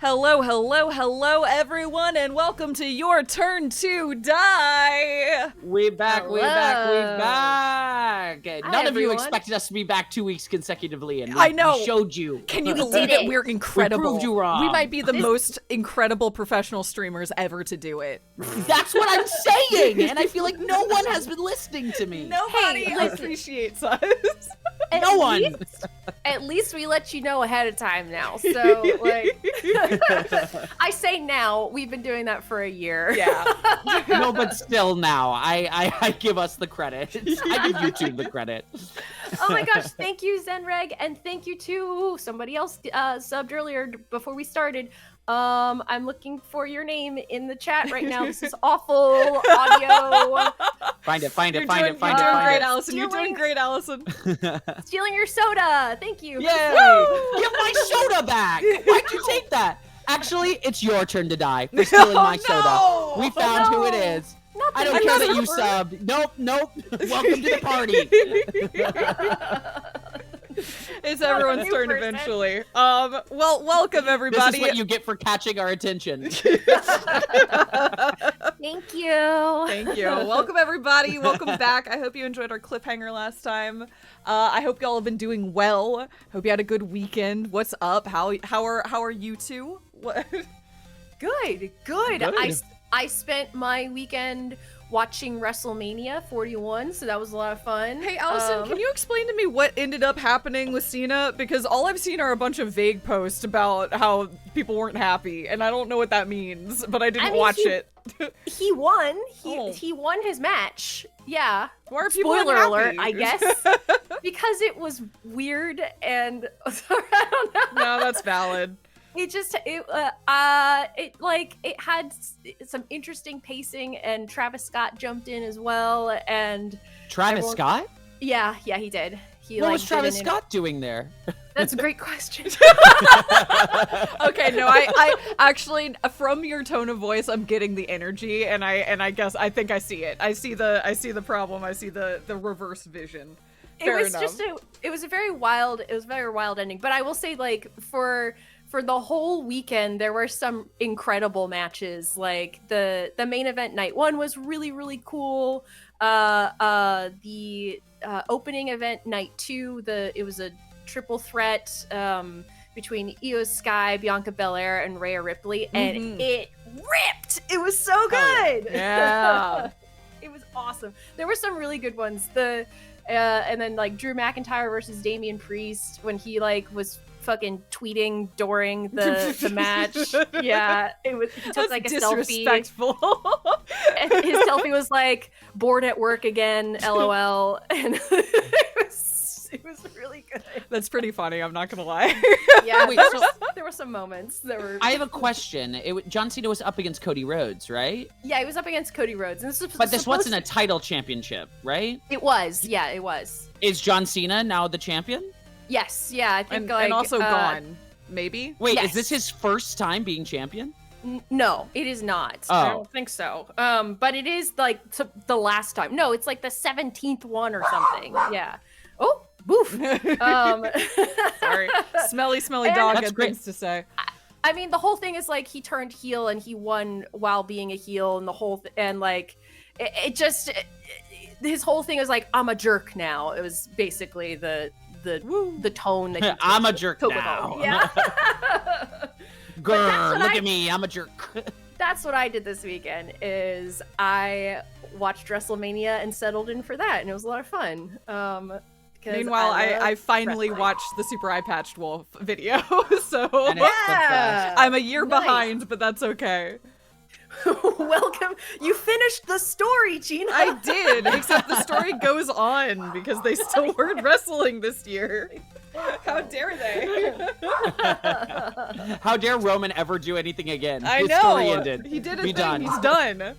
Hello, hello, hello, everyone, and welcome to Your Turn to Die! We're back, Hello. we're back, we're back! None of you everyone. expected us to be back 2 weeks consecutively, and I know. we showed you. Can you We believe did it? it. We're incredible. We proved you wrong. We might be the most incredible professional streamers ever to do it. That's what I'm saying, and I feel like no one has been listening to me. Nobody Hey, listen. appreciates us. No one. At least we let you know ahead of time now. So, like, I say now, we've been doing that for a year. Yeah. No, but still now, I give us the credit. I give YouTube the credit. Oh my gosh, thank you, Zenreg, and thank you to somebody else subbed earlier before we started. I'm looking for your name in the chat right now. This is awful audio. Find it, You're find doing it. great, Allison. You're doing Stealing- great, Allison. Stealing your soda. Thank you. Yay! Give my soda back! Why'd you take that? Actually, it's your turn to die for stealing my soda. We found who it is. Not I that don't care that you remember. subbed. Nope. Welcome to the party. It's Not a everyone's new turn person. eventually. Well, welcome This everybody. is what you get for catching our attention. Thank you. Thank you. Welcome everybody. Welcome back. I hope you enjoyed our cliffhanger last time. I hope y'all have been doing well. Hope you had a good weekend. What's up? How are you two? What? Good. Good. I spent my weekend watching WrestleMania 41, so that was a lot of fun. Hey Allison, can you explain to me what ended up happening with Cena? Because all I've seen are a bunch of vague posts about how people weren't happy, and I don't know what that means, but I didn't watch it. He won. Oh. He won his match. Yeah. Why are people Spoiler unhappy? alert, I guess. Because it was weird and I don't know. No, that's valid. It had some interesting pacing, and Travis Scott jumped in as well, and Travis Everyone- Scott? yeah, he did. What was did Travis an- Scott doing there? That's a great question. Okay, no, I actually, from your tone of voice, I'm getting the energy, and I guess I think I see it. I see the problem. I see the reverse vision. Fair enough. It was a very wild ending. But I will say, like, for the whole weekend, there were some incredible matches. Like the main event night one was really, really cool. The opening event night two, it was a triple threat between Io Sky, Bianca Belair, and Rhea Ripley, and it ripped. It was so good. Yeah. It was awesome. There were some really good ones. And then like Drew McIntyre versus Damian Priest when he like was fucking tweeting during the match. Yeah, he took That's like a disrespectful. selfie. And his selfie was like bored at work again, LOL, and it was really good. That's pretty funny. I'm not gonna lie. Yeah, Wait, there were some moments that were. I have a question. John Cena was up against Cody Rhodes, right? Yeah, he was up against Cody Rhodes, and But this wasn't a title championship, right? It was. Yeah, it was. Is John Cena now the champion? Yes. Yeah, I think and also gone. Maybe. Wait, Yes. is this his first time being champion? No, it is not. Oh. I don't think so. But it is like the last time. No, it's like the 17th one or something. Yeah. Oh, woof. Sorry. Smelly And- dog That's had great. things to say. I mean, the whole thing is like he turned heel and he won while being a heel, and the whole and like his whole thing is like, I'm a jerk now. It was basically the tone that he I'm a jerk took with now. all. Yeah. Grr, what look I- at me, I'm a jerk. That's what I did this weekend. Is I watched WrestleMania and settled in for that, and it was a lot of fun. 'Cause Meanwhile, I I love finally wrestling. watched the Super Eye Patched Wolf video, so And it's the best. I'm a year Nice. behind, but that's okay. Welcome. You finished the story, Gina. I did, except the story goes on because they still weren't wrestling this year. How dare they? How dare Roman ever do anything again? I His know. story ended. He did a Be thing. done. He's done.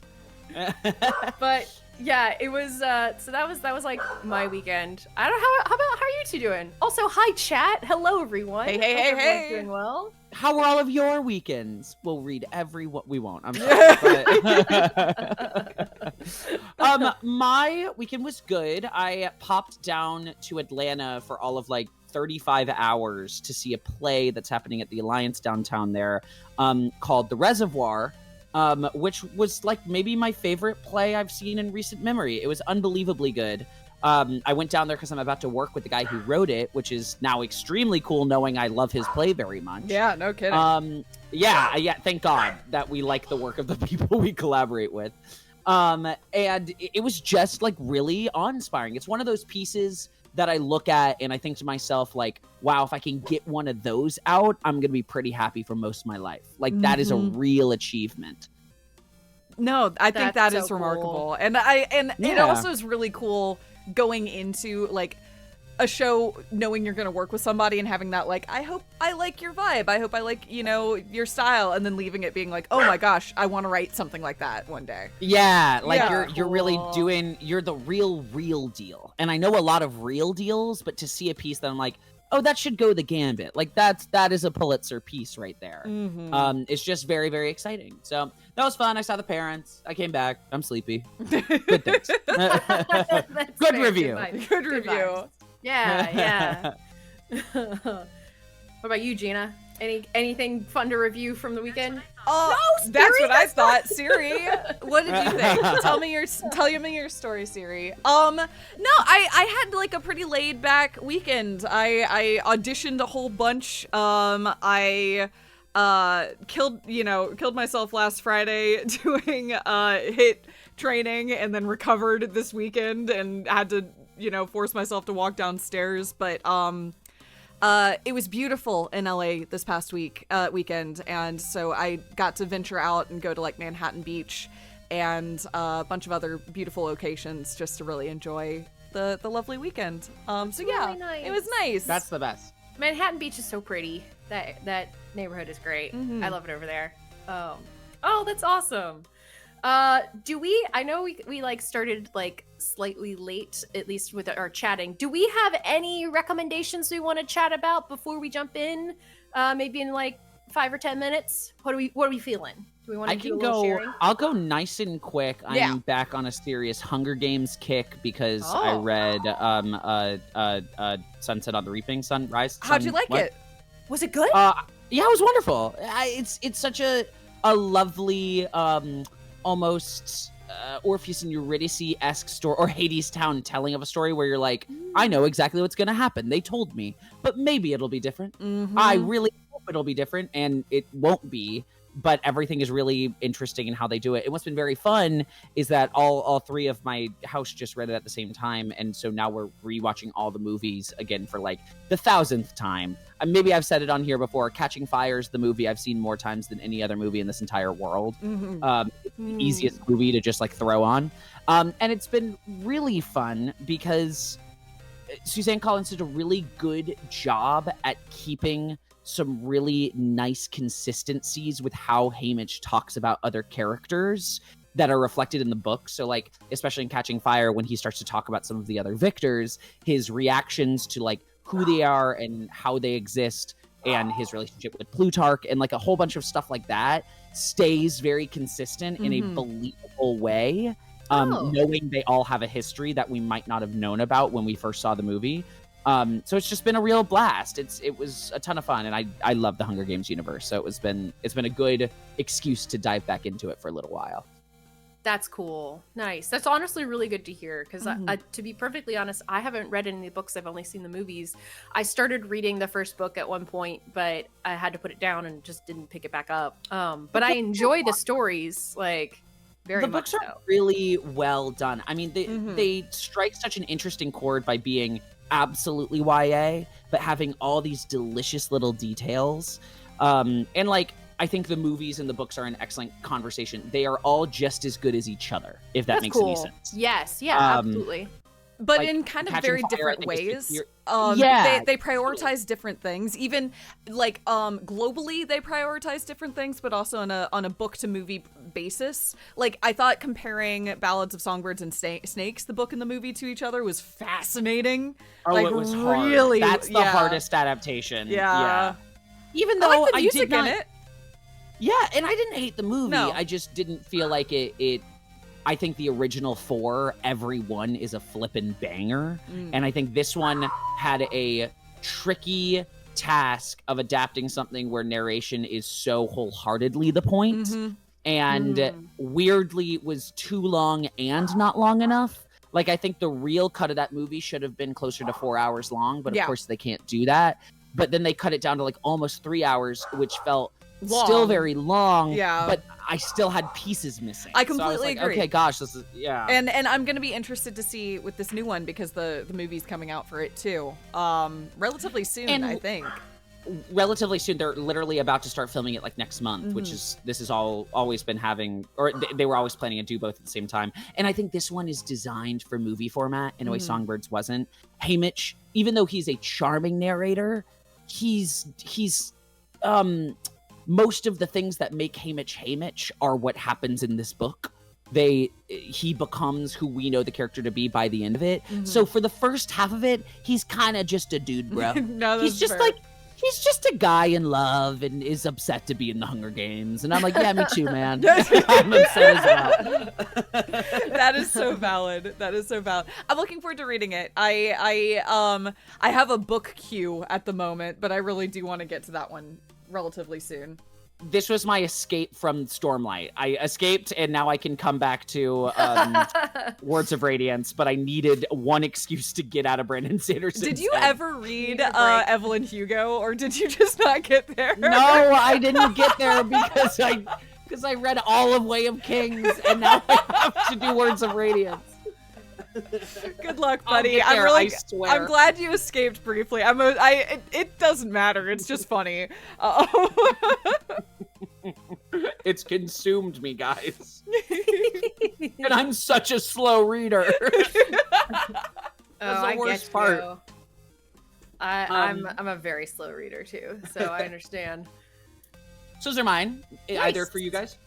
But yeah, it was. So that was like my weekend. I don't know how are you two doing? Also, hi chat. Hello everyone. Hey, Hope everyone's hey. Doing well. How were all of your weekends? We'll read we won't. I'm sorry. But, my weekend was good. I popped down to Atlanta for all of like 35 hours to see a play that's happening at the Alliance downtown there, called The Reservoir, which was like maybe my favorite play I've seen in recent memory. It was unbelievably good. I went down there because I'm about to work with the guy who wrote it, which is now extremely cool, knowing I love his play very much. Yeah, no kidding. Yeah, thank God that we like the work of the people we collaborate with. And it was just like really awe-inspiring. It's one of those pieces that I look at and I think to myself, like, wow, if I can get one of those out, I'm going to be pretty happy for most of my life. Like, that is a real achievement. No, I think That's that is so remarkable. cool. And it also is really cool going into like a show knowing you're going to work with somebody and having that like, I hope I like your vibe. I hope I like, your style, and then leaving it being like, oh my gosh, I want to write something like that one day. Yeah, like Yeah. you're really you're the real deal. And I know a lot of real deals, but to see a piece that I'm like, oh, that should go the gambit. Like that is a Pulitzer piece right there. It's just very, very exciting. So that was fun. I saw the parents. I came back. I'm sleepy. Good things. That's Good fair. review. vibes. Good Good review. vibes. Yeah. What about you, Gina? Anything fun to review from the weekend? Oh, that's what I thought. Siri, what did you think? Tell me your story, Siri. No, I had like a pretty laid back weekend. I auditioned a whole bunch. I killed myself last Friday doing hit training, and then recovered this weekend and had to force myself to walk downstairs. But it was beautiful in LA this past weekend, and so I got to venture out and go to like Manhattan Beach and a bunch of other beautiful locations just to really enjoy the lovely weekend. So yeah, really nice. it was nice. That's the best. Manhattan Beach is so pretty. That neighborhood is great. Mhm. I love it over there. Oh, that's awesome. I know we like started like slightly late, at least with our chatting. Do we have any recommendations we want to chat about before we jump in? Maybe in like 5 or 10 minutes. What are we feeling? Do we want to do a little sharing? I'll go nice and quick. Yeah. I'm back on a serious Hunger Games kick because Oh. I read Sunset on the Reaping, Sunrise. How'd you like it? Was it good? Yeah, it was wonderful. It's such a lovely, almost Orpheus and Eurydice-esque story, or Hades Town telling of a story where you're like, I know exactly what's gonna happen. They told me, but maybe it'll be different. I really hope it'll be different, and it won't be. But everything is really interesting in how they do it. And what's been very fun is that all three of my house just read it at the same time, and so now we're rewatching all the movies again for like the 1,000th time. Maybe I've said it on here before. Catching Fire is the movie I've seen more times than any other movie in this entire world. It's the easiest movie to just like throw on, and it's been really fun because Suzanne Collins did a really good job at keeping some really nice consistencies with how Haymitch talks about other characters that are reflected in the book. So like, especially in Catching Fire, when he starts to talk about some of the other victors, his reactions to like who they are and how they exist, and his relationship with Plutarch, and like a whole bunch of stuff like that stays very consistent in a believable way. Knowing they all have a history that we might not have known about when we first saw the movie. So it's just been a real blast. It was a ton of fun, and I love the Hunger Games universe. So it's been a good excuse to dive back into it for a little while. That's cool. Nice. That's honestly really good to hear because to be perfectly honest, I haven't read any of the books. I've only seen the movies. I started reading the first book at one point, but I had to put it down and just didn't pick it back up. But I enjoy the stories like very much. The books are really well done. I mean, they strike such an interesting chord by being absolutely YA, but having all these delicious little details. And like, I think the movies and the books are an excellent conversation. They are all just as good as each other, if that makes any sense. Yes, yeah, absolutely. But Like, in kind of Catching very Fire, different I think, is ways. Yeah. They prioritize different things. Even like globally they prioritize different things, but also on a book to movie basis. Like I thought comparing Ballads of Songbirds and Snakes, the book and the movie, to each other was fascinating. Oh, like, it was hard. really, That's the hardest adaptation. Yeah. Even I though like the I music did not, in it. Yeah, and I didn't hate the movie. No. I just didn't feel like it I think the original 4, every one is a flippin' banger. And I think this one had a tricky task of adapting something where narration is so wholeheartedly the point, and weirdly was too long and not long enough. Like, I think the real cut of that movie should have been closer to 4 hours long, but of course they can't do that. But then they cut it down to like almost 3 hours, which felt still very long. Yeah, but I still had pieces missing. I completely agree. Okay, gosh, this is And I'm gonna be interested to see with this new one because the movie's coming out for it too, relatively soon, I think. Relatively soon. They're literally about to start filming it like next month, which is this is always been having, or they were always planning to do both at the same time. And I think this one is designed for movie format in a way Songbirds wasn't. Haymitch, even though he's a charming narrator, he's most of the things that make Haymitch are what happens in this book. He becomes who we know the character to be by the end of it. So for the first half of it, he's kind of just a dude, bro. No, he's just fair. He's just a guy in love and is upset to be in the Hunger Games. And I'm like, yeah, me too, man. I'm upset as well. That is so valid. That is so valid. I'm looking forward to reading it. I have a book queue at the moment, but I really do want to get to that one relatively soon. This was my escape from Stormlight. I escaped, and now I can come back to Words of Radiance, but I needed one excuse to get out of Brandon Sanderson's Did you head. ever read Evelyn Hugo, or did you just not get there? No, I didn't get there because I read all of Way of Kings, and now I have to do Words of Radiance. Good luck, buddy. I swear. I'm glad you escaped briefly. It doesn't matter. It's just funny. It's consumed me, guys. And I'm such a slow reader. That's the worst part. I'm a very slow reader too, so I understand. So those are mine. Nice. Either for you guys?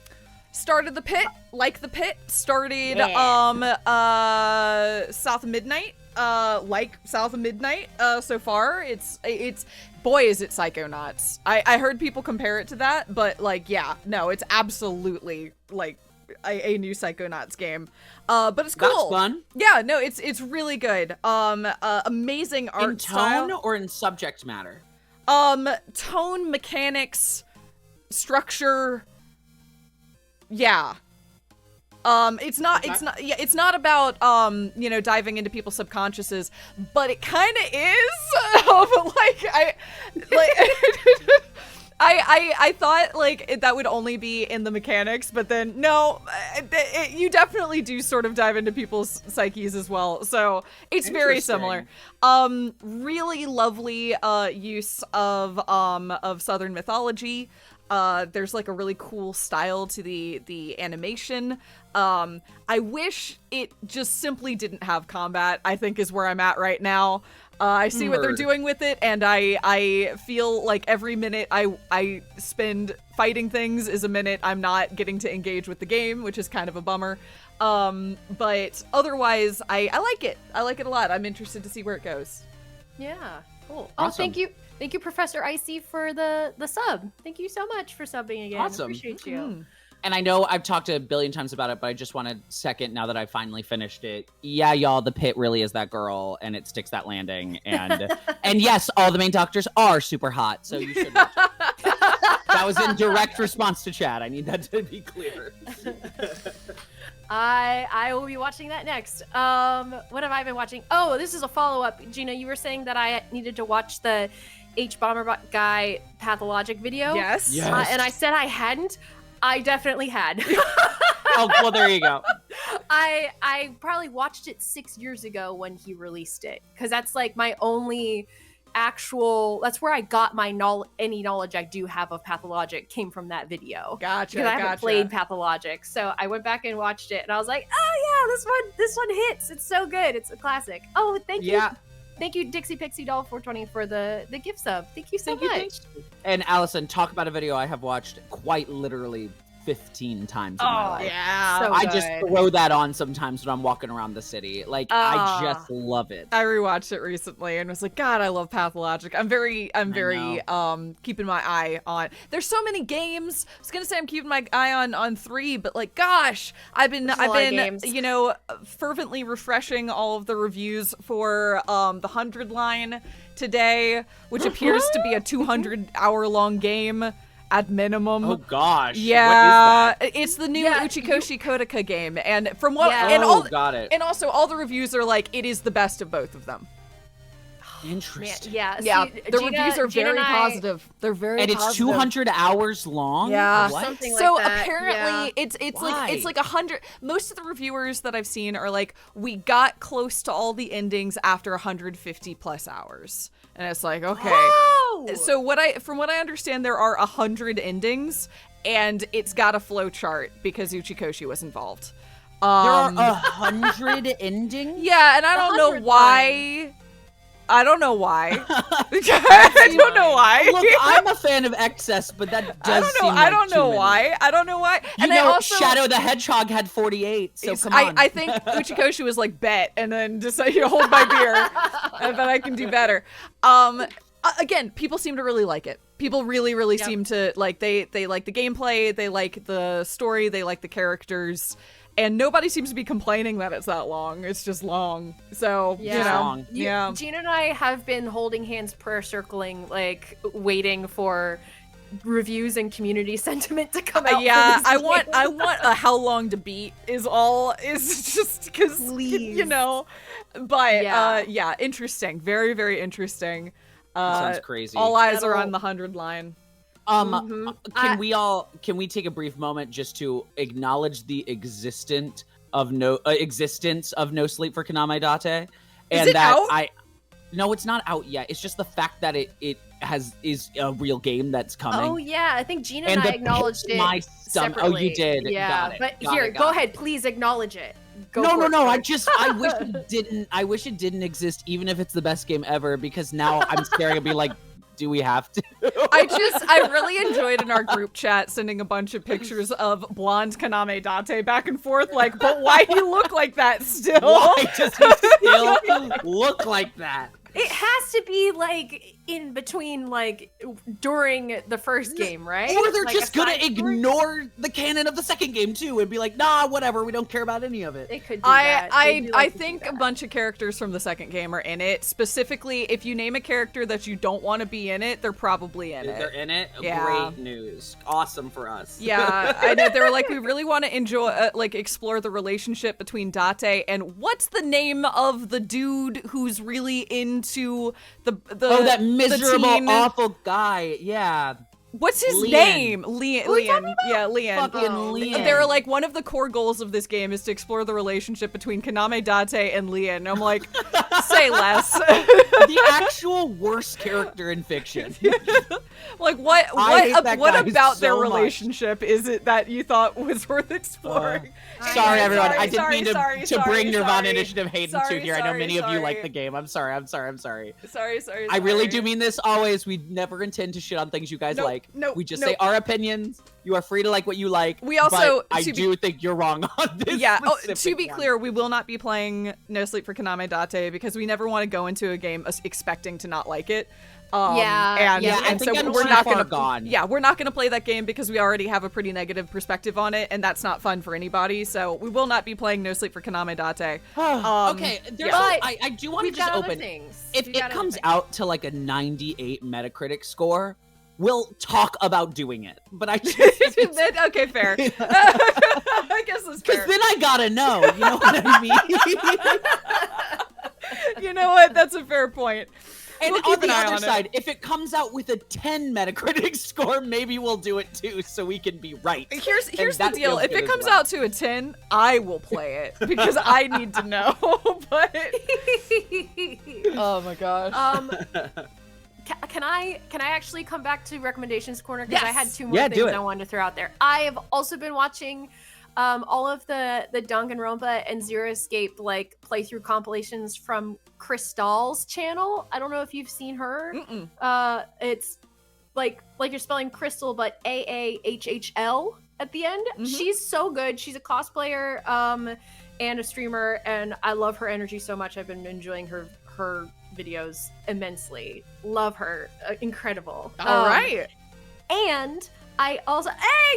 Started the pit, the pit. Started South of Midnight, South of Midnight. So far, it's boy is it Psychonauts. I heard people compare it to that, but it's absolutely like a new Psychonauts game. But it's cool. That's fun. Yeah, no, it's really good. Amazing art in tone style. Or in subject matter. Tone, mechanics, structure. Yeah. It's not about diving into people's subconsciouses, but it kind of is. I thought that would only be in the mechanics, but then no, you definitely do sort of dive into people's psyches as well. So it's very similar. Really lovely use of Southern mythology. There's like a really cool style to the animation. I wish it just simply didn't have combat, I think is where I'm at right now. I see what they're doing with it, and I feel like every minute I spend fighting things is a minute I'm not getting to engage with the game, which is kind of a bummer. But otherwise, I like it. I like it a lot. I'm interested to see where it goes. Yeah, cool. Awesome. Oh, thank you. Thank you, Professor Icy, for the sub. Thank you so much for subbing again. Awesome. Appreciate you. And I know I've talked a billion times about it, but I just want to second now that I finally finished it. Yeah, y'all, the pit really is that girl, and it sticks that landing. And and yes, all the main doctors are super hot, so you should watch it. That was in direct response to chat. I need that to be clear. I will be watching that next. What have I been watching? Oh, this is a follow-up. Gina, you were saying that I needed to watch the H-Bomber guy Pathologic video. Yes. And I said I hadn't. I definitely had. Oh, well, there you go. I probably watched it 6 years ago when he released it, because that's like my only that's where I got my any knowledge I do have of Pathologic came from that video. Gotcha. Because I haven't played Pathologic, so I went back and watched it, and I was like, oh yeah, this one hits. It's so good. It's a classic. Oh, thank you. Thank you, Dixie Pixie Doll 420 for the gift sub. Thank you so much. And Allison, talk about a video I have watched quite literally 15 times in my life. Yeah. So I just throw that on sometimes when I'm walking around the city. I just love it. I rewatched it recently and was like, God, I love Pathologic. I'm very keeping my eye on. There's so many games. I was gonna say I'm keeping my eye on 3, but gosh, I've been fervently refreshing all of the reviews for the 100 line today, which appears to be a 200-hour-long game at minimum. Oh gosh. Yeah, What is that? it's the new Uchikoshi Kodaka game, and from what and got it. and also all the reviews are like it is the best of both of them. Interesting. Yeah. Yeah, See, the Gina, reviews are Gina very and I- positive. They're very And it's positive. 200 hours long. Yeah. What? Something So like that. apparently yeah. it's Why? like 100. Most of the reviewers that I've seen are like, we got close to all the endings after 150 plus hours, and it's like, okay. Whoa! So from what I understand, there are 100 endings, and it's got a flow chart because Uchikoshi was involved. There are 100 endings? Yeah, and I don't know 100 why. I don't know why. I don't know why. Look, I'm a fan of excess, but that does seem like I don't know too many. why. I don't know why. You And know, I also Shadow the Hedgehog had 48, so come on. I think Uchikoshi was like, bet, and then decided to hold my beer, but I can do better. Again, people seem to really like it. People really seem to like. They like the gameplay. They like the story. They like the characters. And nobody seems to be complaining that it's that long. It's just long. So, Yeah. you know. Long. Yeah. Gina and I have been holding hands, prayer circling, like waiting for reviews and community sentiment to come out. Yeah, for this I game. want a how long to beat is just because, Please. you know. But, Yeah. yeah, interesting. Very, very interesting. That sounds crazy. All eyes are That'll- on the 100 line. Mhm. Can we take a brief moment just to acknowledge the existence of No Sleep for Kaname Date? And it that out? No, it's not out yet. It's just the fact that it is a real game that's coming. Oh yeah, I think Gina And and I the acknowledged pit in it. my stomach. Oh, you separately. did. Yeah, Got it. but Got here, it, go got it. ahead. Please acknowledge it. Go No, for no, it, no. George. I wish it didn't. I wish it didn't exist, even if it's the best game ever. Because now I'm staring and be like, do we have to? I really enjoyed in our group chat sending a bunch of pictures of blonde Kaname Date back and forth, like, but why do you look like that still? Why does he still look like that? It has to be like in between, like during the first game, right? Or they're Like, just a gonna side story? ignore the canon of the second game too, and be like, nah, whatever, we don't care about any of it. They could do that. They do I like to do think a that. bunch of characters from the second game are in it. Specifically, if you name a character that you don't want to be in it, they're probably in They're it. in it. Yeah. Great news. Awesome for us. Yeah, I know. They were like, we really want to enjoy, like, explore the relationship between Date and what's the name of the dude who's really into the that the miserable, teen? awful guy. Yeah. What's his Leon. name? Who are you talking Yeah, Leon. Fucking Oh, Leon. They were like, one of the core goals of this game is to explore the relationship between Kaname Date and Leon. And I'm like, say less. the actual worst character in fiction. Like, what I hate that what guy about their so much. relationship is it that you thought was worth exploring? Sorry, everyone. sorry, I didn't sorry, mean to, sorry, to bring Nirvana sorry. Initiative hate Sorry, into here. I know sorry, many of you like sorry. the game. I'm sorry. Sorry. I really do mean this always. We never intend to shit on things you guys Nope, like. nope, we just nope. say our opinions. You are free to like what you like. We also- but I to be- do think you're wrong on this. Yeah, to specific be one. clear, we will not be playing No Sleep for Kaname Date because we never want to go into a game expecting to not like it. Yeah, and, yeah, I and think so I'm we're too not far gonna gone. Yeah, we're not gonna play that game because we already have a pretty negative perspective on it, and that's not fun for anybody. So we will not be playing No Sleep for Kaname Date. Okay, there's yeah. I do want to We've just got other open. things. If We've it got other comes things. out to like a 98 Metacritic score, we'll talk about doing it. But I just Okay, fair. I guess that's because fair. then I gotta know. You know what I mean? You know what? That's a fair point. And We'll on keep the an eye other on it. side, if it comes out with a 10 Metacritic score, maybe we'll do it too, so we can be right. Here's And the that deal. feels If good it as comes well. out to a 10, I will play it because I need to know. But oh my gosh. Can I actually come back to recommendations corner because I had Yes. two more Yeah, do things it. I wanted to throw out there. I have also been watching all of the Danganronpa and Zero Escape like playthrough compilations from Crystal's channel. I don't know if you've seen her. Mm-mm. It's like you're spelling Crystal but AAHHL at the end. Mhm. She's so good. She's a cosplayer and a streamer, and I love her energy so much. I've been enjoying her videos immensely. Love her. Incredible. All right. And I also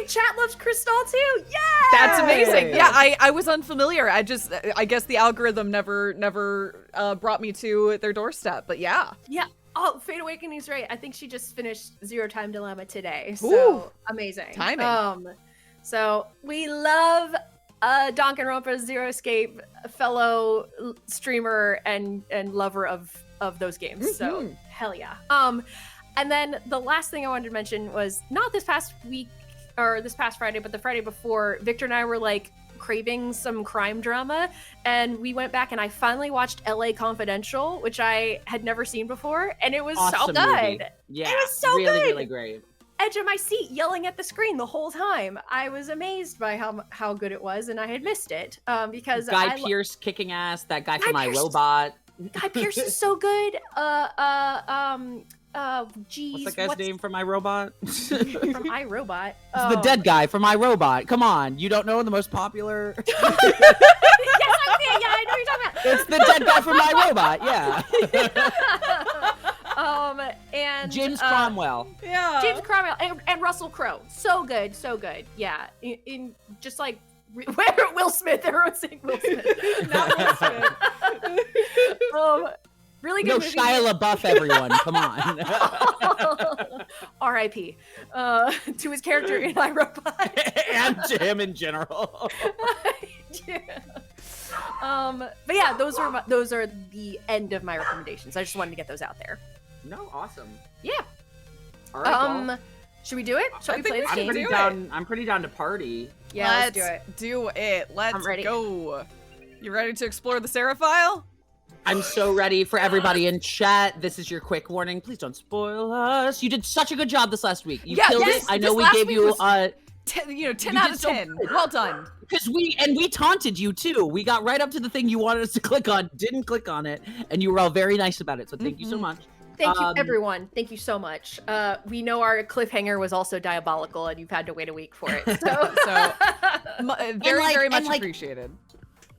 chat loves Crystal too. Yeah. That's amazing. Yay. Yeah, I was unfamiliar. I guess the algorithm never brought me to their doorstep. But yeah. Yeah. Oh, Fate Awakening's right. I think she just finished Zero Time Dilemma today. So Ooh, amazing. timing. So we love Danganronpa Zero Escape, fellow streamer and lover of those games. So hell yeah. And then the last thing I wanted to mention was not this past week or this past Friday, but the Friday before, Victor and I were like craving some crime drama, and we went back and I finally watched LA Confidential, which I had never seen before, and it was so good. Movie. Yeah, it was so really, good. really great. Edge of my seat, yelling at the screen the whole time. I was amazed by how good it was, and I had missed it because Guy Pearce kicking ass. That guy from Guy Pearce- iRobot. Guy Pearce is so good. Geez, What's that guy's name from iRobot? from iRobot? It's the dead guy from iRobot. Come on, you don't know the most popular? Yes, I know what you're talking about. It's the dead guy from iRobot. Yeah. And James Cromwell. Yeah. James Cromwell and Russell Crowe. So good, so good. Yeah, in just like where Will Smith. Everyone's saying Will Smith. Not Will Smith. Really good No, movie. Shia LaBeouf, everyone. Come on. R.I.P. To his character in iRobot. And to him in general. Yeah. But yeah, those are the end of my recommendations. I just wanted to get those out there. No, awesome. Yeah. All right, well, should we do it? Shall I we think play we this should game? do it. I'm pretty down to party. Yeah, let's do it. Do it. Let's I'm ready. go. You ready to explore the Sarah file? I'm so ready for everybody in chat. This is your quick warning. Please don't spoil us. You did such a good job this last week. You killed it. I know we gave you 10 You out did of so 10. good. Well done. because we taunted you too. We got right up to the thing you wanted us to click on, didn't click on it, and you were all very nice about it. So thank you so much. Thank you, everyone. Thank you so much. We know our cliffhanger was also diabolical, and you've had to wait a week for it. So, Very much appreciated.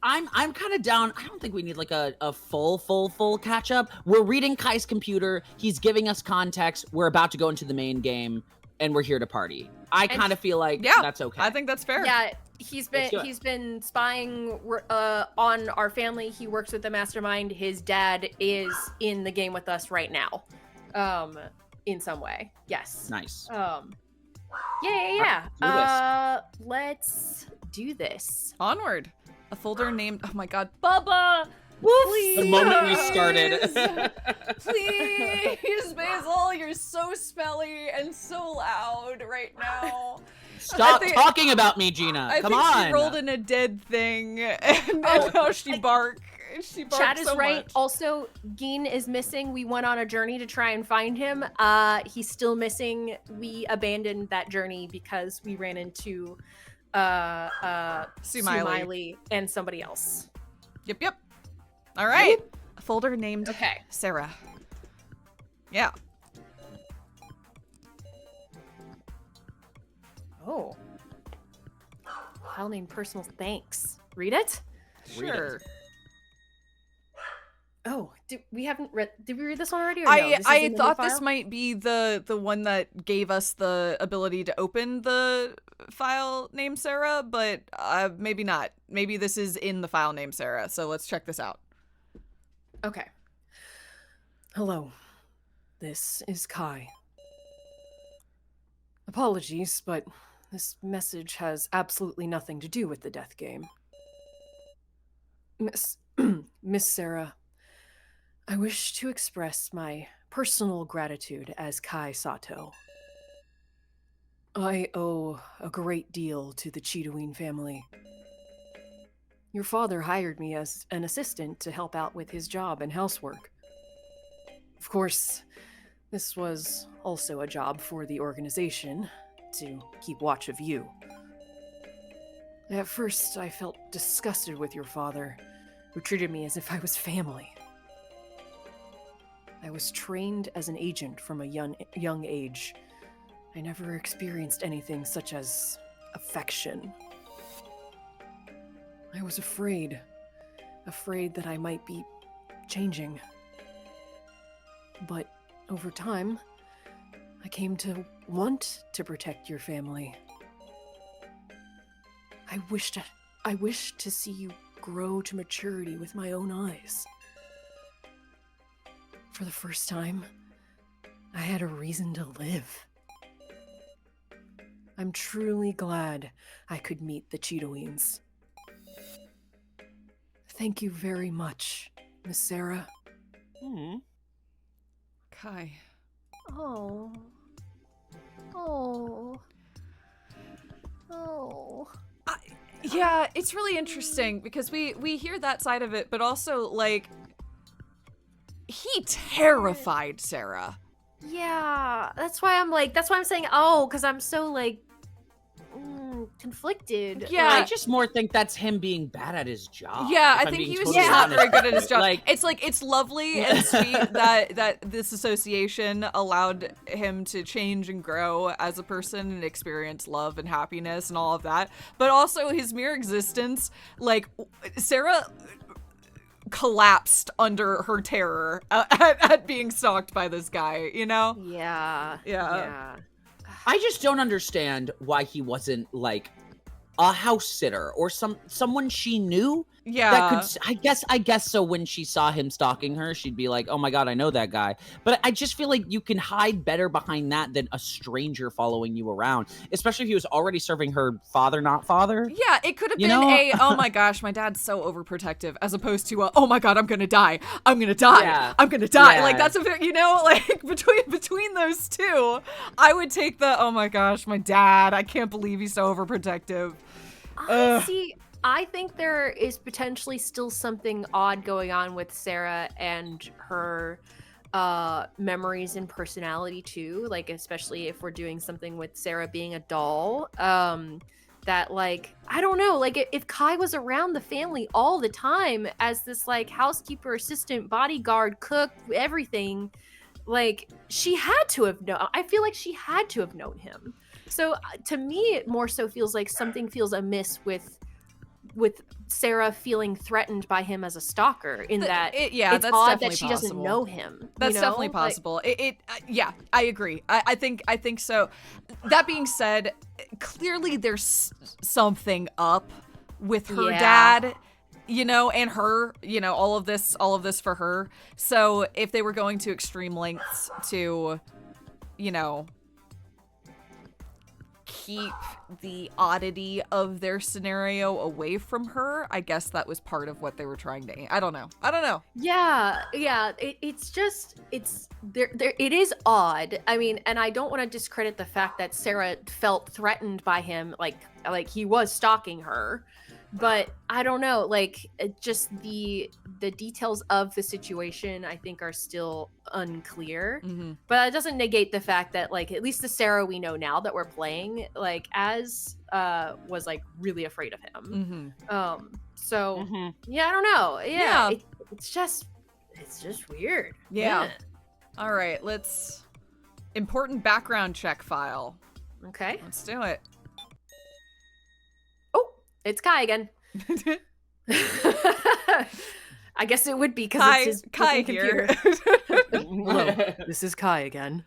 I'm kind of down. I don't think we need like a full catch up. We're reading Kai's computer. He's giving us context. We're about to go into the main game, and we're here to party. I kind of feel like that's okay. I think that's fair. yeah, he's been spying on our family. He works with the mastermind. His dad is in the game with us right now, in some way. Yes. Nice. Yeah. Let's do this. Onward. A folder named, oh my god, Bubba! Please! The moment we started. Please, Basil, you're so smelly and so loud right now. Stop talking about me, Gina. I Come think on. she rolled in a dead thing, and now she barks. She barks Chad is so right. much. Also, Geen is missing. We went on a journey to try and find him. He's still missing. We abandoned that journey because we ran into Sue Miley and somebody else. Yep. All right. A folder named Sarah. Yeah. Oh. File name personal thanks. Read it? Sure. Oh, did we read this one already? Or I thought this might be the one that gave us the ability to open the file named Sarah, but maybe not. Maybe this is in the file named Sarah. So let's check this out. Okay. Hello. This is Kai. Apologies, but this message has absolutely nothing to do with the death game. Miss Sarah, I wish to express my personal gratitude as Kai Sato. I owe a great deal to the Chidoween family. Your father hired me as an assistant to help out with his job and housework. Of course, this was also a job for the organization, to keep watch of you. At first, I felt disgusted with your father, who treated me as if I was family. I was trained as an agent from a young age. I never experienced anything such as affection. I was afraid that I might be changing. But over time, I came to want to protect your family. I wished to see you grow to maturity with my own eyes. For the first time, I had a reason to live. I'm truly glad I could meet the Cheetahweens. Thank you very much, Miss Sarah. Kai. Oh. Oh. Oh. Yeah, it's really interesting because we hear that side of it, but also, like, he terrified Sarah. Yeah, that's why I'm saying, oh, because I'm so, like, conflicted. Yeah. I just more think that's him being bad at his job. Yeah, if I I'm think being he was totally just not honest. very good at his job. Like, It's lovely and sweet that this association allowed him to change and grow as a person and experience love and happiness and all of that. But also his mere existence, like, Sarah collapsed under her terror at being stalked by this guy, you know? Yeah. I just don't understand why he wasn't like a house sitter or someone she knew. Yeah. That could, I guess so when she saw him stalking her, she'd be like, oh my God, I know that guy. But I just feel like you can hide better behind that than a stranger following you around, especially if he was already serving her father, not father. Yeah, it could have You been know? oh my gosh, my dad's so overprotective, as opposed to oh my God, I'm gonna die. I'm gonna die. Yeah. I'm gonna die. Yeah. Like, that's a very, like, between those two, I would take the oh my gosh, my dad, I can't believe he's so overprotective. See, I think there is potentially still something odd going on with Sarah and her memories and personality too, like, especially if we're doing something with Sarah being a doll, that, like, I don't know, like, if Kai was around the family all the time as this, like, housekeeper, assistant, bodyguard, cook, everything, like, she had to have known. I feel like she had to have known him. So to me, it more so feels like something feels amiss with Sarah feeling threatened by him as a stalker. In that, that's odd definitely that she possible. doesn't know him. That's definitely possible. Yeah, I agree. I think so. That being said, clearly there's something up with her dad, and her, all of this for her. So if they were going to extreme lengths to, keep the oddity of their scenario away from her, I guess that was part of what they were trying to. I don't know. Yeah. It's there. It is odd. I mean, and I don't want to discredit the fact that Sarah felt threatened by him, like he was stalking her. But I don't know, like, just the details of the situation, I think, are still unclear. Mm-hmm. But it doesn't negate the fact that, like, at least the Sarah we know now that we're playing, like, as was, like, really afraid of him. Mm-hmm. So yeah, I don't know. Yeah. It's just weird. Yeah. All right, important background check file. Okay. Let's do it. It's Kai again. I guess it would be because it's his Kai computer. Hello, this is Kai again.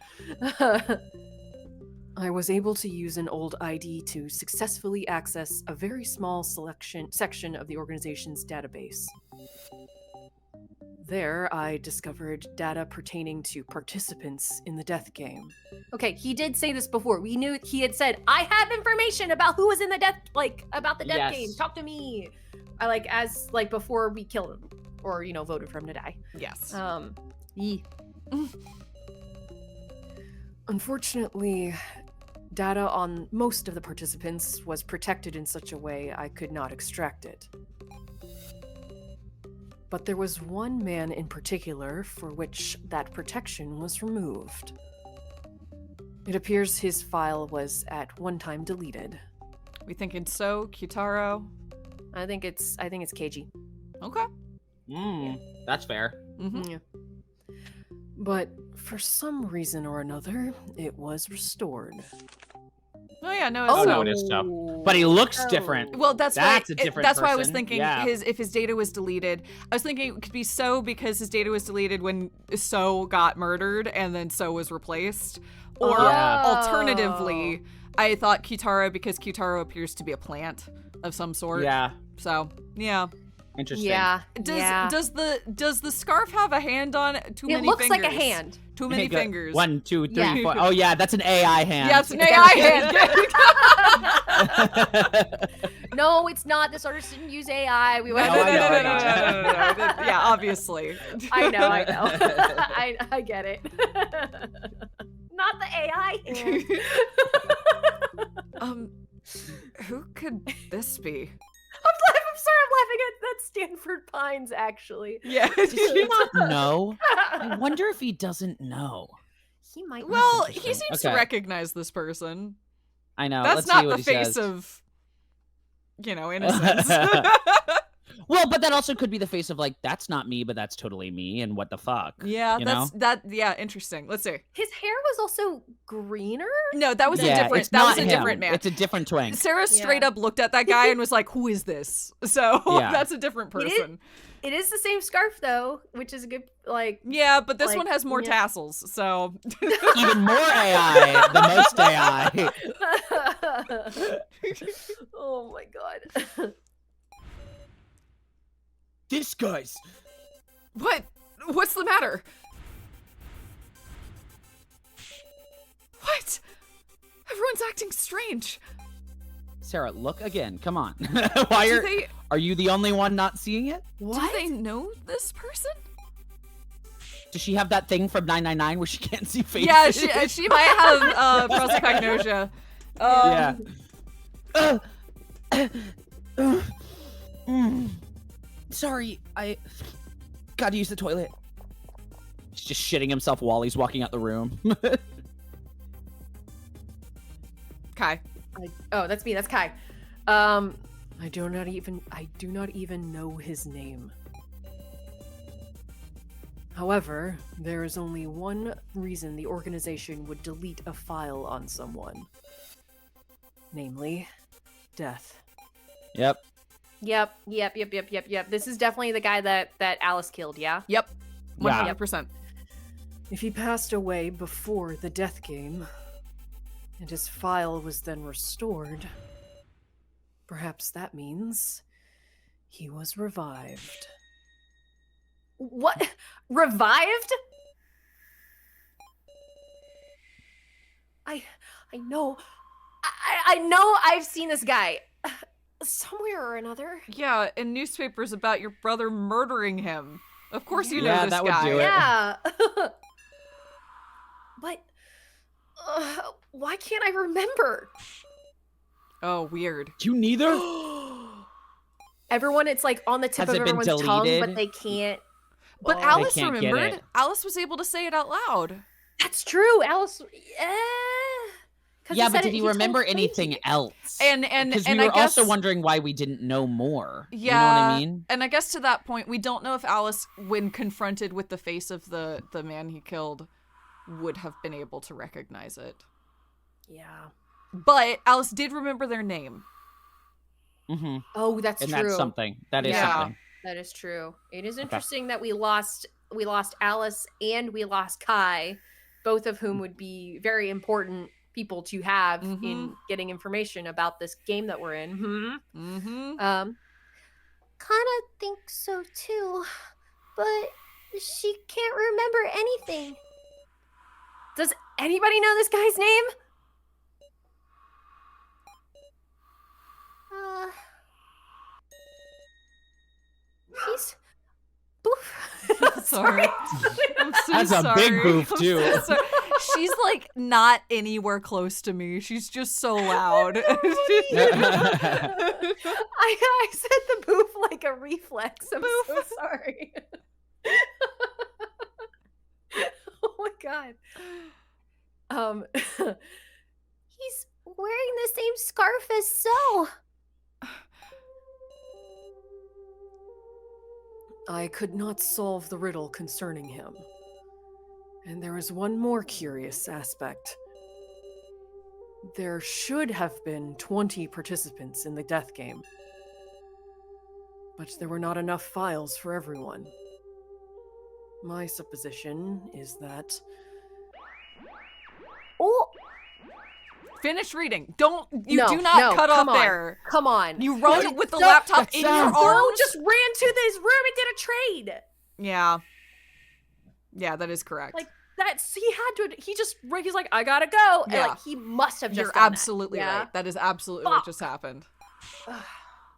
I was able to use an old ID to successfully access a very small section of the organization's database. There, I discovered data pertaining to participants in the death game. Okay, he did say this before. We knew he had said, I have information about who was in the death, about the death game. Talk to me. Before we killed him or, voted for him to die. Yes. Unfortunately, data on most of the participants was protected in such a way I could not extract it. But there was one man in particular for which that protection was removed. It appears his file was at one time deleted. We thinking so, Kitaro? I think it's KG. Okay. That's fair. Mm-hmm. Yeah. But for some reason or another, it was restored. Oh yeah, no. Oh, It's no, it is so. But he looks different. Well, that's a different that's why I was person. thinking Yeah. if his data was deleted. I was thinking it could be So because his data was deleted when So got murdered and then So was replaced. Or alternatively, I thought Kitaro because Kitaro appears to be a plant of some sort. Yeah. So, yeah. Interesting. Yeah. Does the scarf have a hand on it? It looks like a hand. Too many fingers. 1, 2, 3, Yeah. 4. Oh yeah, that's an AI hand. Yeah, it's an AI hand. No, it's not. This artist didn't use AI. We went. No, I know. Yeah, obviously. I know. I get it. Not the AI hand. Who could this be? I'm sorry. I'm laughing at that Stanford Pines. Actually, Yeah. Does he not know? I wonder if he doesn't know. he might. Well, That's he interesting. seems Okay. to recognize this person. I know. That's Let's not see what the he face says. of, innocence. Well, but that also could be the face of like, that's not me, but that's totally me, and what the fuck? Yeah, you that's know? that. Yeah, interesting. Let's see. His hair was also greener. No, that was Yeah, a different. it's That was not a him. different man. It's a different twink. Sarah straight up looked at that guy and was like, "Who is this?" So Yeah. that's a different person. It is the same scarf though, which is a good like. Yeah, but this Like, one has more yeah. tassels. So Even more AI, the most AI. Oh my god. This guy's. what? What's the matter? What? Everyone's acting strange. Sarah, look again. Come on. Why Do are they? are you the only one not seeing it? Do they know this person? Does she have that thing from 999 where she can't see faces? Yeah, she might have prosopagnosia. Yeah. Sorry, I gotta use the toilet. He's just shitting himself while he's walking out the room. Kai. Oh, that's me. That's Kai. I do not even know his name. However, there is only one reason the organization would delete a file on someone. Namely, death. Yep. Yep. This is definitely the guy that Alice killed. Yeah. Yep. Yeah. 100%. If he passed away before the death game, and his file was then restored, perhaps that means he was revived. What? Revived? I know. I know I've seen this guy somewhere or another. Yeah, in newspapers about your brother murdering him. Of course you know Yeah, this that would guy. do it. Yeah. But why can't I remember? Oh, weird. You neither? Everyone, it's like on the tip Has of it been everyone's tongue, deleted? but they can't. But Oh. Alice They can't get remembered. it. Alice was able to say it out loud. That's true, Alice. Yeah. 'Cause Yeah, said but did it- he told remember Tracy. anything else? And Because we and were I guess also wondering why we didn't know more. Yeah. You know what I mean? And I guess to that point, we don't know if Alice, when confronted with the face of the man he killed, would have been able to recognize it. Yeah. But Alice did remember their name. Mm-hmm. Oh, that's And true. that's something. That is Yeah. something. That is true. It is interesting that we lost Alice and we lost Kai, both of whom would be very important people to have in getting information about this game that we're in. Mm-hmm. Kind of think so too, but she can't remember anything. Does anybody know this guy's name? He's Boof. Sorry. I'm so That's a sorry. big boof, I'm too. so sorry. She's like not anywhere close to me. She's just so loud. I said the boof like a reflex. I'm so sorry. Oh my god. He's wearing the same scarf as So. I could not solve the riddle concerning him. And there is one more curious aspect. There should have been 20 participants in the death game. But there were not enough files for everyone. My supposition is that... Oh, Finish reading. Do No, not cut off come on. there. come on. You wrote it with the No, laptop in your sounds- No, arms. just ran to this room and did a trade. Yeah. Yeah, that is correct. Like, he's like, I gotta go. And Yeah. like, he must have just You're done absolutely that. Yeah? right. That is absolutely what just happened.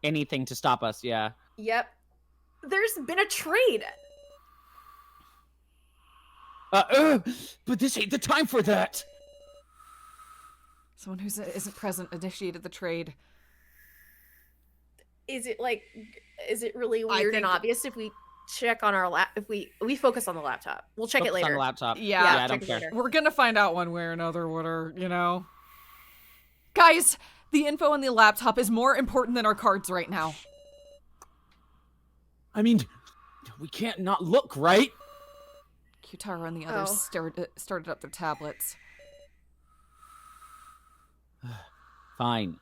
Anything to stop us, yeah. Yep. There's been a trade. But this ain't the time for that. Someone who isn't present initiated the trade. Is it really I weird and think- obvious if we check on our if we focus on the laptop? We'll check it Focus later. on the laptop. Yeah. I don't check it care. later. We're gonna find out one way or another what are, Guys, the info on the laptop is more important than our cards right now. I mean, we can't not look, right? Kutaro and the others started up their tablets. Fine.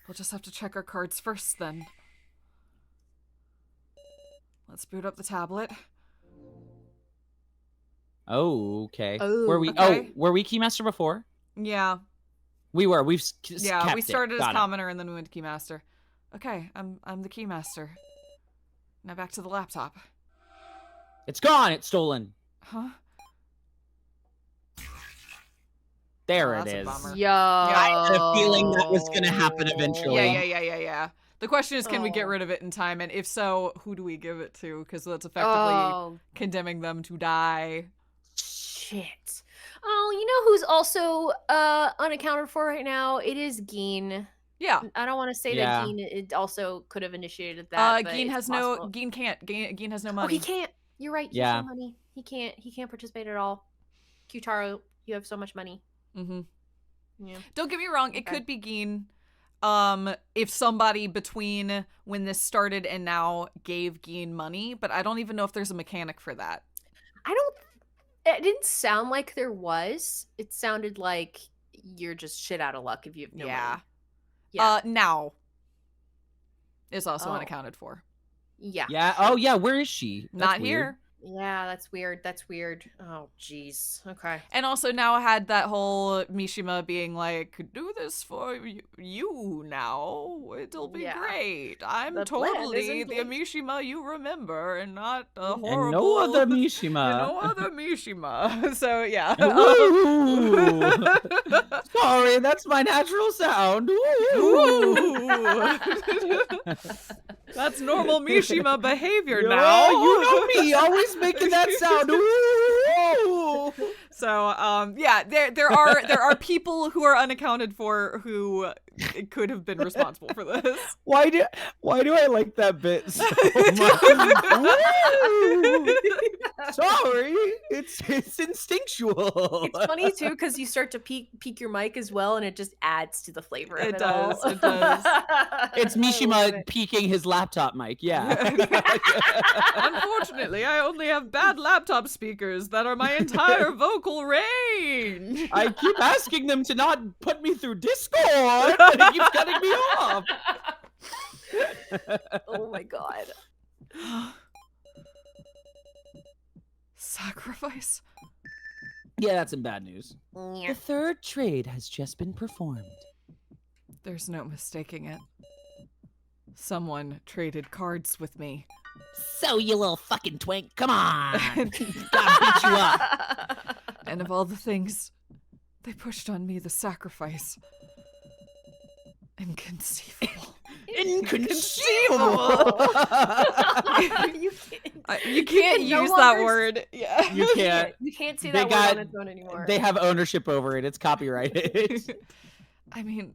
We'll just have to check our cards first then. Let's boot up the tablet. Oh, okay. Oh, were we? okay. Oh, were we Keymaster before? Yeah. We were. We've Yeah, we started as Got it. commoner and then we went to Keymaster. Okay, I'm the Keymaster. Now back to the laptop. It's gone. It's stolen. Huh? There Oh, it that's a is. bummer. Yo. I had a feeling that was gonna happen eventually. Yeah. The question is, can we get Oh. rid of it in time? And if so, who do we give it to? Because that's effectively condemning them to die. Shit. Oh, you know who's also unaccounted for right now? It is Gene. Yeah. I don't want to say Yeah. that Gene it also could have initiated that. But Geen it's has possible. no. Geen can't. Geen has no Oh, money. he can't. You're right. He Yeah. has no money. He can't participate at all. Kutaro, you have so much money. Mm-hmm. Yeah. Don't get me wrong. It Okay. could be Geen. If somebody between when this started and now gave Geen money, but I don't even know if there's a mechanic for that. It didn't sound like there was. It sounded like you're just shit out of luck if you have no Yeah. money. Yeah. Now is also Oh. unaccounted for. Yeah. Yeah. Oh, yeah. Where is she? That's Not weird. here. Yeah, that's weird. That's weird. Oh, jeez. Okay. And also now I had that whole Mishima being like, do this for you now. It'll be Yeah. great. I'm The plan totally is the in place." Mishima you remember and not a horrible... And no other Mishima. no other Mishima. So, yeah. Ooh. Sorry, that's my natural sound. Ooh. That's normal Mishima behavior Yeah, now. you know me, always making that sound. Ooh. So, yeah, there are people who are unaccounted for who could have been responsible for this. Why do I like that bit so much? Sorry, it's instinctual. It's funny too because you start to peek your mic as well, and it just adds to the flavor of It it. does, all. it does. It's I love Mishima it. peeking his laptop mic. Yeah. Unfortunately, I only have bad laptop speakers that are my entire vocal range. I keep asking them to not put me through Discord, but it keeps cutting me off. Oh my god. Sacrifice? Yeah, that's some bad news. Yeah. The third trade has just been performed. There's no mistaking it. Someone traded cards with me. So, you little fucking twink, come on. Gotta beat you up. And of all the things, they pushed on me the sacrifice. Inconceivable. Inconceivable. You can't can no use that longer word. Yeah. You can't. You can't say They that got- word on its own anymore. They have ownership over it. It's copyrighted. I mean,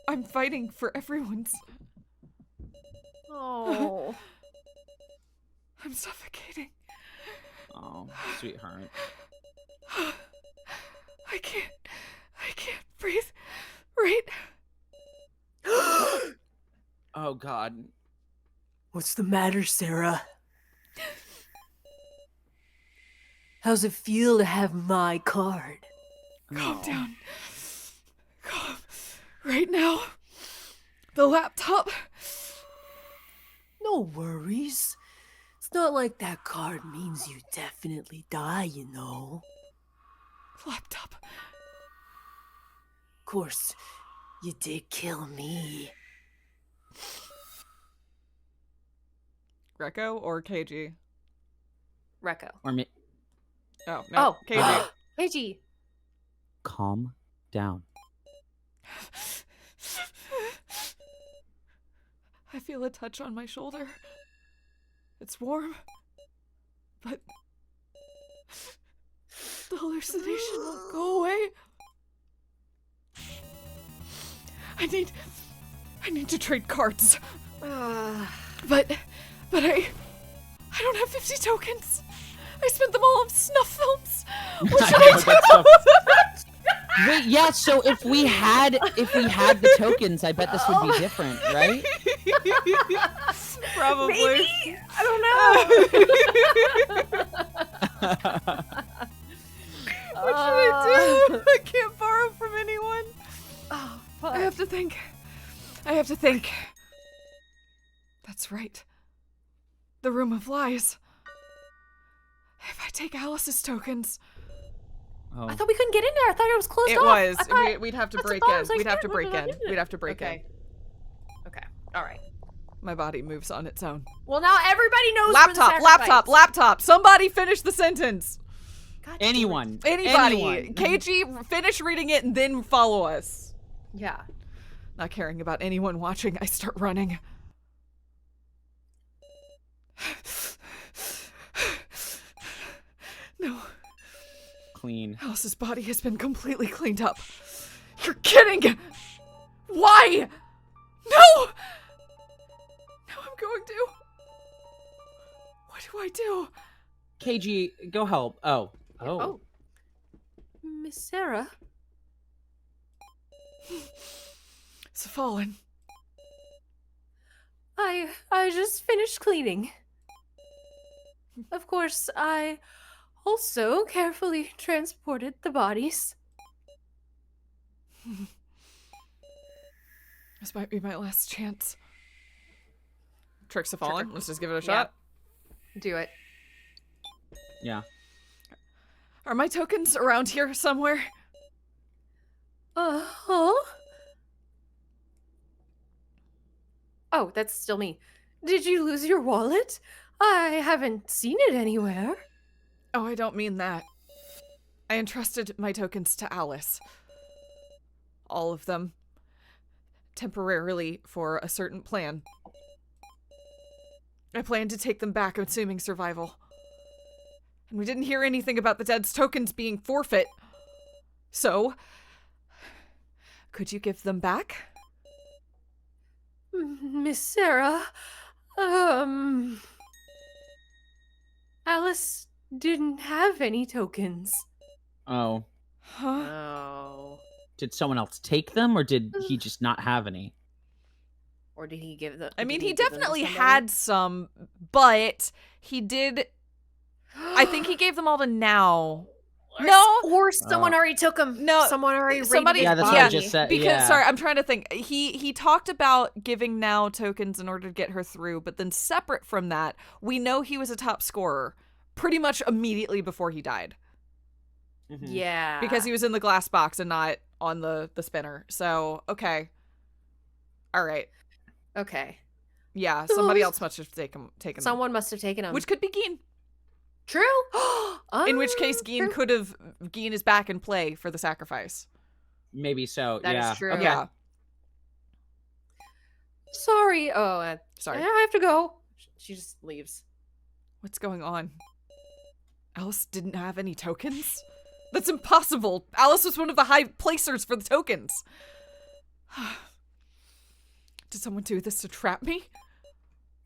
I'm fighting for everyone's. Oh. I'm suffocating. Oh, sweetheart. I can't breathe. Right? Oh, God. What's the matter, Sarah? How's it feel to have my card? Calm No. down. Calm. Right now. The laptop. No worries. It's not like that card means you definitely die, you know. Laptop. Of course, you did kill me. Greco or KG? Recco. Or me. Oh, no. Oh. KG. KG. Calm down. I feel a touch on my shoulder. It's warm, but the hallucination won't go away. I need to trade cards. But I don't have 50 tokens. I spent them all on snuff films. What should I do? Wait, yeah. So if we had the tokens, I bet this would be different, right? Probably. Maybe? I don't know. What should I do? I can't borrow from anyone. Oh, fuck. I have to think. That's right. The Room of Lies. If I take Alice's tokens. Oh. I thought we couldn't get in there. I thought it was closed It off. was. I thought- We'd have to that's break what I in. was like, We'd have to what break did I in. do? We'd have to break in. Okay. Okay. All right. My body moves on its own. Well, now everybody knows where the sacrifice. Laptop. Somebody finish the sentence. God damn it. Anyone. Anybody. Anyone. KG, finish reading it and then follow us. Yeah. Not caring about anyone watching, I start running. No. Clean. Alice's body has been completely cleaned up. You're kidding! Why? No! Now I'm going to. What do I do? KG, go help. Oh. Oh. Miss Sarah. It's fallen. I just finished cleaning. Of course, I also carefully transported the bodies. This might be my last chance. Tricks have fallen. Let's just give it a Yeah. shot. Do it. Yeah. Are my tokens around here somewhere? Uh-huh. Oh, that's still me. Did you lose your wallet? I haven't seen it anywhere. Oh, I don't mean that. I entrusted my tokens to Alice. All of them. Temporarily for a certain plan. I planned to take them back, assuming survival. And we didn't hear anything about the dead's tokens being forfeit. So, could you give them back? Miss Sarah, Alice didn't have any tokens. Oh. Huh? Oh. Did someone else take them, or did he just not have any? Or did he give them? I mean, did he give them to definitely somebody? had some, but he did... I think he gave them all to Now. No! Or someone already took them. No, Someone already somebody- raided Yeah, his that's what I body. just said. Because yeah. sorry, I'm trying to think. He talked about giving Now tokens in order to get her through, but then separate from that, we know he was a top scorer pretty much immediately before he died Mhm. Yeah. because he was in the glass box and not on the spinner. So okay, all right, Okay. yeah, somebody Who's- else must have taken them, Someone must have taken them. which could be Geen. True. In which case, Geen Geen is back in play for the sacrifice. Maybe so. That is yeah. true. Okay. Yeah, Sorry. Oh, sorry. I have to go. She just leaves. What's going on? Alice didn't have any tokens? That's impossible. Alice was one of the high placers for the tokens. Did someone do this to trap me?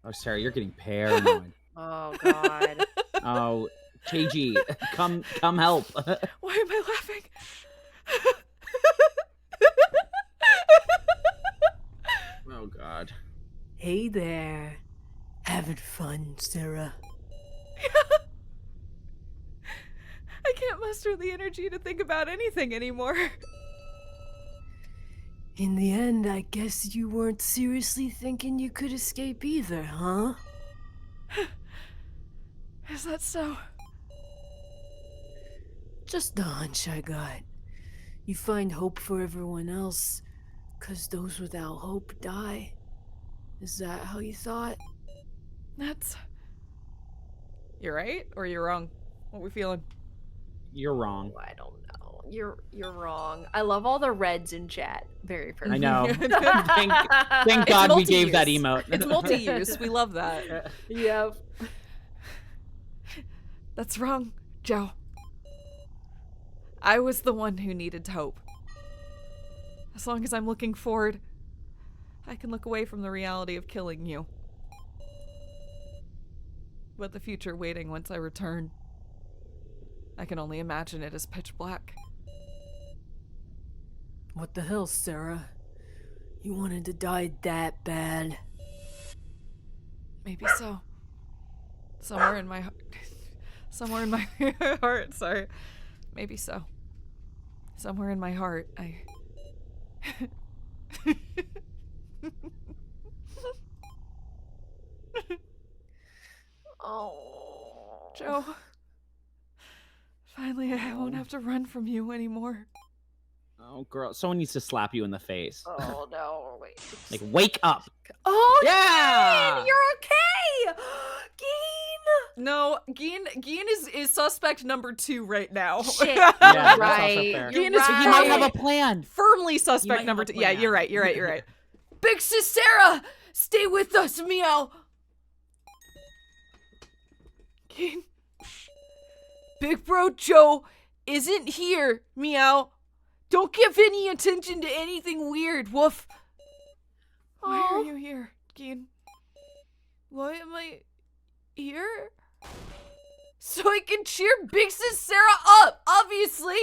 Oh, Sarah, you're getting paranoid. Oh God. Oh, KG, come help. Why am I laughing? Oh God. Hey there. Having fun, Sarah? I can't muster the energy to think about anything anymore. In the end, I guess you weren't seriously thinking you could escape either, huh? Is that so? Just a hunch I got. You find hope for everyone else, 'cause those without hope die. Is that how you thought? That's You're right or you're wrong? What we feeling? You're wrong. I don't know. You're wrong. I love all the reds in chat. Very perfect. I know. It's Thank God we gave that multi-use. emote. It's multi-use. We love that. Yep. That's wrong, Joe. I was the one who needed hope. As long as I'm looking forward, I can look away from the reality of killing you. But the future waiting once I return, I can only imagine it as pitch black. What the hell, Sarah? You wanted to die that bad? Maybe so. Somewhere in my somewhere in my heart, sorry. Maybe so. Somewhere in my heart, I Oh. Joe. Finally, I won't have to run from you anymore. Oh, girl, someone needs to slap you in the face. Oh no! Wait. Like, wake up. Oh Yeah! Gene, you're okay. Gene. No, Geen is suspect number 2 right now. Shit. Yeah, that's also right. fair. You're Geen is right. He might have a plan. Firmly suspect might number have a 2. Yeah, plan. you're right. Big Sis Sarah, stay with us, meow. Geen. Big Bro Joe isn't here, meow. Don't give any attention to anything weird, woof. Why are Aw. you here, Geen? Why am I here? So I can cheer Big Sis Sarah up, obviously.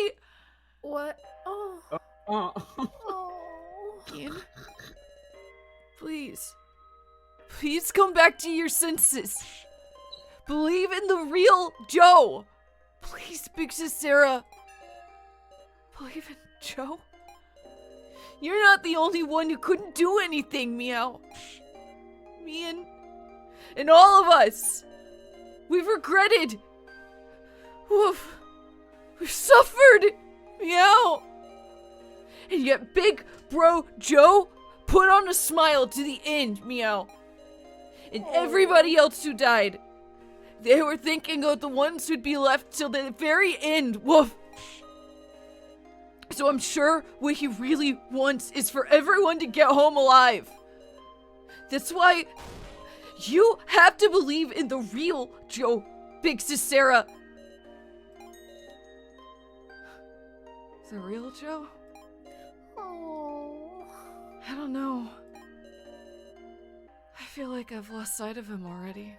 What? Oh. Oh. Oh. Geen, please come back to your senses. Believe in the real Joe. Please, Big Sis Sarah. Believe in Joe. You're not the only one who couldn't do anything, meow. Me and all of us. We've regretted. Woof. We've suffered, meow. And yet Big Bro Joe put on a smile to the end, meow. And everybody else who died, they were thinking of the ones who'd be left till the very end, woof. So I'm sure what he really wants is for everyone to get home alive. That's why you have to believe in the real Joe, Big Sis Sarah. The real Joe? Oh. I don't know. I feel like I've lost sight of him already.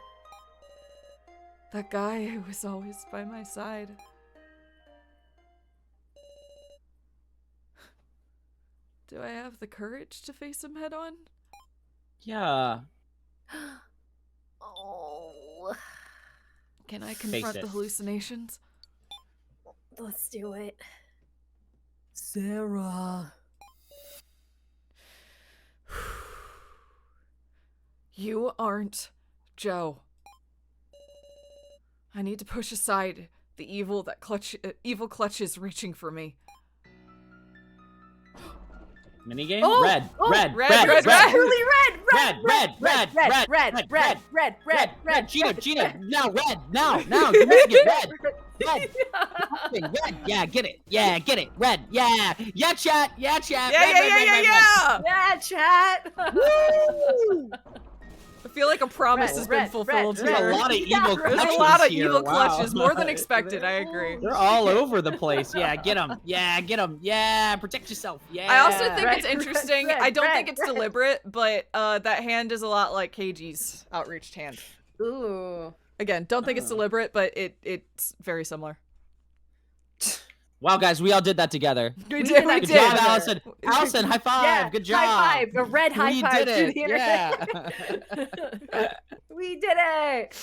That guy who was always by my side. Do I have the courage to face him head on? Yeah. Oh. Can I Face confront it. the hallucinations? Let's do it. Sarah. You aren't Joe. I need to push aside the evil that evil clutches reaching for me. Minigame? Oh, Red. oh, Red. red, Red. red, Red. red. Truly red. Now, red. You make it red. Red. Yeah, get it. Red. Yeah, chat. Yeah. Yeah, chat. Woo! I feel like a promise Red, has been red, fulfilled red, here. There's a lot of evil There's clutches a lot of here. evil Wow. clutches, more than expected, I agree. They're all over the place. Yeah, get them. Yeah, protect yourself. Yeah. I also think Red, it's interesting. red, I don't think red, it's red. deliberate, but that hand is a lot like KG's outreached hand. Ooh. Again, don't think it's deliberate, but it's very similar. Wow, guys, we all did that together. We did did. that Good together. job, Allison. Allison, high five. Yeah, Good job. High five. A red high We five did to it. the internet. Yeah. We did it.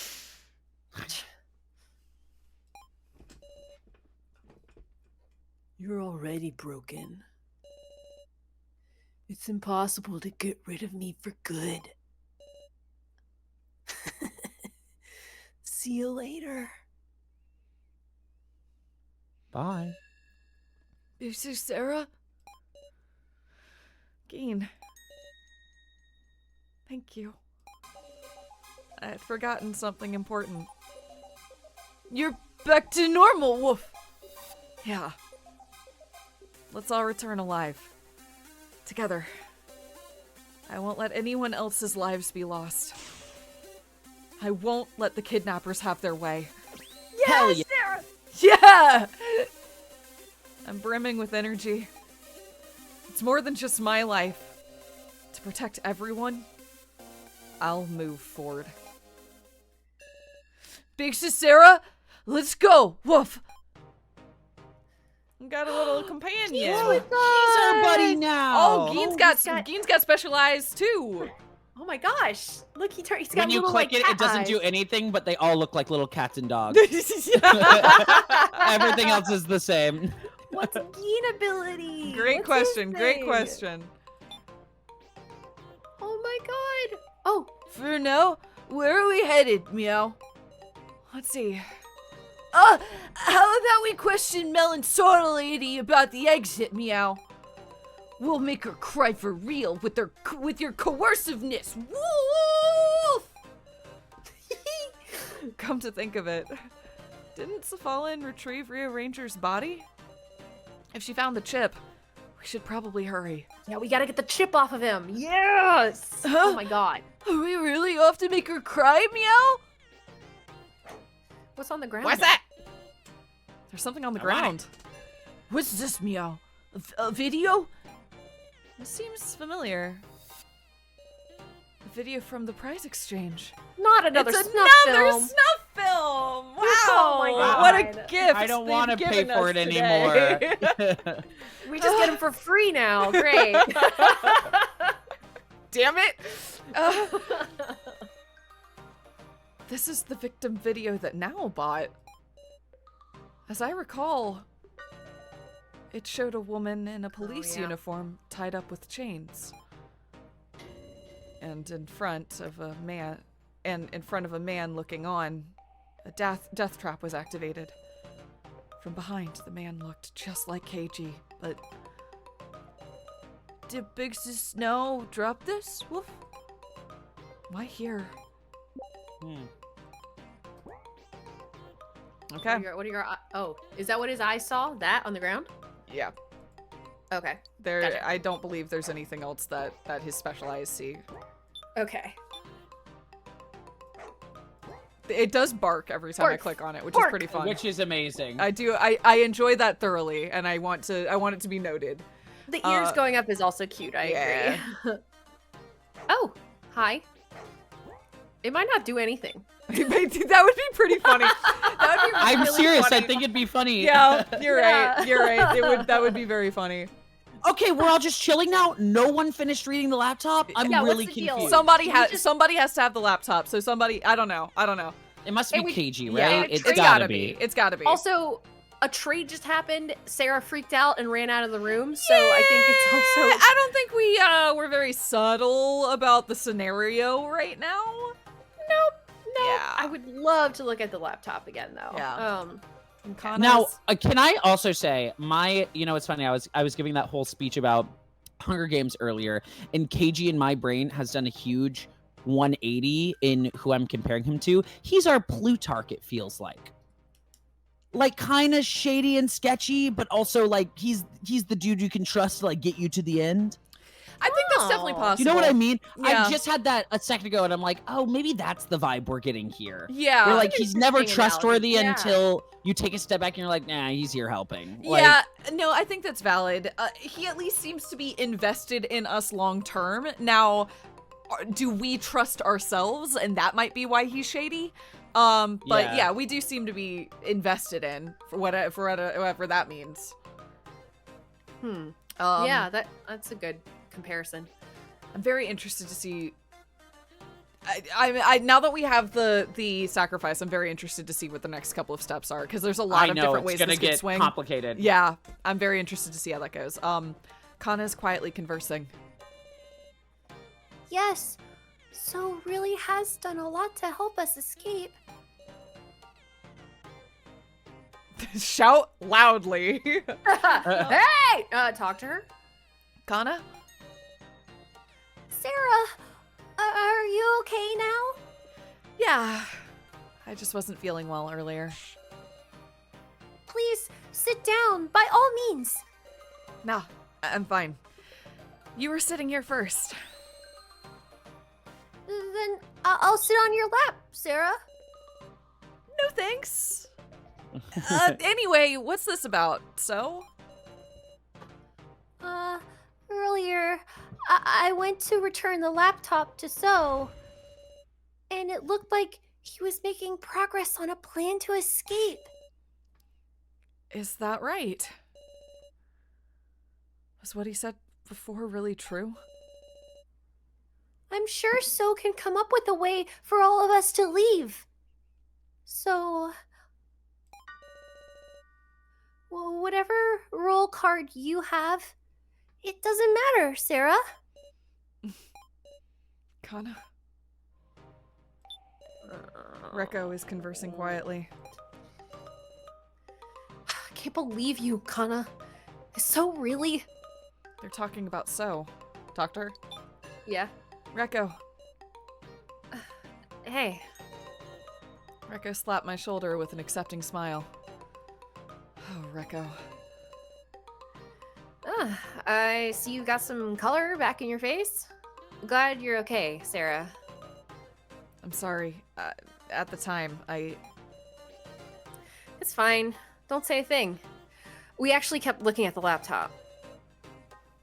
You're already broken. It's impossible to get rid of me for good. See you later. Bye. This is Sarah. Geen. Thank you. I had forgotten something important. You're back to normal, Wolf. Yeah. Let's all return alive. Together. I won't let anyone else's lives be lost. I won't let the kidnappers have their way. Hell yeah. Sarah! Yeah! I'm brimming with energy. It's more than just my life. To protect everyone, I'll move forward. Big Sis Sarah, let's go! Woof! Got a little companion. He's our buddy now. Oh, Gein's got specialized too. Oh my gosh! Look, he's got When you little, click like, it, cat it doesn't eyes. do anything, but they all look like little cats and dogs. Everything else is the same. What's Gein ability? Great What's question. his Great thing? question. Oh my god! Oh, For now, where are we headed, Meow? Let's see. How about we question Mel and Sorta Lady about the exit, Meow? We'll make her cry for real with your coerciveness. Woof! Come to think of it, didn't Cephalin retrieve Rio Ranger's body? If she found the chip, we should probably hurry. yeah, we gotta get the chip off of him. Yes! Huh? Oh my god. Are we really off to make her cry, Meow? What's on the ground? What's that? There's something on the I want ground. What's this, Meow? A video? This seems familiar. A video from the prize exchange. Not another It's snuff another film. snuff film! Wow! Oh my What a God. gift! I don't want to pay for it anymore. We just get him for free now. Great. Damn it! This is the victim video that Now bought. As I recall, it showed a woman in a police yeah. uniform tied up with chains. And in front of a man looking on, a death trap was activated. From behind, the man looked just like KG, but did Big Sis Snow drop this? Woof. Why here? Okay. What are your oh, is that what his eyes saw? That on the ground? Yeah. Okay. There. Gotcha. I don't believe there's anything else that his special eyes see. Okay. It does bark every time I Bark. click on it, which Bark. is pretty fun. Which is amazing. I do. I enjoy that thoroughly, and I want it to be noted. The ears going up is also cute. I agree. Oh, hi. It might not do anything. That would be pretty funny. That would be I'm really serious. funny. I think it'd be funny. Yeah, you're Yeah. right. You're right. That would be very funny. Okay, we're all just chilling now. No one finished reading the laptop. I'm Yeah, what's really the deal? confused. Somebody Can you has just- somebody has to have the laptop. So somebody, I don't know. It must be And we- KG, right? Yeah, It's it's gotta be. It's gotta be. Also, a trade just happened. Sarah freaked out and ran out of the room, so I think it's also. I don't think we're very subtle about the scenario right now. Nope. Yeah. I would love to look at the laptop again, though. Yeah. And Now, Kana's- can I also say it's funny. I was giving that whole speech about Hunger Games earlier, and KG in my brain has done a huge 180 in who I'm comparing him to. He's our Plutarch, it feels like kind of shady and sketchy, but also like he's the dude you can trust to like get you to the end. I think that's definitely Oh. possible. You know what I mean? Yeah. I just had that a second ago, and I'm like, oh, maybe that's the vibe we're getting here. Yeah. Where like he's never Interesting analogy. trustworthy Yeah. until you take a step back and you're like, nah, he's here helping. Like, Yeah, no, I think that's valid. He at least seems to be invested in us long term. Now, do we trust ourselves? And that might be why he's shady. But Yeah. yeah, we do seem to be invested in for whatever that means. Yeah, that's a good comparison. I'm very interested to see. I now that we have the sacrifice, I'm very interested to see what the next couple of steps are because there's a lot I of know different it's ways gonna this could get swing. complicated. Yeah, I'm very interested to see how that goes. Kana's quietly conversing. Yes, So really has done a lot to help us escape. Shout loudly. Hey! Talk to her. Kana? Sarah, are you okay now? Yeah. I just wasn't feeling well earlier. please sit down, by all means. Nah, I'm fine. You were sitting here first. Then I'll sit on your lap, Sarah. No thanks. Anyway, what's this about? So? Earlier, I went to return the laptop to So, and it looked like he was making progress on a plan to escape. Is that right? Was what he said before really true? I'm sure So can come up with a way for all of us to leave. So, well, whatever role card you have, it doesn't matter, Sarah. Kana? Rekko is conversing quietly. I can't believe you, Kana. Is So really? They're talking about So. Doctor? Yeah. Rekko. Hey. Rekko slapped my shoulder with an accepting smile. Oh, Rekko. I see you got some color back in your face. Glad you're okay, Sarah. I'm sorry. At the time, It's fine. Don't say a thing. We actually kept looking at the laptop.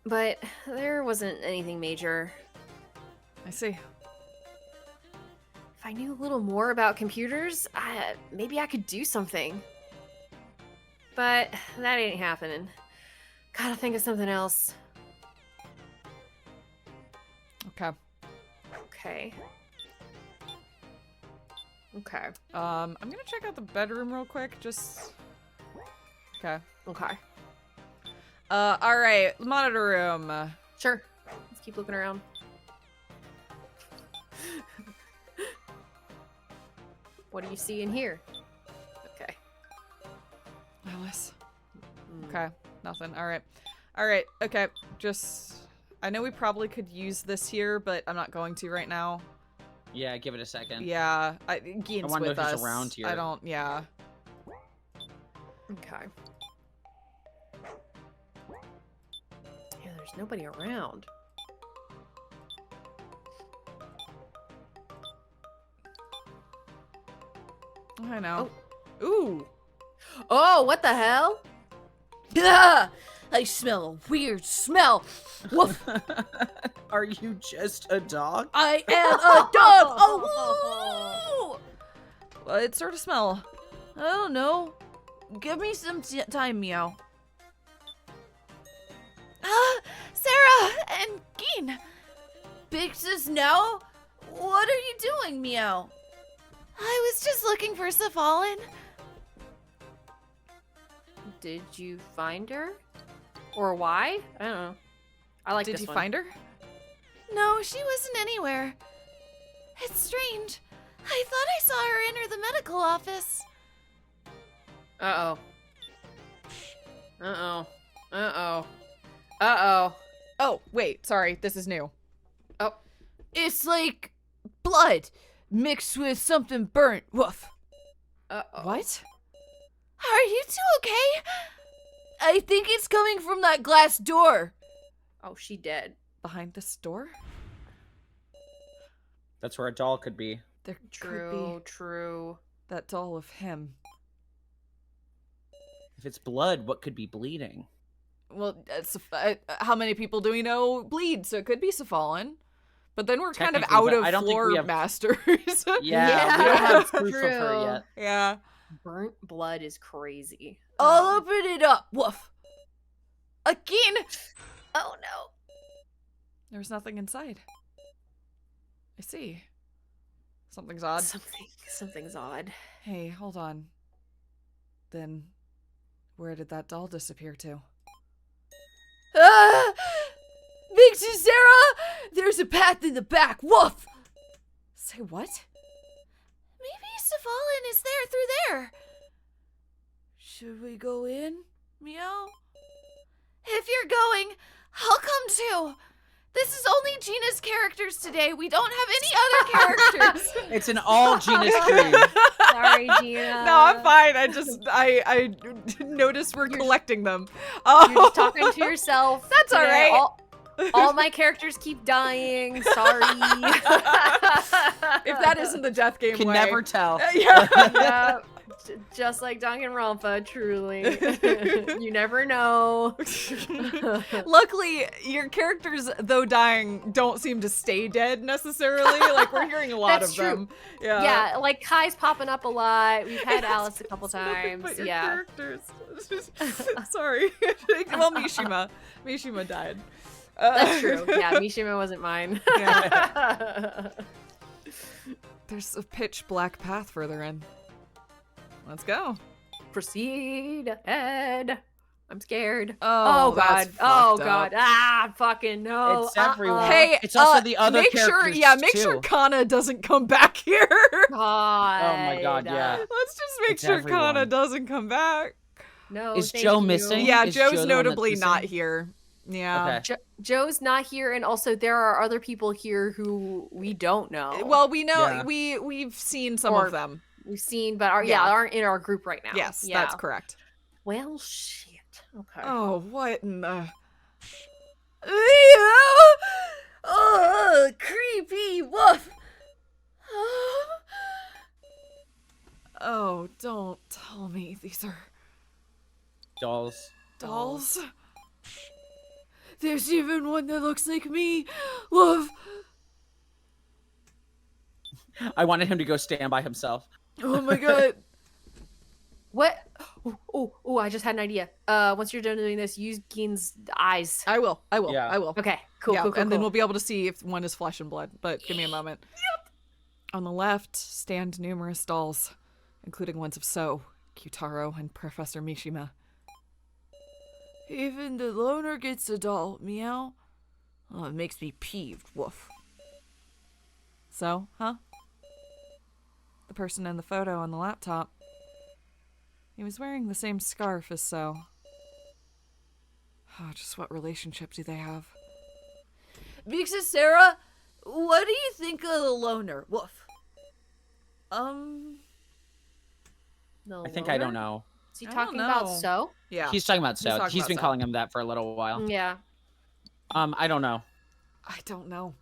But there wasn't anything major. I see. If I knew a little more about computers, maybe I could do something. But that ain't happening. Gotta think of something else. Okay. Okay. I'm gonna check out the bedroom real quick, just... Okay. Alright, the monitor room. Sure. Let's keep looking around. What do you see in here? Okay. Alice. Okay, nothing. Alright, okay, just... I know we probably could use this here, but I'm not going to right now. Yeah, give it a second. Yeah, Gian's wanna know with who's us. around here. I don't, yeah. Okay. Yeah, there's nobody around. I know. Ooh! Oh, what the hell? Ah, I smell a weird smell. Woof. Are you just a dog? I am a dog. Oh, woo! Well, it sort of smell. I don't know. Give me some time, meow. Sarah and Geen. Big sis now? What are you doing, meow? I was just looking for Safalin. Did you find her? Or why? I don't know. I like Did this you one. find her? No, she wasn't anywhere. It's strange. I thought I saw her enter the medical office. Uh-oh. Uh-oh. Uh-oh. Uh-oh. Oh, wait, sorry, this is new. Oh. It's like blood mixed with something burnt. Woof. Uh-oh. What? Are you two okay? I think it's coming from that glass door. Oh, she dead. Behind this door? That's where a doll could be. There could True, be true. that doll of him. If it's blood, what could be bleeding? Well, how many people do we know bleed? So it could be Safalin. But then we're kind of Technically, out but of I don't think floor we have- masters. Yeah, we don't have proof of her true. yet. Yeah. Burnt blood is crazy. I'll open it up. Woof. Again. Oh no. There's nothing inside. I see. Something's odd. Something's odd. Hey, hold on. Then, where did that doll disappear to? Ah! Big sis Sarah, there's a path in the back. Woof. Say what? Maybe Safalin is there through there. Should we go in? Meow? If you're going, I'll come too. This is only Gina's characters today. We don't have any other characters. It's an all Gina's cream. Sorry, Gina. No, I'm fine. I noticed we're collecting them. You're just talking to yourself. That's all today. right. All my characters keep dying. Sorry. If that isn't the death game Can way. never tell. Yeah. Yeah, just like Danganronpa, truly. You never know. Luckily, your characters, though dying, don't seem to stay dead necessarily. Like, we're hearing a lot That's of true. them. Yeah. Yeah, like Kai's popping up a lot. We've had Alice a couple It's nothing times. but your Yeah. characters. Sorry. Well, Mishima died. That's true. Yeah, Mishima wasn't mine. There's a pitch black path further in. Let's go. Proceed ahead. I'm scared. Oh, God. that's Oh fucked God. up. Ah, fucking no. It's everyone. Hey, It's also the other make sure, characters, make sure too. Kana doesn't come back here. God. Oh my God, yeah. Let's just make It's sure everyone. Kana doesn't come back. No. Is thank Joe you. missing? Yeah, Is Joe the Joe's one that's notably not missing? here. Yeah. Okay. Joe's not here, and also there are other people here who we don't know. Well, we know Yeah. we've seen some Or- of them. we've seen, but Yeah. aren't in our group right now. Yes, Yeah. that's correct. Well, shit. Okay. Oh, what in the? Oh, creepy woof. Oh, don't tell me these are Dolls. dolls. There's even one that looks like me. Woof. I wanted him to go stand by himself. Oh my god. What? Oh! I just had an idea. Once you're done doing this, use Gein's eyes. I will. Yeah. I will. Okay. Cool. Yeah, Cool. and then cool. we'll be able to see if one is flesh and blood. But give me a moment. Yep. On the left stand numerous dolls, including ones of So, Kyutaro, and Professor Mishima. Even the loner gets a doll, meow. Oh, it makes me peeved, woof. So, huh? The person in the photo on the laptop. He was wearing the same scarf as So. Oh, just what relationship do they have? Because Sarah, what do you think of the loner? Woof. No, I think I don't know. Is he I don't talking about know. So? Yeah. He's talking about He's So. talking He's about been So. calling him that for a little while. Yeah. I don't know. I don't know.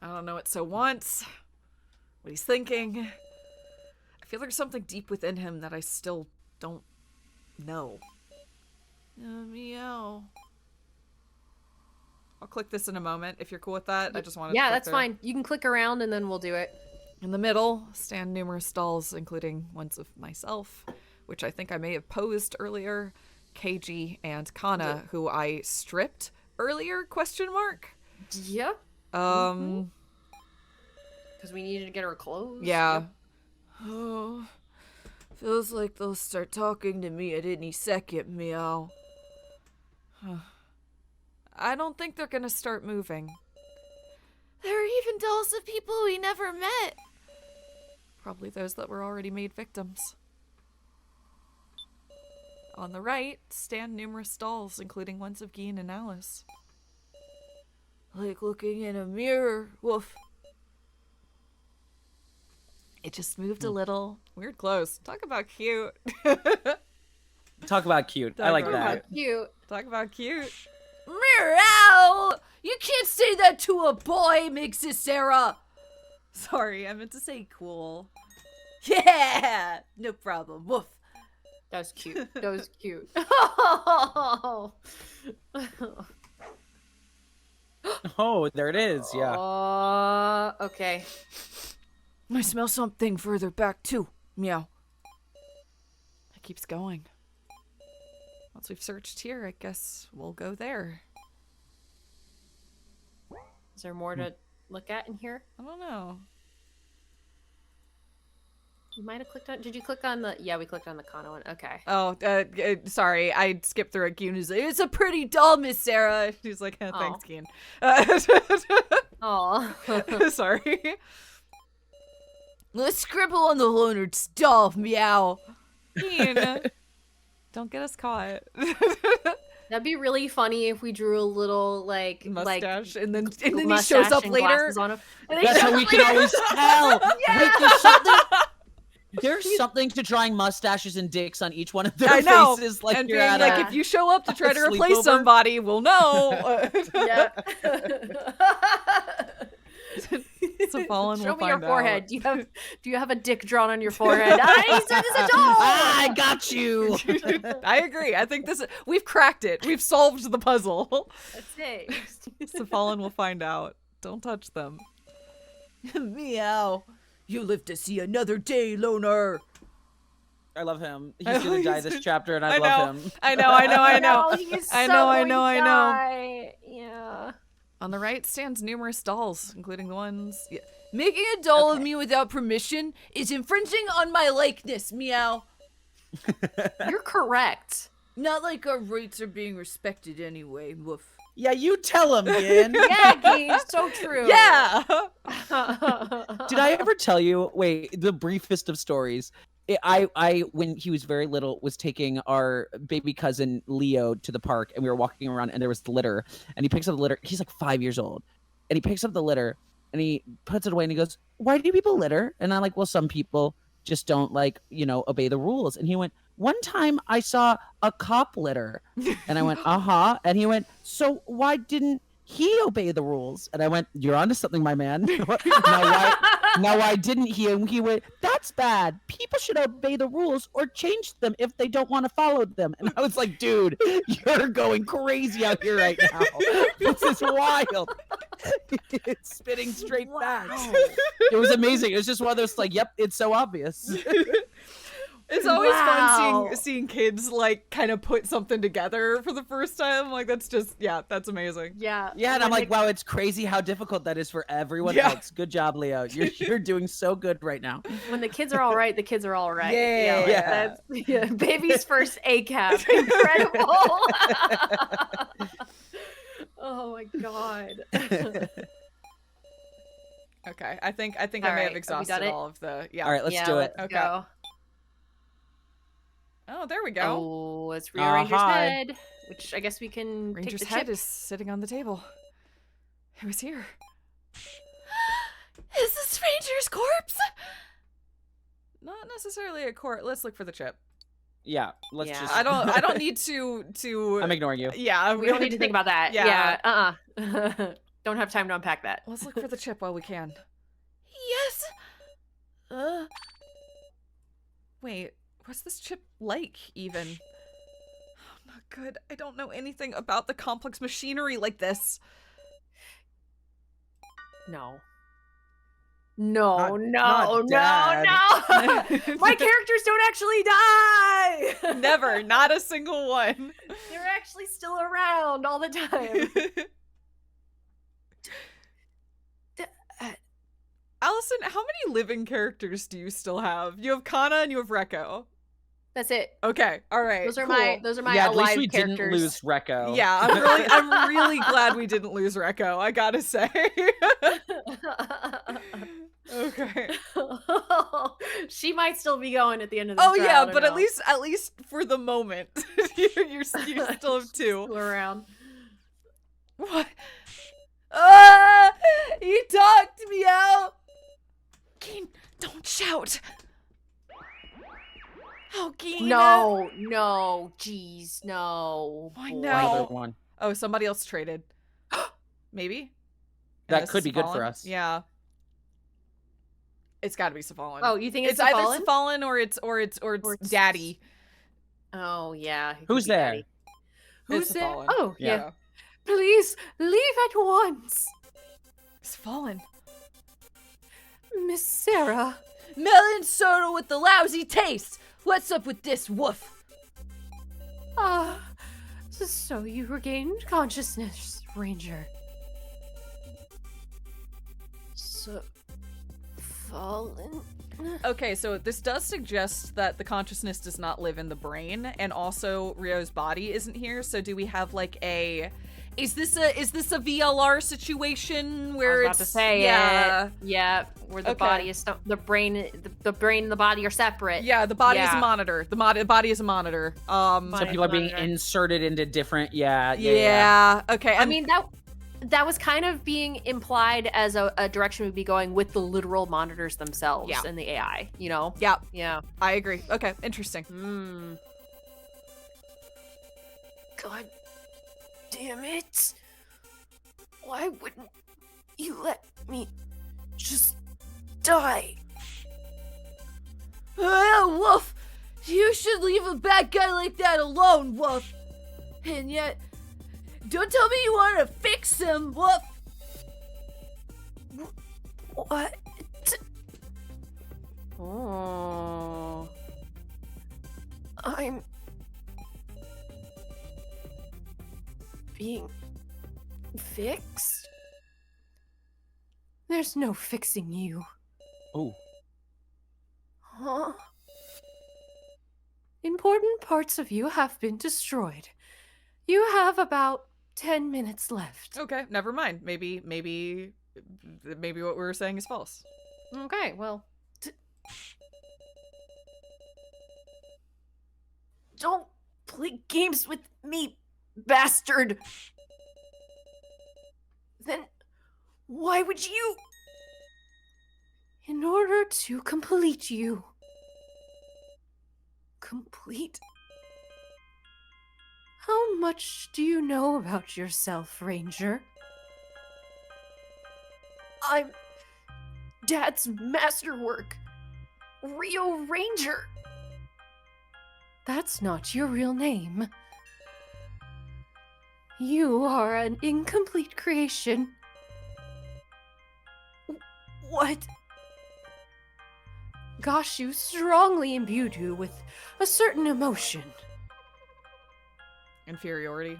I don't know what So wants, what he's thinking. I feel there's something deep within him that I still don't know. Meow. I'll click this in a moment if you're cool with that. I just wanted to Yeah, click that's through. fine. You can click around and then we'll do it. In the middle stand numerous dolls, including ones of myself, which I think I may have posed earlier, Keiji and Kana, who I stripped earlier, question mark. Yep. Because Because we needed to get her clothes. yeah. Oh, feels like they'll start talking to me at any second, meow. I don't think they're gonna start moving. There are even dolls of people we never met. Probably those that were already made victims. On the right stand numerous dolls, including ones of Gina and Alice. Like looking in a mirror, woof. It just moved a little. Weird close. Talk about cute. Talk about cute. I like Talk that. about- Cute. Talk about cute. Meow! You can't say that to a boy, Mixes Sarah. Sorry, I meant to say cool. Yeah, no problem. Woof. That was cute. That was cute. Oh, there it is. Yeah. Okay. I smell something further back too. Meow. It keeps going. Once we've searched here, I guess we'll go there. Is there more to look at in here? I don't know. You might have clicked on. Did you click on the? Yeah, we clicked on the Kana one. Okay. Oh, sorry. I skipped through it. Keen is like, it's a pretty doll, Miss Sarah. She's like, oh, thanks, Keen. Oh. Sorry. Let's scribble on the loner's doll, meow. Keen. Don't get us caught. That'd be really funny if we drew a little like mustache, and then he mustache shows up and later. glasses on him. And then he That's how shows we up can later. always tell. Wait, there's something to drawing mustaches and dicks on each one of their I know. faces. Like and you're being at like, a, if you show up to try to replace sleepover. somebody, we'll know. Yeah. Safalan Show will me your find forehead. out. Do you have a dick drawn on your forehead? I said this at all. I got you. I agree. I think we've cracked it. We've solved the puzzle. That's it. Safalan will find out. Don't touch them. Meow. You live to see another day, loner. I love him. He's gonna die this chapter, and I know. love him. I know. He's I so know. going to die. Yeah. On the right stands numerous dolls, including the ones. Yeah. Making a doll of me without permission is infringing on my likeness, meow. You're correct. Not like our rights are being respected anyway, woof. Yeah, you tell him, Gin. Yeah, Gene, so true. Yeah. Did I ever tell you? Wait, the briefest of stories. I when he was very little was taking our baby cousin Leo to the park, and we were walking around, and there was the litter, and he picks up the litter. He's like 5 years old, and he picks up the litter, and he puts it away, and he goes, "Why do people litter?" And I'm like, "Well, some people just don't obey the rules." And he went, "One time I saw a cop litter," and I went, "Uh-huh," and he went, "So why didn't he obey the rules?" And I went, "You're onto something, my man." Now why didn't he? And he went, "That's bad. People should obey the rules or change them if they don't want to follow them." And I was like, "Dude, you're going crazy out here right now. This is wild." It's spitting straight back. It was amazing. It was just one of those yep, it's so obvious. It's always Wow. fun seeing kids kind of put something together for the first time. That's amazing. Yeah. Yeah, and I'm When like, wow, it's crazy how difficult that is for everyone Yeah. else. Good job, Leo. You're doing so good right now. when the kids are all right, the kids are all right. Yeah. That's baby's first ACAB. Incredible. Oh my god. Okay, I think I All may right, have have we exhausted done it? all of the. Yeah. All right, let's do it. Let's Okay. go. Oh, there we go. Oh, let's rearrange his hi. head, which I guess we can Ranger's take the head chip. is sitting on the table. It was here. Is this Ranger's corpse? Not necessarily a court. Let's look for the chip. Yeah, let's Yeah. just. I don't need to. I'm ignoring you. Yeah, We don't need to think about that. Yeah. Yeah. Don't have time to unpack that. Let's look for the chip while we can. Yes. Wait, what's this chip like, even? Oh, not good. I don't know anything about the complex machinery like this. No. No, Not- no, not Dad. no. My characters don't actually die. Never, not a single one. They're actually still around all the time. Allison, how many living characters do you still have? You have Kana and you have Rekko. That's it. Okay, all right. Those are cool. my Yeah, at alive least we characters. didn't lose Rekko. Yeah, I'm really glad we didn't lose Rekko, I gotta say. Okay. She might still be going at the end of the Oh yeah, but at least for the moment, you still have two. still around. What? He talked me out. Keen, don't shout. Oh, Gina. No, jeez, no. I boy. know. Another one. Oh, somebody else traded. Maybe. That And this could is be good for Safalan? us. Yeah. It's got to be Safalan. Oh, you think it's it's either Safalan? Safalan or it's Or it's- Daddy. Oh yeah. it could Who's be there? Daddy. It's Who's there? Safalan. Oh yeah. Yeah. Please leave at once, Safalan. Miss Sarah. Melon soda with the lousy taste. What's up with this woof? So you regained consciousness, Ranger. So fallen. Okay, so this does suggest that the consciousness does not live in the brain, and also Rio's body isn't here. So do we have a Is this a VLR situation where I was about to say yeah, where the Okay. body is the brain and the body are separate. Yeah, the body is a Yeah. monitor. The body is a monitor. So Fine. people are being Monitor. inserted into different. Yeah. Okay. I mean that was kind of being implied as a direction we'd be going with the literal monitors themselves Yeah. and the AI, you know? yeah, Yeah. I agree. Okay, interesting. Hmm. God damn it. Why wouldn't you let me just die? Wolf, you should leave a bad guy like that alone, Wolf. And yet, don't tell me you want to fix him, Wolf. What? Oh. I'm being fixed? There's no fixing you. Oh. Huh? Important parts of you have been destroyed. You have about 10 minutes left. Okay, never mind. Maybe what we were saying is false. Okay, well. Don't play games with me, bastard! Then why would you? In order to complete you. Complete? How much do you know about yourself, Ranger? I'm Dad's masterwork. Rio Ranger. That's not your real name. You are an incomplete creation. What? Gashu strongly imbued you with a certain emotion. Inferiority.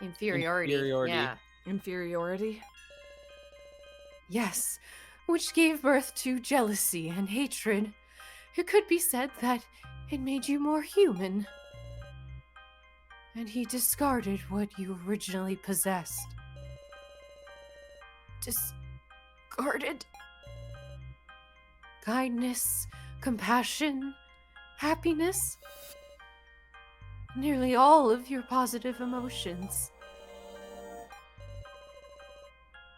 Inferiority. Inferiority. Yeah. Inferiority. Yes, which gave birth to jealousy and hatred. It could be said that it made you more human. And he discarded what you originally possessed. Discarded? Kindness, compassion, happiness. Nearly all of your positive emotions.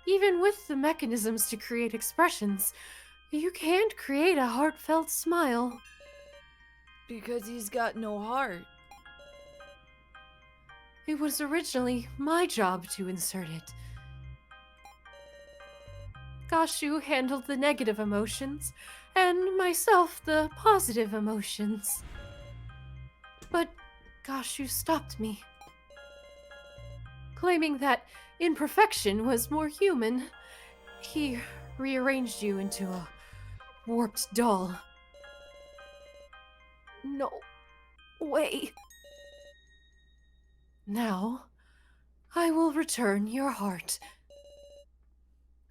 Even with the mechanisms to create expressions, you can't create a heartfelt smile. Because he's got no heart. It was originally my job to insert it. Gashu handled the negative emotions, and myself the positive emotions. But Gashu stopped me, claiming that imperfection was more human. He rearranged you into a warped doll. No way. Now, I will return your heart.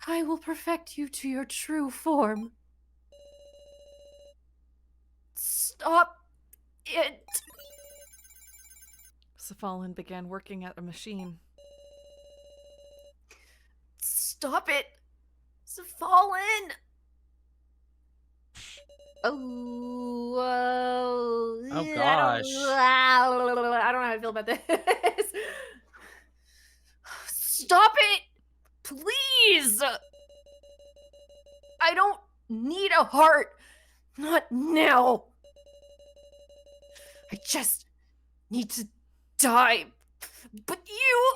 I will perfect you to your true form. Stop it! Safalin began working at a machine. Stop it! Safalin! Oh, Oh, gosh. I don't know how I feel about this. Stop it! Please! I don't need a heart. Not now. I just need to die. But you...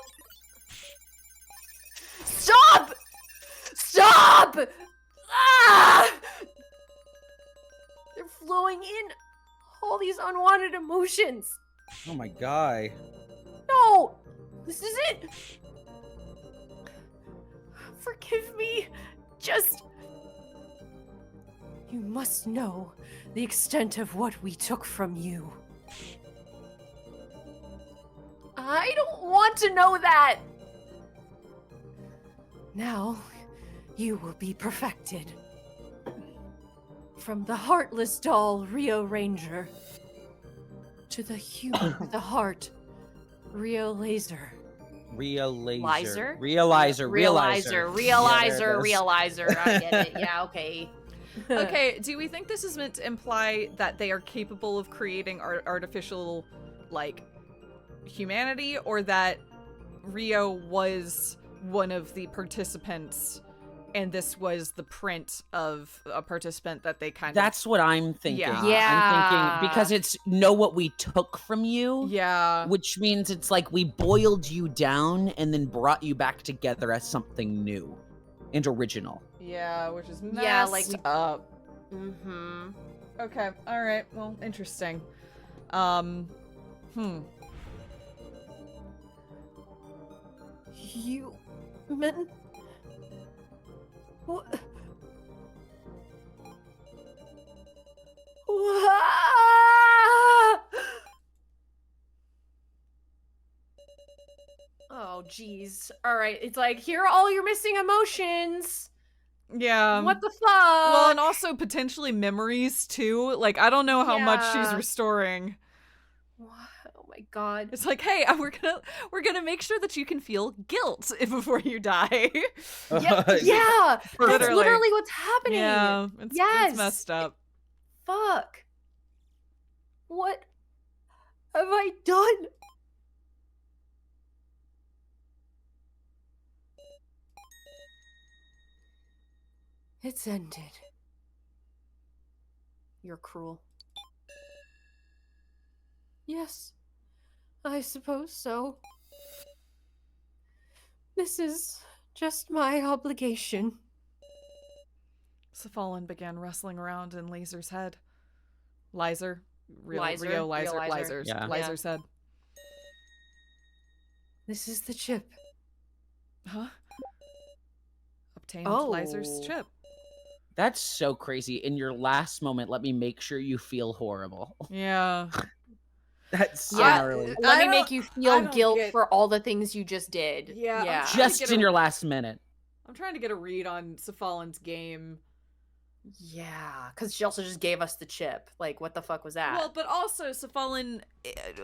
Stop! Stop! Ah! They're flowing in. All these unwanted emotions. Oh my god. No! This is it! Forgive me. Just... You must know the extent of what we took from you. I don't want to know that! Now, you will be perfected. From the heartless doll, Rio Ranger, to the human with a heart, Rio Laser. Realizer. I get it. Yeah, okay. Okay, do we think this is meant to imply that they are capable of creating artificial, like, humanity, or that Rio was one of the participants and this was the print of a participant that they kind That's what I'm thinking. Yeah. I'm thinking because it's know what we took from you. Yeah. Which means it's like we boiled you down and then brought you back together as something new and original. Yeah, which is messed Yeah, like up. Mm-hmm. Okay, alright, well, interesting. Human? What? Oh, geez. All right, it's like, here are all your missing emotions. Yeah. What the fuck? Well, and also potentially memories, too. Like, I don't know how much she's Yeah. restoring. Oh my god. It's like, hey, we're gonna make sure that you can feel guilt before you die. Yeah, that's Literally. literally what's happening. Yeah, it's messed up. Fuck. What have I done? It's ended. You're cruel. Yes, I suppose so. This is just my obligation. Safalin began wrestling around in Laser's head. Lizer? Lizer. Rio, Lizer, Real Lizer. Lizer's, Yeah. Lizer's head. This is the chip. Huh? Obtained Oh. Lizer's chip. That's so crazy. In your last moment, let me make sure you feel horrible. Yeah. That's so Yeah. gnarly. Let me I make you I feel don't guilt get- for all the things you just did. Yeah, I'm Yeah. trying to Just get in a- your last minute. I'm trying to get a read on Safalin's game. Yeah, because she also just gave us the chip. Like, what the fuck was that? Well, but also Safalin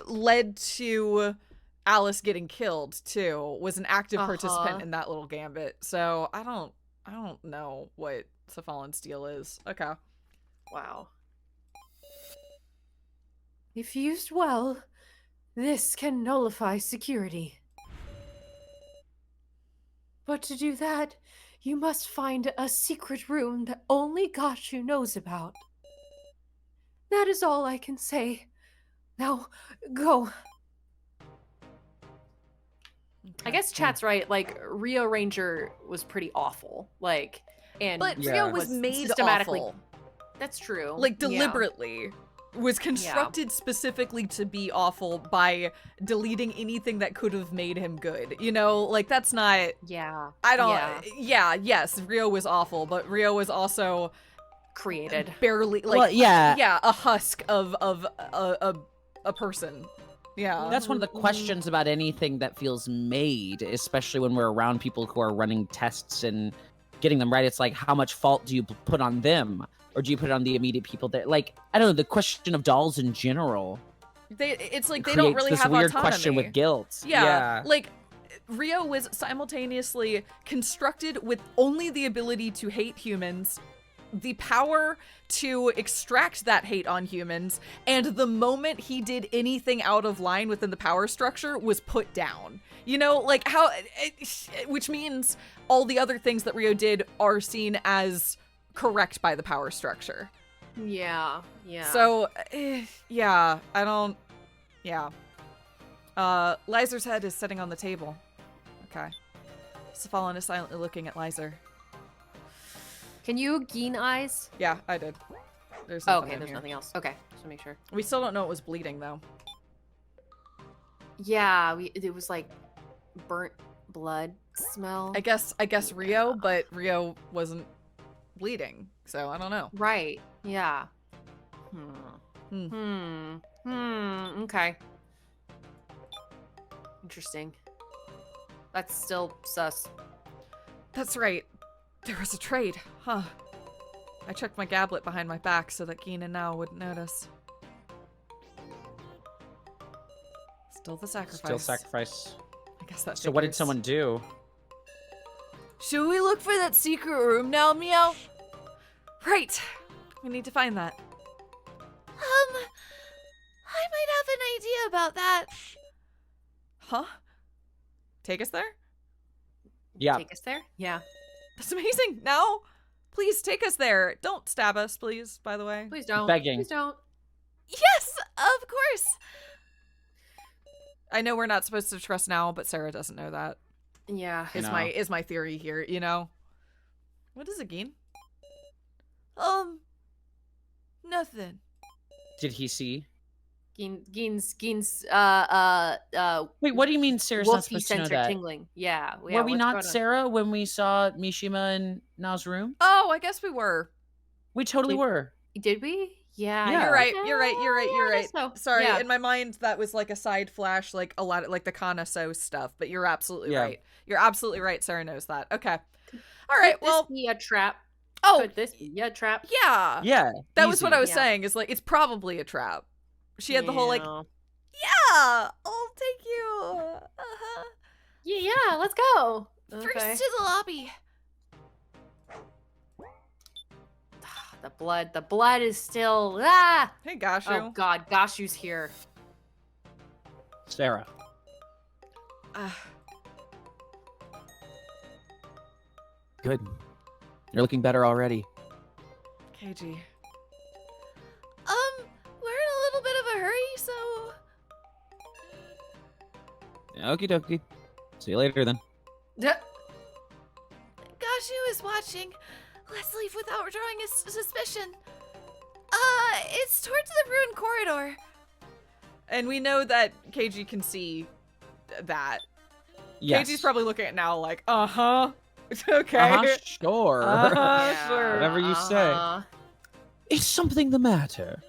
led to Alice getting killed too. Was an active participant in that little gambit. So I don't know what Safalin's deal is. Okay. Wow. If used well, this can nullify security. But to do that, you must find a secret room that only Gashu knows about. That is all I can say. Now, go. I guess chat's right. Like, Rio Ranger was pretty awful. Like, and But Yeah. Rio was made systematically. awful. That's true. Like Yeah. deliberately. Was constructed specifically to be awful by deleting anything that could have made him good. You know, like that's not Yeah. I don't Yeah. yes, Rio was awful, but Rio was also Created. barely like Well, yeah. a husk of a person. Yeah. That's one of the questions about anything that feels made, especially when we're around people who are running tests and getting them right. It's like, how much fault do you put on them? Or do you put it on the immediate people that, like, I don't know, the question of dolls in general. It's like they creates don't really this have weird autonomy. question with guilt. Yeah. Like Rio was simultaneously constructed with only the ability to hate humans, the power to extract that hate on humans, and the moment he did anything out of line within the power structure was put down. You know, like how, which means all the other things that Rio did are seen as correct by the power structure. Yeah. Yeah. So, yeah, I don't, yeah. Lizer's head is sitting on the table. Okay. Safalin is silently looking at Lizer. Can you Geen eyes? Yeah, I did. There's Oh, nothing okay, in there's here. nothing else. Okay, just to make sure. We still don't know it was bleeding, though. Yeah, it was like burnt blood smell. I guess Rio, but Rio wasn't bleeding, so I don't know. Right. Yeah. Hmm. Okay. Interesting. That's still sus. That's right. There was a trade, huh? I checked my gablet behind my back so that Gina now wouldn't notice. Still the sacrifice. Still sacrifice. I I guess that's So what did someone do? Should we look for that secret room now, Meow? Right. We need to find that. I might have an idea about that. Huh? Take us there? Yeah. Take us there? Yeah. That's amazing. Now, please take us there. Don't stab us, please, by the way. Please don't. Begging. Please don't. Yes, of course. I know we're not supposed to trust now, but Sarah doesn't know that. Yeah. I Is my theory here, you know? What is it, Geen? Nothing. Did he see? Gein's Wait, what do you mean Sarah's not wolfy supposed to know sensor that? tingling. Yeah. Were we what's not going on? Sarah when we saw Mishima in Nao's room? Oh, I guess we were. We totally were. Did we? Yeah. Yeah. You're right. Yeah, You're right. You're right. You're I right. guess so. Sorry, Yeah. in my mind that was like a side flash, like a lot of like the Kana So stuff. But you're absolutely Yeah. right. You're absolutely right. Sarah knows that. Okay. All right. Could Well. this be a trap? Oh, Could this be a trap? yeah. Yeah. That was what I was Yeah. saying. Is like it's probably a trap. She had the whole like, Yeah. yeah, I'll take you. Uh-huh. Yeah, let's go. Okay. First to the lobby. The blood is still Hey, Gashu. Oh god, Gashu's here. Sarah. Good. You're looking better already. KG. We're in a little bit of a hurry, so Okie dokie. See you later then. Gashu is watching. Let's leave without drawing a suspicion. It's towards the ruined corridor. And we know that KG can see that. Yes. KG's probably looking at it now like, uh-huh. Okay. Sure. Uh-huh, sure. Whatever you say. Uh-huh. Is something the matter?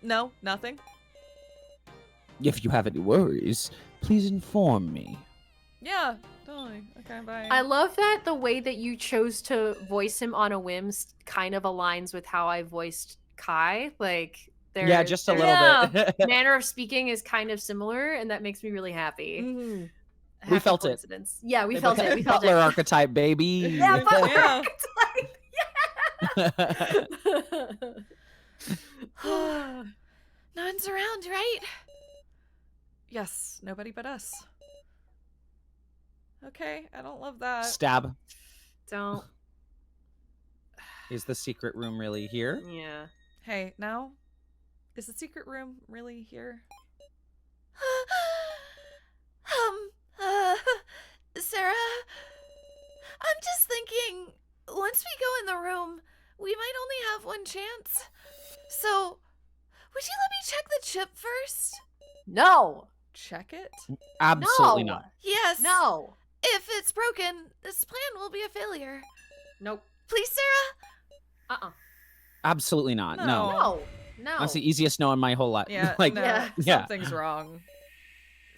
No, nothing. If you have any worries, please inform me. Yeah, totally. Okay, bye. I love that the way that you chose to voice him on a whim kind of aligns with how I voiced Kai. Like, Yeah, just a little yeah, bit. manner of speaking is kind of similar, and that makes me really happy. Mhm. Happy felt it. coincidence. Yeah, we felt it. We felt Butler it. archetype, baby. Yeah, Butler Yeah. archetype. No one's around, right? Yes, nobody but us. Okay, I don't love that. Stab. Don't. Is the secret room really here? Yeah. Hey, now? Is the secret room really here? Sarah, I'm just thinking, once we go in the room, we might only have one chance. So, would you let me check the chip first? No. Check it? Absolutely No. not. Yes. No. If it's broken, this plan will be a failure. Nope. Please, Sarah? Absolutely not. No. No. No. That's the easiest no in my whole life. Yeah, like, no, Yeah. Yeah. something's wrong.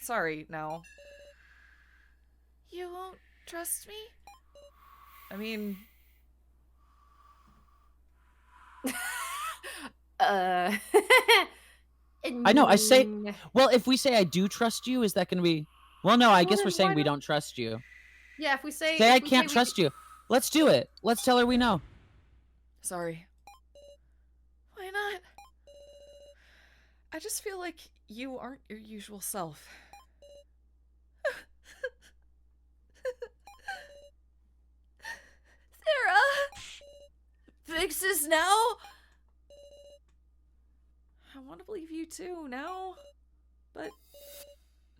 Sorry, now. You won't trust me? I mean, I know, I say- well, if we say I do trust you, is that going to be? Well, no, I guess then we're saying why we not? don't trust you. Yeah, if we say Say I if we can't we- trust you. Let's do it. Let's tell her we know. sorry. Why not? I just feel like you aren't your usual self. Sarah! Fixes now? I want to believe you too, now. But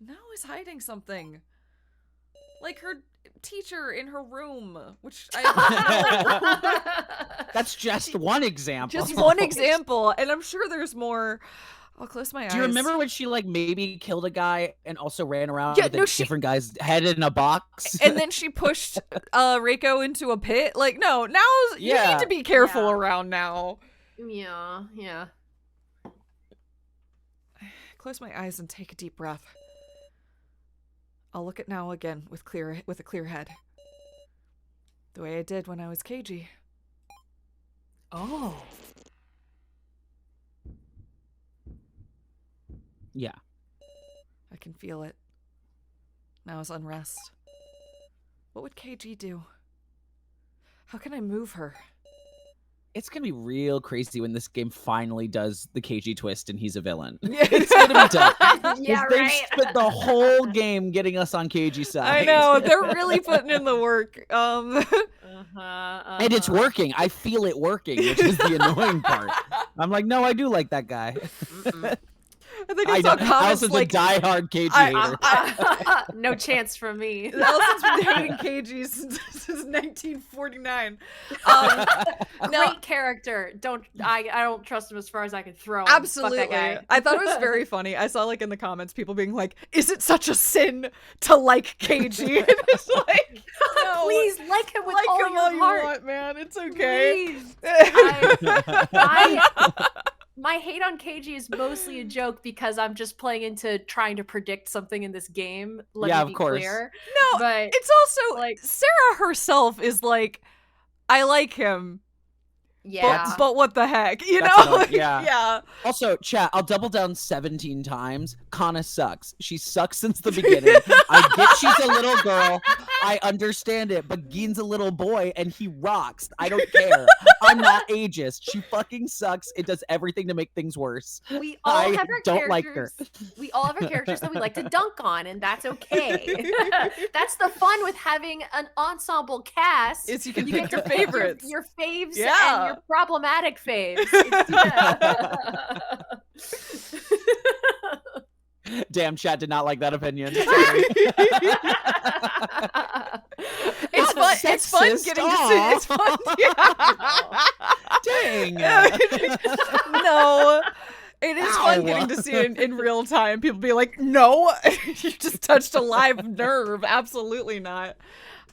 now is hiding something. Like her teacher in her room, which I That's just one example. just one example, and I'm sure there's more. I'll close my eyes. Do you remember when she like maybe killed a guy and also ran around Yeah, with no, a she- different guy's head in a box? And then she pushed Reiko into a pit. Like, no, now you Yeah. need to be careful Yeah. around now. Yeah, yeah. Close my eyes and take a deep breath. I'll look at now again with a clear head. The way I did when I was KG. Oh. Yeah. I can feel it. Now is unrest. What would KG do? How can I move her? It's gonna be real crazy when this game finally does the KG twist and he's a villain. Yeah. It's gonna be tough. Yeah, They've right. spent the whole game getting us on KG's side. I know, they're really putting in the work. And it's working. I feel it working, which is the annoying part. I'm like, no, I do like that guy. I think I saw comments Allison's like a diehard KG hater. No chance from me. Allison's been hating KG since 1949. Great character. I don't trust him as far as I can throw him. Absolutely. Fuck that guy. I thought it was very funny. I saw like in the comments people being like, "Is it such a sin to like KG?" And it's like, no, Please like him with like all him your all you heart. want, man. It's okay. Please. My hate on KG is mostly a joke because I'm just playing into trying to predict something in this game. Let Yeah, me of be course. clear. No, But it's also like- Sarah herself is like, I like him, yeah. but what the heck, you That's know? enough, Like, yeah. yeah. Also, chat, I'll double down 17 times. Kana sucks. She sucks since the beginning. I get she's a little girl. I understand it, but Gein's a little boy and he rocks. I don't care. I'm not ageist. She fucking sucks. It does everything to make things worse. We all I have our don't like her. characters. We all have our characters that we like to dunk on, and that's okay. That's the fun with having an ensemble cast. Is you can You pick get your to pick favorites. your faves Yeah. and your problematic faves. It's- yeah. Damn, chat did not like that opinion. It's fun. It's fun Sexist. getting to see. It's fun. Dang. No. It is fun Ow. getting to see it in real time. People be like, "No, you just touched a live nerve." Absolutely not.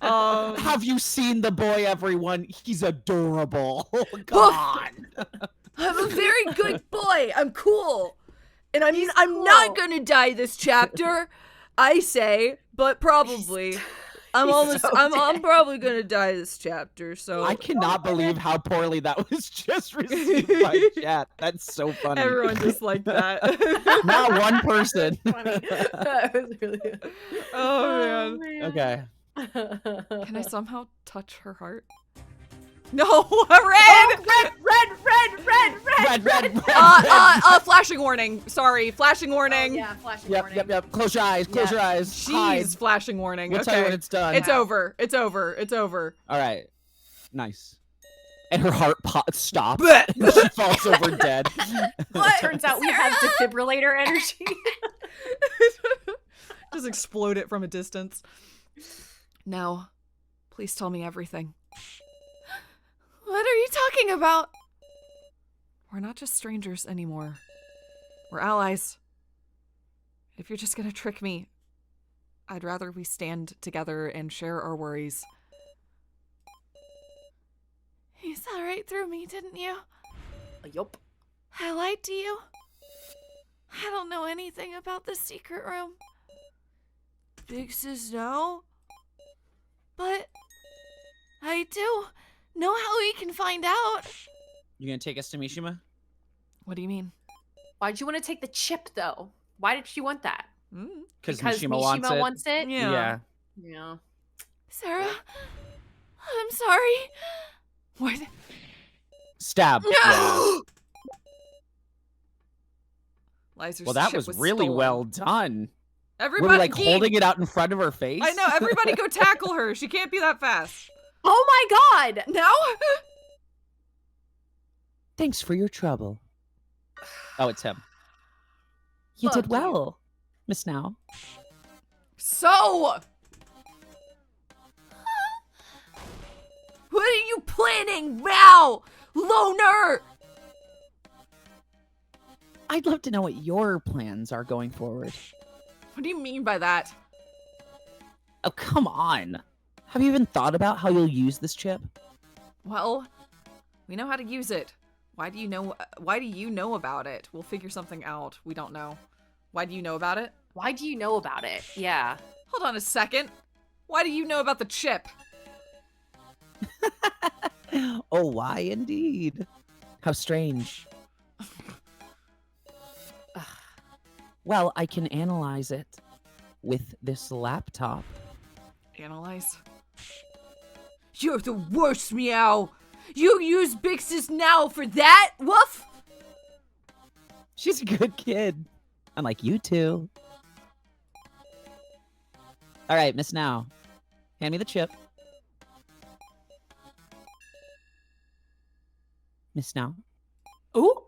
Have you seen the boy, everyone? He's adorable. Come on. I'm a very good boy. I'm cool, and I'm He's not cool. gonna die this chapter. I say, but probably. I'm probably gonna die this chapter. So I cannot believe how poorly that was just received by chat. That's so funny. everyone just like that. Not one person. That was really good. Oh man. Okay. Can I somehow touch her heart? No, red. Red. Flashing warning. Sorry, flashing warning. Oh, yeah, flashing Yep, warning. yep, yep. Close your eyes. Close your eyes. Hide. Jeez, flashing warning. We'll okay. tell you when it's done. It's over. It's over. It's over. All right. Nice. And her heart stops. Blech. She falls over dead. Turns out we have defibrillator energy. Just explode it from a distance. Now, please tell me everything. What are you talking about? We're not just strangers anymore. We're allies. If you're just gonna trick me, I'd rather we stand together and share our worries. You saw right through me, didn't you? Yup. I lied to you. I don't know anything about the secret room. Big sis, no. But I do know how we can find out. You gonna take us to Mishima? What do you mean? Why'd you want to take the chip, though? Why did she want that? Because Because Mishima wants it. Yeah. Yeah. Sarah, I'm sorry. What? Stab. No! Yeah. Liza's Well, that chip was really stolen. well done. Everybody, Were we like Geek, holding it out in front of her face? I know. Everybody, go tackle her. She can't be that fast. Oh my god! Now? Thanks for your trouble. Oh, it's him. You Fuck did well, Miss Now. So, what are you planning now, loner? I'd love to know what your plans are going forward. What do you mean by that? Oh, come on. Have you even thought about how you'll use this chip? Well, we know how to use it. Why do you know about it? We'll figure something out. We don't know. Why do you know about it? Why do you know about it? Yeah. Hold on a second. Why do you know about the chip? Oh, why indeed? How strange. Well, I can analyze it with this laptop. Analyze. You're the worst, Meow. You use Bix's now for that, woof? She's a good kid. Unlike you two. All right, Miss Now. Hand me the chip. Miss Now. Ooh,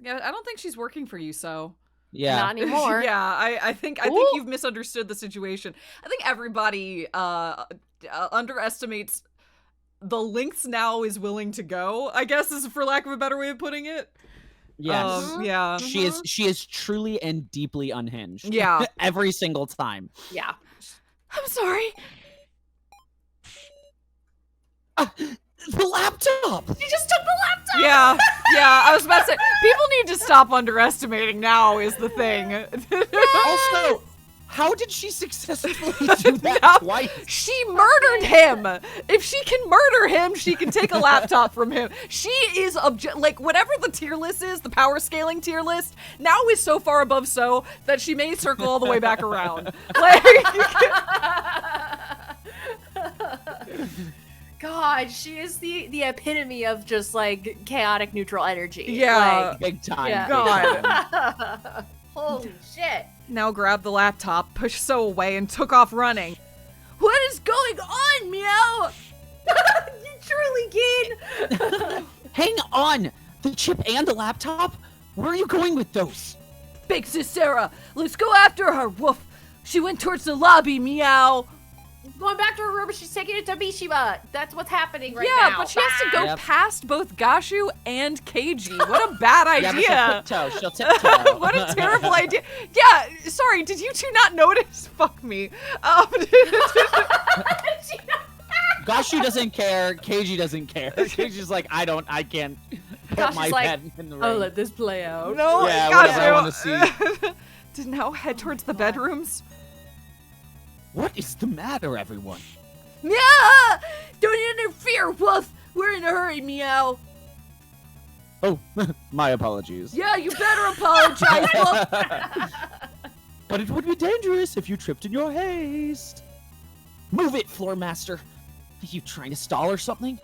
Yeah, I don't think she's working for you, so. Yeah. not anymore. Yeah, I think Ooh. you've misunderstood the situation. I think everybody underestimates the lengths Now is willing to go, I guess, is for lack of a better way of putting it. Yes. Yeah. She is truly and deeply unhinged. Yeah. Every single time. Yeah. I'm sorry. The laptop! She just took the laptop. Yeah, I was about to say, people need to stop underestimating Now is the thing. Also, how did she successfully do that Now, twice? she murdered him. If she can murder him, she can take a laptop from him. She is, like, whatever the tier list is, the power scaling tier list, Now is so far above so that she may circle all the way back around. Like, God, she is the epitome of just like chaotic neutral energy. Yeah. Big time. Yeah. big God. time. Holy shit. Now grabbed the laptop, pushed So away, and took off running. What is going on, Meow? You truly can. Hang on! The chip and the laptop? Where are you going with those? Bix's Sarah. Let's go after her, woof. She went towards the lobby, Meow. Going back to her room, she's taking it to Mishima. That's what's happening right Yeah, now. but she has to go Yep. past both Gashu and Keiji. What a bad Yeah, idea. but she'll tiptoe. What a terrible idea. Yeah, sorry, did you two not notice? Fuck me. Gashu doesn't care. Keiji doesn't care. Keiji's like, I can't put Gashu's my like, head in the ring. I'll let this play out. No, Yeah, Gashu. whatever, I wanna see. Did Now head towards the bedrooms? What is the matter, everyone? Meow! Don't interfere, woof. We're in a hurry, Meow. Oh, my apologies. Yeah, you better apologize, woof. But it would be dangerous if you tripped in your haste. Move it, Floor Master. Are you trying to stall or something?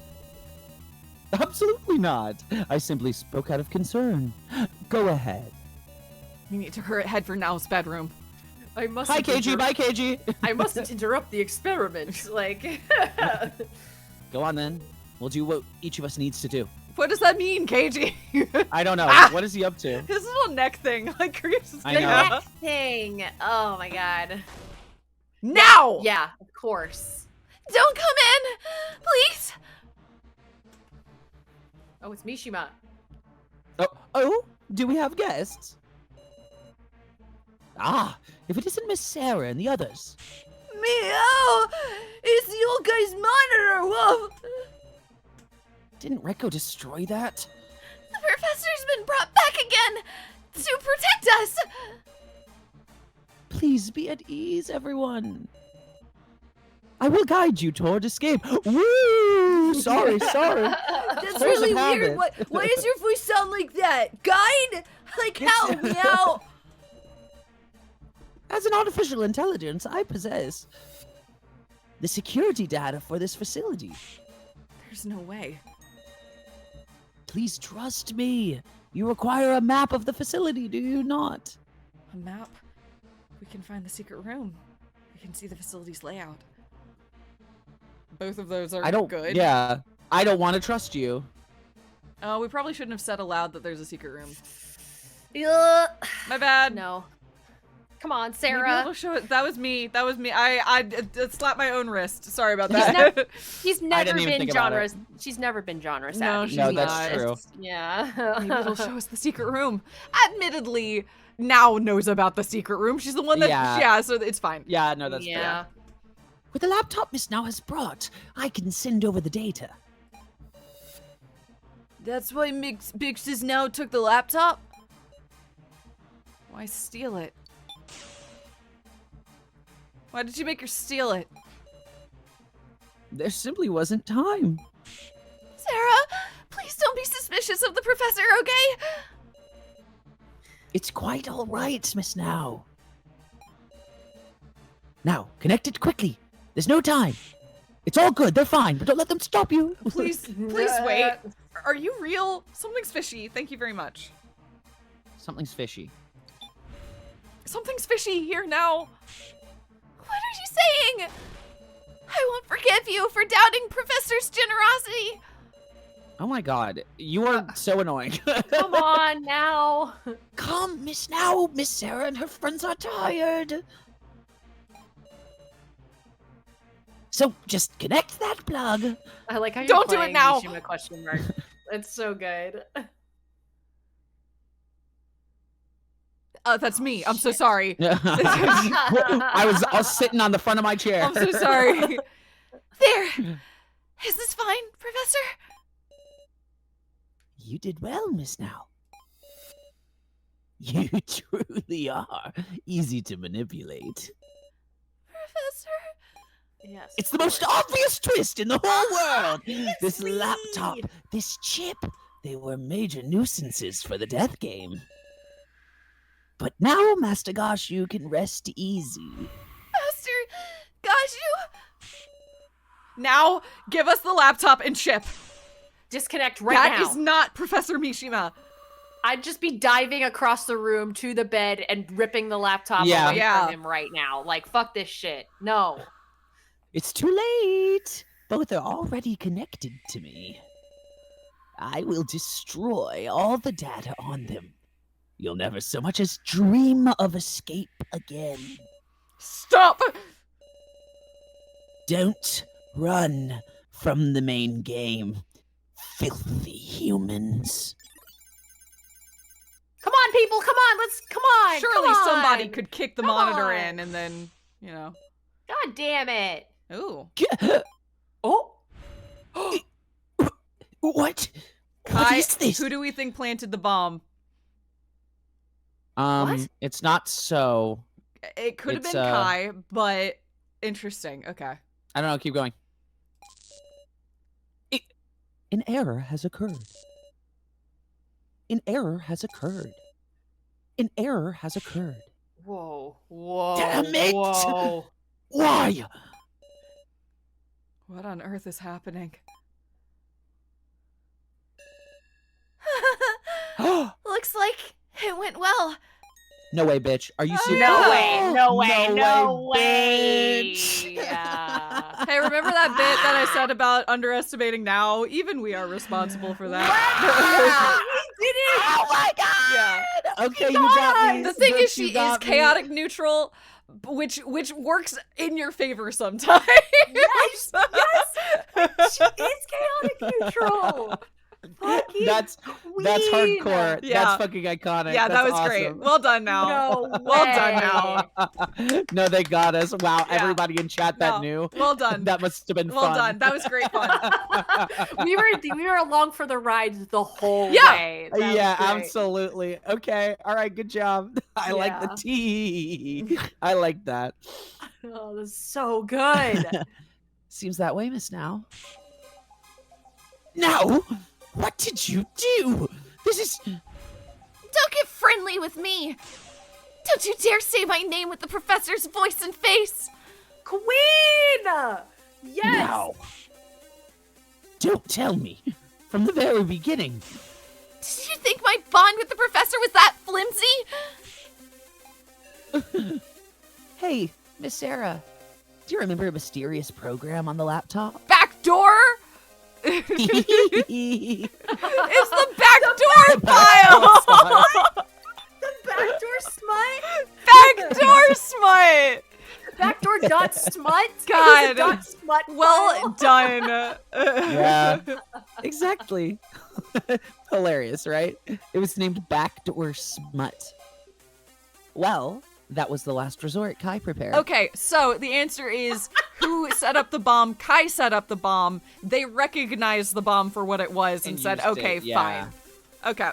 Absolutely not. I simply spoke out of concern. Go ahead. We need to head for Now's bedroom. I must. Hi, KG. Bye, KG. I mustn't interrupt the experiment. Like. Go on, then. We'll do what each of us needs to do. What does that mean, KG? I don't know. Ah! What is he up to? His little neck thing. Like, I The know. neck thing. Oh my god. Now! Yeah, of course. Don't come in, please. Oh, it's Mishima. Oh, do we have guests? Ah, if it isn't Miss Sarah and the others. Meow. It's the old guy's monitor, woof. Didn't Rekko destroy that? The professor's been brought back again to protect us. Please be at ease, everyone. I will guide you toward escape. Woo! Sorry. That's Force really of weird. habit. Why does your voice sound like that? Guide? Like how, Meow? As an artificial intelligence, I possess the security data for this facility. There's no way. Please trust me. You require a map of the facility, do you not? A map? We can find the secret room. We can see the facility's layout. Both of those are I don't. good. Yeah, I don't want to trust you. Oh, we probably shouldn't have said aloud that there's a secret room. Ugh. My bad. No. Come on, Maybe Sarah. it'll show it. That was me. I slapped my own wrist. Sorry about He's that. She's never didn't even been think about genre. it. She's never been genre No, savvy. she's No, not. that's true. Yeah. Maybe it'll show us the secret room. Admittedly, Now knows about the secret room. She's the one that. Yeah. Yeah, so it's fine. Yeah, no, that's yeah. fair. With the laptop Miss Now has brought, I can send over the data. That's why Bix's now took the laptop? Why steal it? Why did you make her steal it? There simply wasn't time. Sarah, please don't be suspicious of the professor, okay? It's quite all right, Miss Now. Now, connect it quickly. There's no time. It's all good. They're fine, but don't let them stop you. Please wait. Are you real? Something's fishy. Thank you very much. Something's fishy. Something's fishy here now. What are you saying? I won't forgive you for doubting Professor's generosity. Oh my god, you are so annoying. Come on now. Come, Miss Now. Miss Sarah and her friends are tired. So just connect that plug. I like how you're Don't do it playing now. Mishima question mark. It's so good. That's me. I'm so sorry. I was sitting on the front of my chair. I'm so sorry. There. Is this fine, Professor? You did well, Miss Now. You truly are easy to manipulate. Professor? Yes. It's the most obvious twist in the whole world. This sweet. laptop, this chip, they were major nuisances for the death game. But now, Master Gashu can rest easy. Master Gashu? Now, give us the laptop and chip. Disconnect right That now. is not Professor Mishima. I'd just be diving across the room to the bed and ripping the laptop Yeah. away Yeah. from him right now. Like, fuck this shit. No. It's too late. Both are already connected to me. I will destroy all the data on them. You'll never so much as dream of escape again. Stop! Don't run from the main game, filthy humans. Come on, people. Come on. Come on. Surely come on. somebody could kick the Come monitor on. in and then, you know. God damn it. Ooh. Oh. What? Kai, What is this? who do we think planted the bomb? What? It's not so. It could have It's, been Kai, but interesting. Okay. I don't know. Keep going. An error has occurred. An error has occurred. An error has occurred. Whoa. Whoa. Damn it! Whoa. Why? What on earth is happening? Looks like it went well. No way, bitch. Are you serious? No way. No way. No way, way. bitch. Yeah. Hey, remember that bit that I said about underestimating now? Even we are responsible for that. We did it. Oh my god! Yeah. Okay, you got me. The thing Bitch, is, she you is got me. chaotic neutral, which works in your favor sometimes. Yes, She is chaotic neutral. Fucking That's queen. hardcore. Yeah. That's fucking iconic. Yeah, that That's was great. awesome. Well done now. No Well way. done now. No, they got us. Wow, Yeah. everybody in chat that No. knew. Well done. That must have been Well fun. done. That was great fun. we were along for the ride the whole Yeah. way. That was Yeah, great. absolutely. Okay, all right, good job. I like the Yeah. tea. I like that. Oh, this is so good. Seems that way, Miss Now. Now, what did you do? This is... Don't get friendly with me. Don't you dare say my name with the professor's voice and face. Queen! Yes! Now. Don't tell me. From the very beginning. Did you think my bond with the professor was that flimsy? Hey, Miss Sarah. Do you remember a mysterious program on the laptop? Backdoor? It's the backdoor file! The backdoor smut? Backdoor smut! Backdoor dot smut? God. It is a dot smut Well file. done. Yeah. Exactly. Hilarious, right? It was named Backdoor Smut. Well, that was the last resort Kai prepared. Okay, so the answer is who set up the bomb? Kai set up the bomb. They recognized the bomb for what it was and said, used okay, it, yeah. fine. Okay.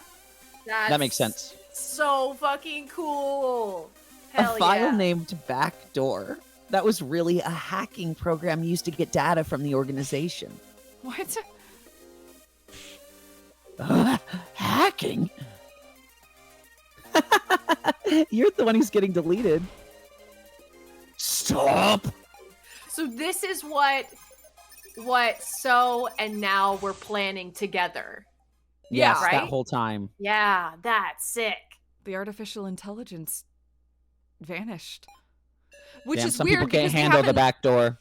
That makes sense. So fucking cool. Hell A file yeah. named Backdoor. That was really a hacking program used to get data from the organization. What? Hacking? You're the one who's getting deleted. Stop. So this is what So and now we're planning together. Yes, right? that whole time. Yeah, that's sick. The artificial intelligence vanished. Which Damn, is some weird people can't because we handle the haven't- back door.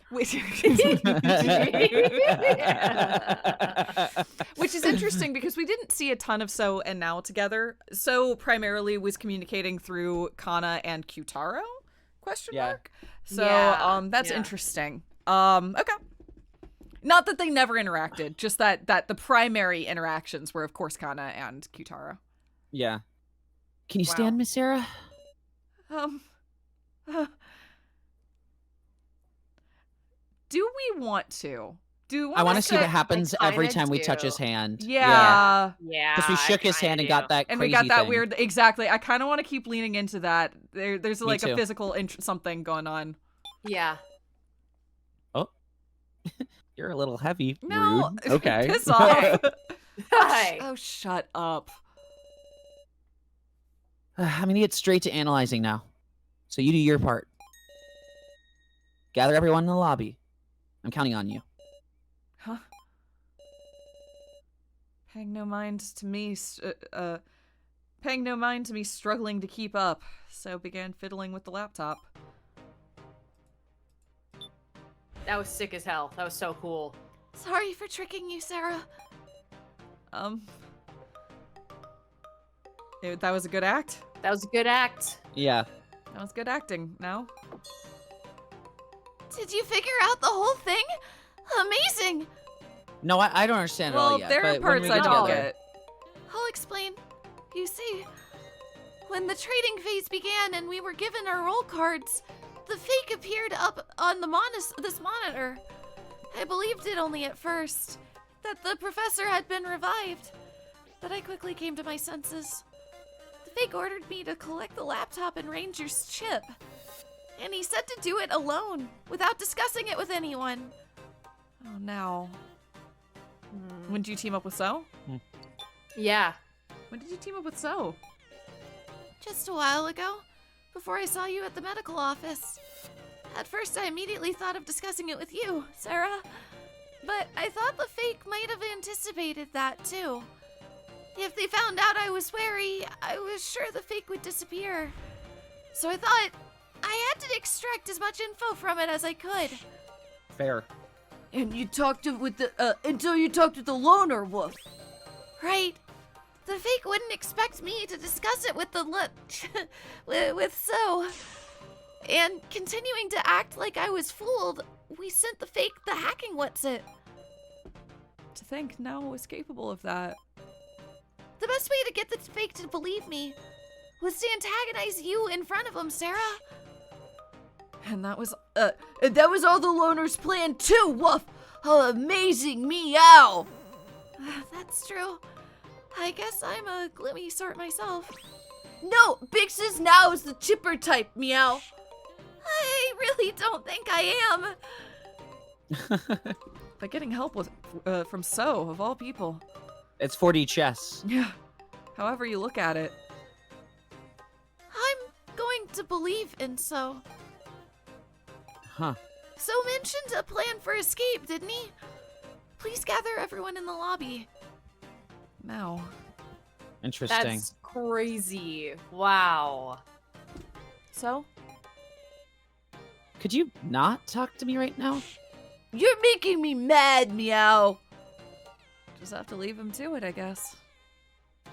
Which is interesting because we didn't see a ton of So and Now together. So primarily was communicating through Kana and Kyutaro? Question Yeah. mark. So that's Yeah. interesting. Okay. Not that they never interacted, just that the primary interactions were of course Kana and Kyutaro. Yeah. Can you Wow. stand, Miss Sarah? Do we want to? I want to see what I happens every kinda time we touch his do. hand. Yeah. Yeah. Because we shook his hand and got that And crazy we got that thing. weird. Exactly. I kind of want to keep leaning into that. There's Me like a too. physical something going on. Yeah. You're a little heavy. No. Rude. Okay. Piss off. Hi. Oh, shut up. I'm gonna get straight to analyzing now. So you do your part. Gather everyone in the lobby. I'm counting on you. Huh? Paying no mind to me struggling to keep up, so began fiddling with the laptop. That was sick as hell. That was so cool. Sorry for tricking you, Sarah. That was a good act. That was a good act. Yeah. That was good acting. No? Did you figure out the whole thing? Amazing! No, I don't understand it all Well, yet. there are but when parts we I get don't together- get. I'll explain. You see, when the trading phase began and we were given our roll cards, the fake appeared up on the this monitor. I believed it only at first, that the professor had been revived. But I quickly came to my senses. The fake ordered me to collect the laptop and Ranger's chip. And he said to do it alone, without discussing it with anyone. Oh, now. When did you team up with So? Yeah. When did you team up with So? Just a while ago, before I saw you at the medical office. At first, I immediately thought of discussing it with you, Sarah. But I thought the fake might have anticipated that, too. If they found out I was wary, I was sure the fake would disappear. So I thought I had to extract as much info from it as I could. Fair. And you talked with the until you talked with the loner wolf. Right. The fake wouldn't expect me to discuss it with the with So. And continuing to act like I was fooled, we sent the fake the hacking what's-it. To think No was capable of that. The best way to get the fake to believe me was to antagonize you in front of him, Sarah. And that was That was all the loner's plan too, woof. Amazing meow. That's true. I guess I'm a glimmy sort myself. No, Bix's now is the chipper type meow. I really don't think I am. by getting help with from So of all people. It's 4D chess. Yeah. However you look at it. I'm going to believe in So. Huh. So mentioned a plan for escape, didn't he? Please gather everyone in the lobby. Now. Interesting. That's crazy. Wow. So? Could you not talk to me right now? You're making me mad, meow. Just have to leave him to it, I guess.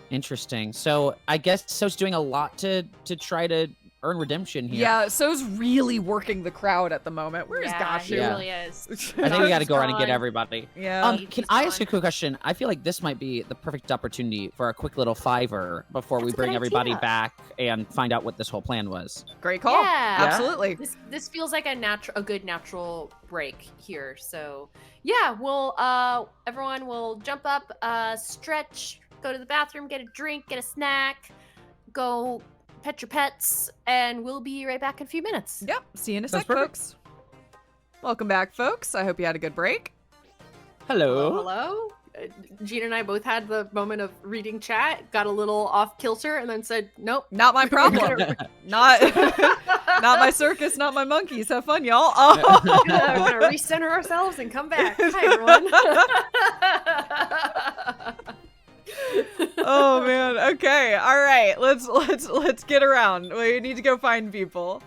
Interesting. So I guess So's doing a lot to try to earn redemption here. Yeah, So's really working the crowd at the moment. Where's Yeah, Gashu? he Yeah. really is. I think we got to He's go around and get gone. everybody. Yeah. He's Can I ask gone. a quick question? I feel like this might be the perfect opportunity for a quick little fiver before we That's a bring good everybody idea. back and find out what this whole plan was. Great call. Yeah. Absolutely. This feels like a good natural break here. So yeah, we'll everyone will jump up, stretch, go to the bathroom, get a drink, get a snack, go pet your pets, and we'll be right back in a few minutes. Yep. See you in a Sounds sec, perfect. folks. Welcome back, folks. I hope you had a good break. Hello. Hello. Gina and I both had the moment of reading chat, got a little off kilter, and then said, "Nope, Not my problem. not my circus, not my monkeys. Have fun, y'all. we're Oh. gonna recenter ourselves and come back." Hi, everyone. Oh man. Okay. All right. Let's get around. We need to go find people.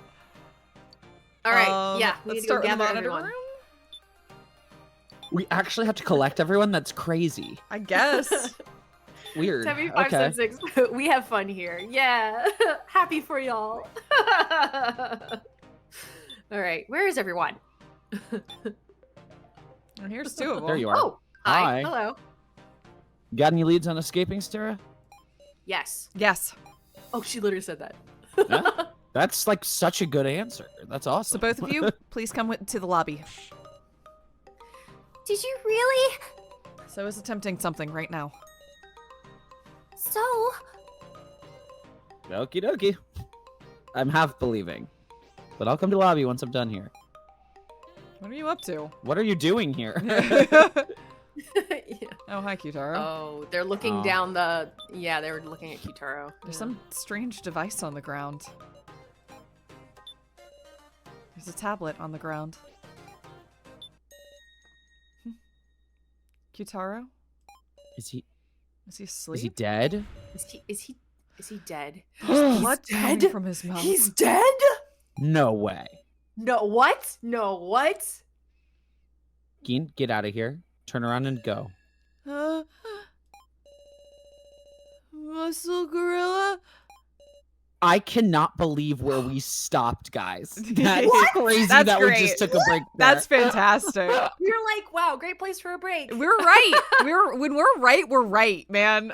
All right, yeah, we Let's need to go start with the gather monitor everyone. room. We actually have to collect everyone? That's crazy. I guess. Weird. 75 we have fun here. Yeah. Happy for y'all. All right, where is everyone? And here's two of them. There you are. Oh, hi. Hi. Hello. Got any leads on escaping, Sarah? Yes. Yes. Oh, she literally said that. Yeah. That's like such a good answer. That's So awesome. both of you, please come to the lobby. Did you really? So is attempting something right now. So, Okie dokie. I'm half believing. But I'll come to lobby once I'm done here. What are you up to? What are you doing here? Yeah. Oh, hi, Kitaro. Oh, they're looking Oh. down the. Yeah, they were looking at Kitaro. There's some strange device on the ground. There's a tablet on the ground. Kitaro? Is he asleep? is he dead? Is he dead? What's dead? coming from his mouth? He's dead? No way. No, what? No, what? Geen, get out of here. Turn around and go. Muscle gorilla? I cannot believe where we stopped, guys. That's What? crazy That's that we great. just took a break there. That's fantastic. You're like, wow, great place for a break. We're right. When we're right, man.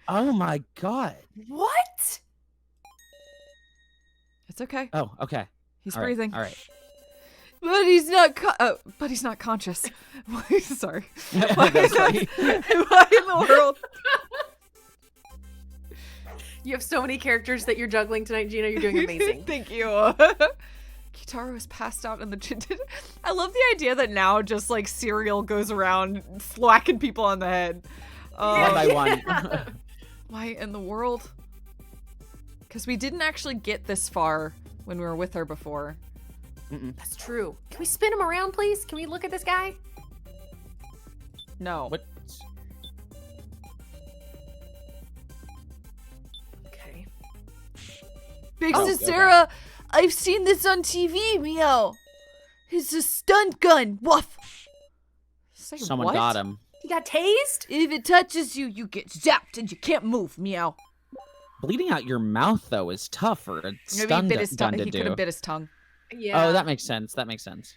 Oh my god. What? It's okay. Oh, okay. He's All right, breathing. All right. But he's not. But he's not conscious. Sorry. Why, That's right. why in the world? You have so many characters that you're juggling tonight, Gina. You're doing amazing. Thank you. Kitaro is passed out in the. I love the idea that now just like cereal goes around slacking people on the head. One by one. Why in the world? Because we didn't actually get this far when we were with her before. That's true. Can we spin him around, please? Can we look at this guy? No. What? Okay. Big Oh, Sarah, I've seen this on TV, meow. It's a stun gun. Woof. Say Someone what? got him. He got tased? If it touches you, you get zapped and you can't move, meow. Bleeding out your mouth though is tough for a Maybe he stun bit his tongue. gun to He do. could have bit his tongue. Yeah. Oh, that makes sense. That makes sense.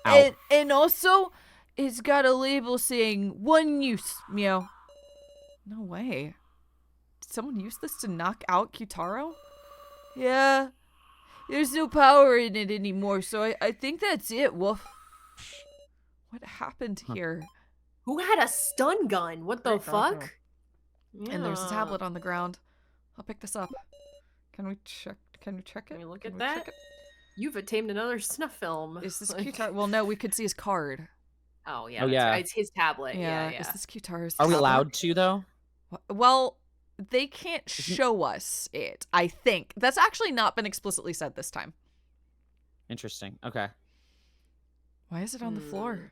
Ow. And also, it's got a label saying one use, meow. No way. Did someone use this to knock out Kitaro? Yeah. There's no power in it anymore, so I think that's it, woof. What happened here? Who had a stun gun? What the I don't know. fuck? And there's a Yeah. tablet on the ground. I'll pick this up. Can we check? Can we check it? Can we look Can at we that? check it? You've attained another snuff film. Is this Like- Kitaro? Well, no, we could see his card. Oh yeah. Oh, that's yeah. right. It's his tablet. Yeah. Is this Kitaro's Are we tablet? allowed to though? Well, they can't show us it, I think. That's actually not been explicitly said this time. Interesting. Okay. Why is it on the floor?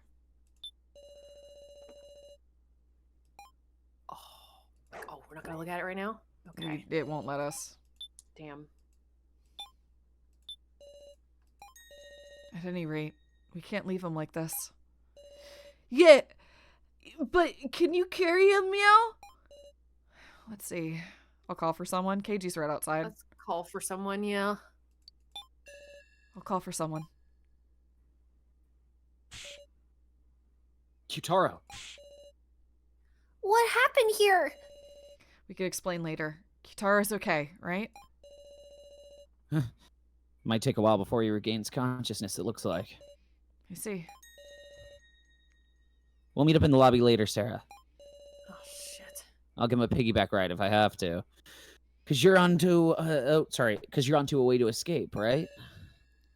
Oh, we're not gonna look at it right now. Okay. It won't let us. Damn. At any rate, we can't leave him like this. Yeah, but can you carry him, meow? Let's see. I'll call for someone. KG's right outside. Let's call for someone. Yeah. I'll call for someone. Kitaro. what happened here? We could explain later. Kitaro's okay, right? Might take a while before he regains consciousness, it looks like. You see. We'll meet up in the lobby later, Sarah. Oh shit. I'll give him a piggyback ride if I have to. Cause you're onto cause you're onto a way to escape, right?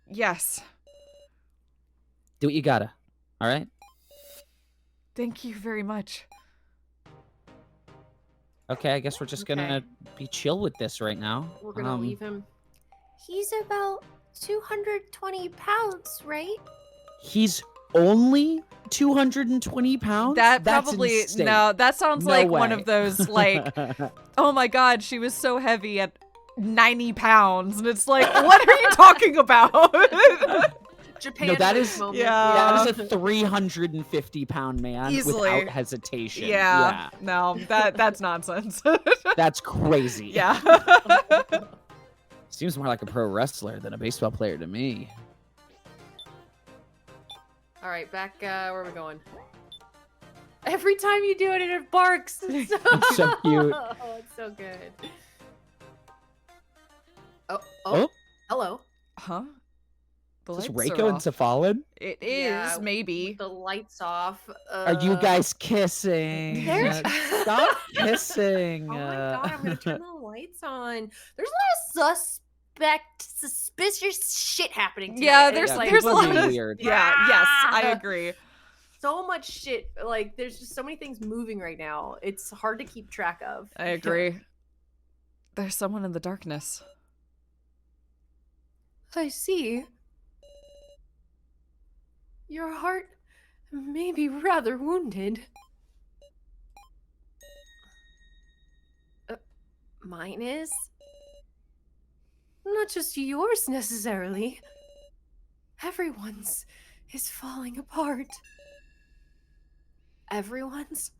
Yes. Do what you gotta. Alright? Thank you very much. Okay, I guess we're just gonna be chill with this right now. We're gonna leave him. He's about 220 pounds, right? He's only 220 pounds? That That's probably insane. no. That sounds No like one way. of those like, oh my god, she was so heavy at 90 pounds, and it's like, what are you talking about? Japan. No, that this is- moment. Yeah. That is a 350-pound man Easily. without hesitation. Yeah. No, that's nonsense. That's crazy. Yeah. Seems more like a pro wrestler than a baseball player to me. All right, back. Where are we going? Every time you do it, it barks. It's so, It's so cute. Oh, it's so good. Oh, Oh. hello. Huh? The Is this lights are Reiko and off. Safalin? It is, Yeah, maybe. With the lights off. Are you guys kissing? There's- Stop kissing. Oh my god, I'm gonna turn the lights on. There's a lot of suspicious shit happening tonight. Yeah, and there's it's like, there's a people lot being of weird. Yeah, yes, I agree. so much shit. Like, there's just so many things moving right now. It's hard to keep track of. I agree. There's someone in the darkness. I see. Your heart may be rather wounded. Mine is? Not just yours necessarily. Everyone's is falling apart. Everyone's?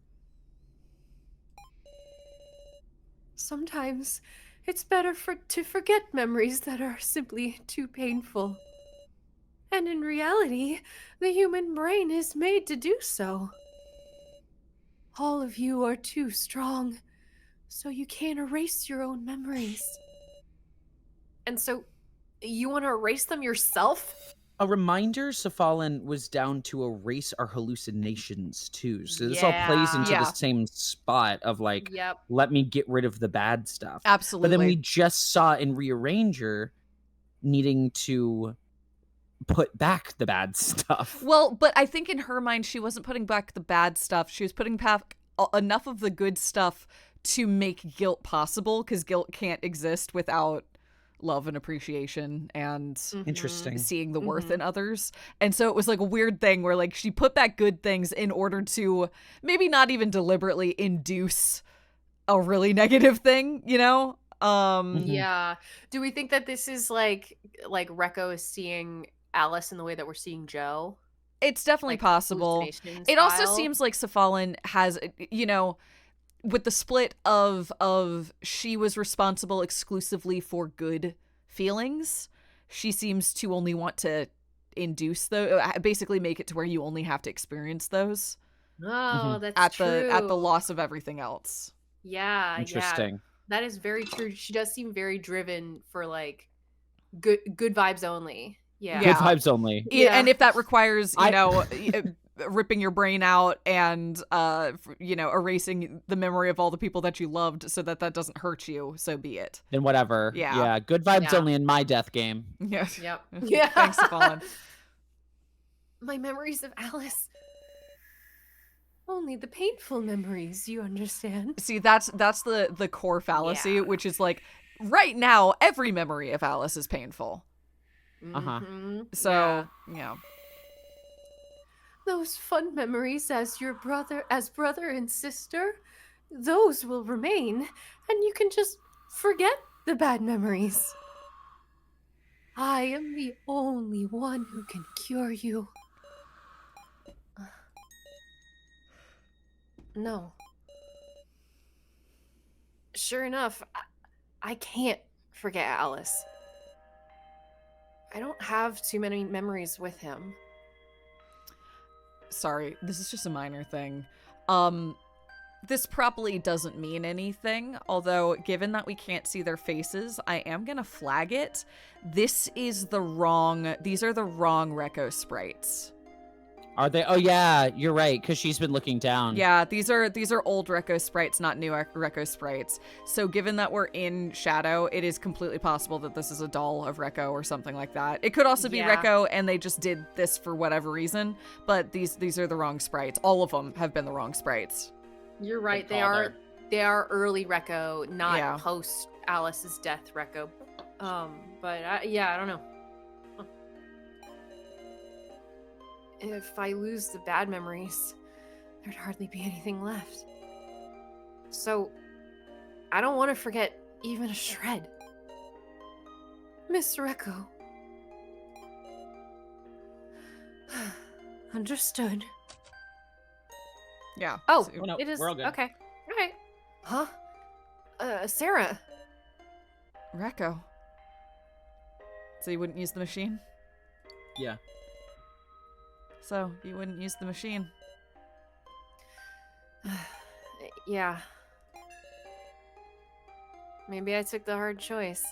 Sometimes it's better to forget memories that are simply too painful. And in reality, the human brain is made to do so. All of you are too strong, so you can't erase your own memories. And so, you want to erase them yourself? A reminder, Safalin was down to erase our hallucinations too. So this all plays into Yeah. the same spot of like, Yep. let me get rid of the bad stuff. Absolutely. But then we just saw in Rearranger needing to put back the bad stuff. Well, but I think in her mind, she wasn't putting back the bad stuff. She was putting back enough of the good stuff to make guilt possible, because guilt can't exist without love and appreciation and Interesting. seeing the worth in others. And so it was like a weird thing where like she put back good things in order to maybe not even deliberately induce a really negative thing, you know? Yeah. Do we think that this is like Rekko is seeing Alice in the way that we're seeing Joe? It's definitely Like, possible. hallucination It also style? seems like Safalin has, you know, with the split of she was responsible exclusively for good feelings, she seems to only want to induce those, basically make it to where you only have to experience those Oh, that's at true. the loss of everything else. Yeah, Interesting. yeah. That is very true. She does seem very driven for like good vibes only. Yeah. Good vibes only. Yeah. And if that requires, you I- know, ripping your brain out and you know, erasing the memory of all the people that you loved so that doesn't hurt you, so be it. Then whatever. Yeah. Yeah. Good vibes Yeah. only in my death game. Yes. Yep. Yeah. Thanks, Safalin. My memories of Alice. Only the painful memories, you understand. See, that's the core fallacy, Yeah. which is like right now every memory of Alice is painful. Uh-huh. Mhm. So, Yeah. you know. Those fun memories as brother and sister, those will remain, and you can just forget the bad memories. I am the only one who can cure you. No. Sure enough, I can't forget Alice. I don't have too many memories with him. Sorry, this is just a minor thing. This probably doesn't mean anything, although given that we can't see their faces, I am gonna flag it. These are the wrong Rekko sprites. Are they? Oh yeah, you're right. Because she's been looking down. Yeah, these are old Recco sprites, not new Recco sprites. So given that we're in Shadow, it is completely possible that this is a doll of Recco or something like that. It could also be Yeah. Recco and they just did this for whatever reason, but these are the wrong sprites. All of them have been the wrong sprites. You're right. Good call They are early Recco, not Yeah. post Alice's death Recco. But I don't know. Huh. If I lose the bad memories, there'd hardly be anything left. So, I don't want to forget even a shred. Miss Recco. Understood. Yeah. Oh, so- Oh, no, it is. we're all good. Okay. Okay. Huh? Sarah. Recco. So you wouldn't use the machine? Yeah. So you wouldn't use the machine? Yeah. Maybe I took the hard choice.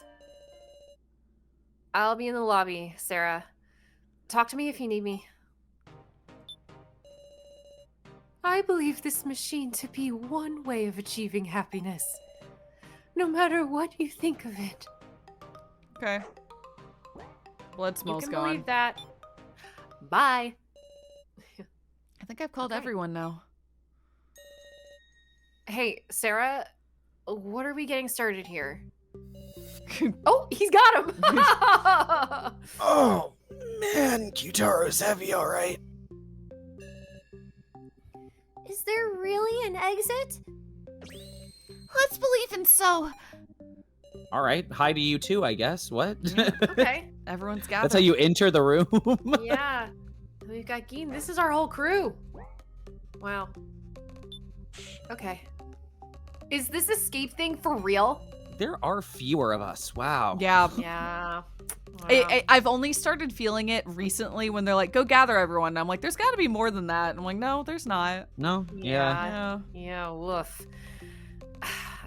I'll be in the lobby, Sarah. Talk to me if you need me. I believe this machine to be one way of achieving happiness. No matter what you think of it. Okay. Blood You smell's can gone. believe that. Bye. I think I've called Okay. everyone now. Hey, Sarah, what are we getting started here? Oh, he's got him! Oh, man, Qtaro's heavy, alright. Is there really an exit? Let's believe in so. All right. Hi to you too, I guess. What? Okay. Everyone's gathered. That's how you enter the room. Yeah. We've got Gina. This is our whole crew. Wow. Okay. Is this escape thing for real? There are fewer of us. Wow. Yeah. Yeah. Wow. I've only started feeling it recently when they're like, go gather everyone. And I'm like, there's got to be more than that. And I'm like, no, there's not. No. Yeah. Yeah. Yeah, woof.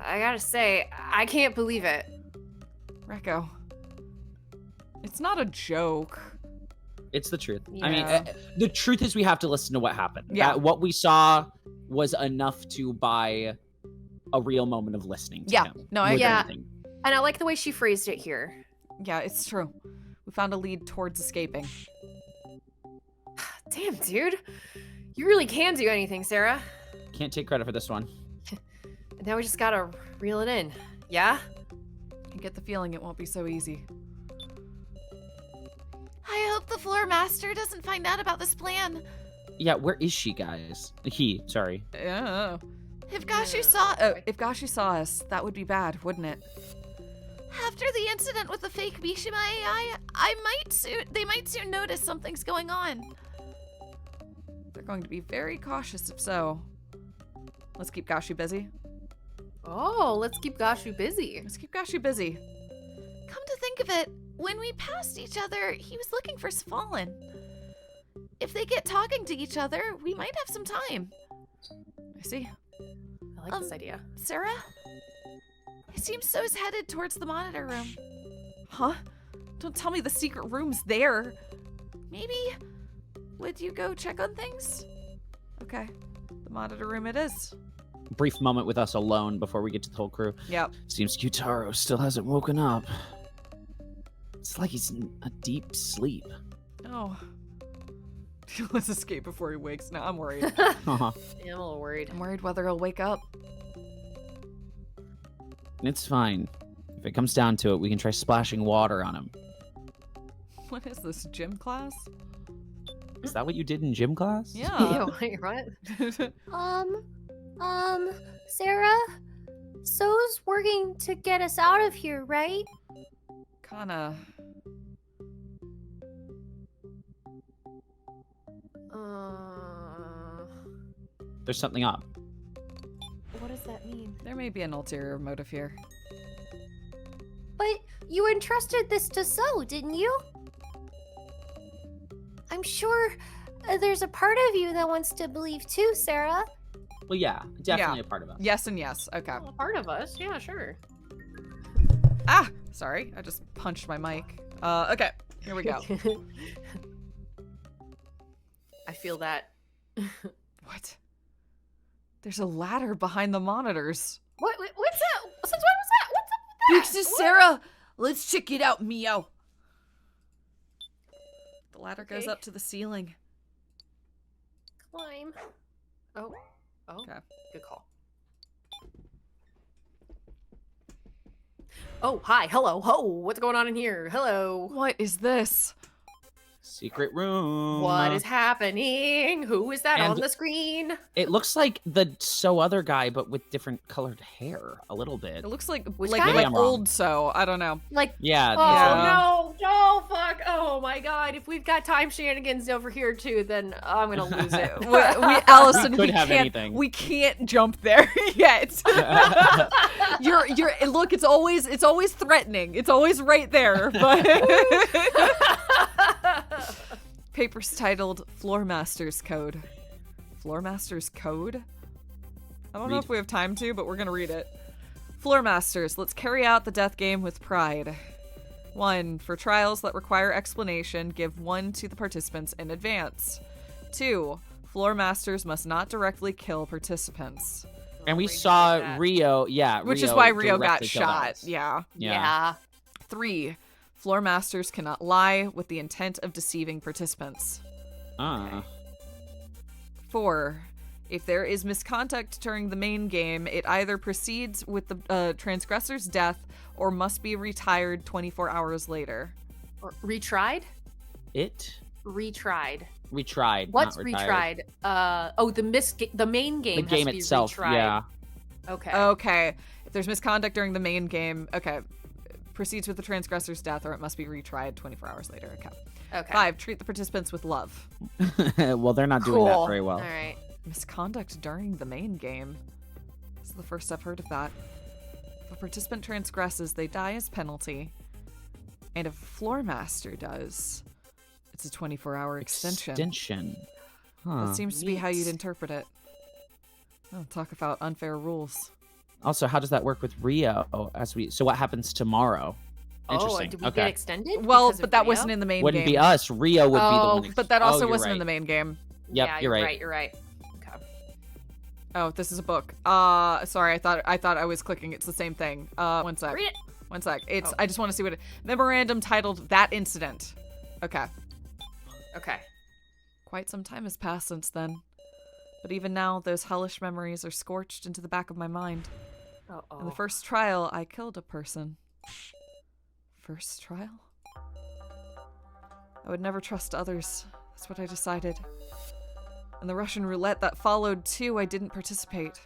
I gotta say, I can't believe it. Recco. It's not a joke. It's the truth. I mean, Yeah. the truth is we have to listen to what happened. Yeah. What we saw was enough to buy a real moment of listening to Yeah. him. No, more than Yeah. anything. And I like the way she phrased it here. Yeah, it's true. We found a lead towards escaping. Damn, dude. You really can do anything, Sarah. Can't take credit for this one. And now we just gotta reel it in. Yeah? I get the feeling it won't be so easy. I hope the floor master doesn't find out about this plan. Yeah, where is she, guys? Sorry. Yeah. If Gashu saw If Gashi saw us, that would be bad, wouldn't it? after the incident with the fake Mishima AI, they might soon notice something's going on. They're going to be very cautious if so. Let's keep Gashi busy. Oh, let's keep Gashu busy. Let's keep Gashi busy. Come to think of it, when we passed each other, he was looking for Svalin. If they get talking to each other, we might have some time. I see. I like this idea. Sarah? It seems So's headed towards the monitor room. Huh? Don't tell me the secret room's there. Maybe would you go check on things? Okay. The monitor room it is. Brief moment with us alone before we get to the whole crew. Yep. Seems Qtaro still hasn't woken up. It's like he's in a deep sleep. Oh. Let's escape before he wakes. Now I'm worried. Uh-huh. Yeah, I'm a little worried. I'm worried whether he'll wake up. It's fine. If it comes down to it, we can try splashing water on him. What is this, gym class? Is that what you did in gym class? Yeah. Wait, what? Sarah? So's working to get us out of here, right? Kinda. There's something up. What does that mean? There may be an ulterior motive here. But you entrusted this to So, didn't you? I'm sure there's a part of you that wants to believe too, Sarah. Well, yeah, definitely a part of us. Yes and yes. Okay. Well, part of us, yeah, sure. Ah! Sorry, I just punched my mic. Okay, here we go. I feel that. What? There's a ladder behind the monitors. What's that? Since when was that? What's up with that? Bixis, Sarah, let's check it out, meow. The ladder goes Okay. up to the ceiling. Climb. Oh. Okay. Good call. Oh, hi. Hello. Ho. What's going on in here? Hello. What is this? Secret room. What is happening? Who is that And- on the screen? It looks like the So Other guy, but with different colored hair, a little bit. It looks like Which like, guy? like Maybe I'm wrong. old so. I don't know. Like, Yeah. oh yeah. no, fuck. Oh my god. If we've got time shenanigans over here too, then I'm gonna lose it. Allison, We could we have can't. anything. We can't jump there yet. you're. Look, it's always threatening. It's always right there. But papers titled Floor Master's Code. Floor Master's Code? I don't know Read. if we have time to, but we're gonna read it. Floor Masters, let's carry out the death game with pride. 1. For trials that require explanation, give 1 to the participants in advance. 2. Floor Masters must not directly kill participants. And we Right, saw like that. Rio, yeah. Which is why Rio got directly killed shot. us. Yeah. Yeah. 3. Floor Masters cannot lie with the intent of deceiving participants. 4. If there is misconduct during the main game, it either proceeds with the transgressor's death or must be retired 24 hours later. Or retried? It? Retried. Retried. What's not retired. retried? The main game The has game to be itself, retried. yeah. Okay. Okay. If there's misconduct during the main game, okay. Proceeds with the transgressor's death or it must be retried 24 hours later. Okay. Okay. 5. Treat the participants with love. Well, they're not doing that Cool. very well. All right. Misconduct during the main game. This is the first I've heard of that. If a participant transgresses, they die as penalty. And if a floor master does, it's a 24-hour extension. Extension. Huh. That seems to be how Neat. you'd interpret it. Oh, talk about unfair rules. Also, how does that work with Rio? So what happens tomorrow? Interesting. Oh, did we okay. get extended? Well, because but of that Rio? wasn't in the main Wouldn't game. be us. Rio would be the Oh, one. but that also you're wasn't right. in the main game. Yep, Yeah, you're right. You're right. Okay. Oh, this is a book. Sorry, I thought I was clicking. It's the same thing. One sec. Read it. One sec. It's. Oh. I just want to see what it. Memorandum titled "That Incident." Okay. Okay. Quite some time has passed since then, but even now, those hellish memories are scorched into the back of my mind. Uh-oh. In the first trial, I killed a person. First trial? I would never trust others. That's what I decided. In the Russian roulette that followed, too, I didn't participate.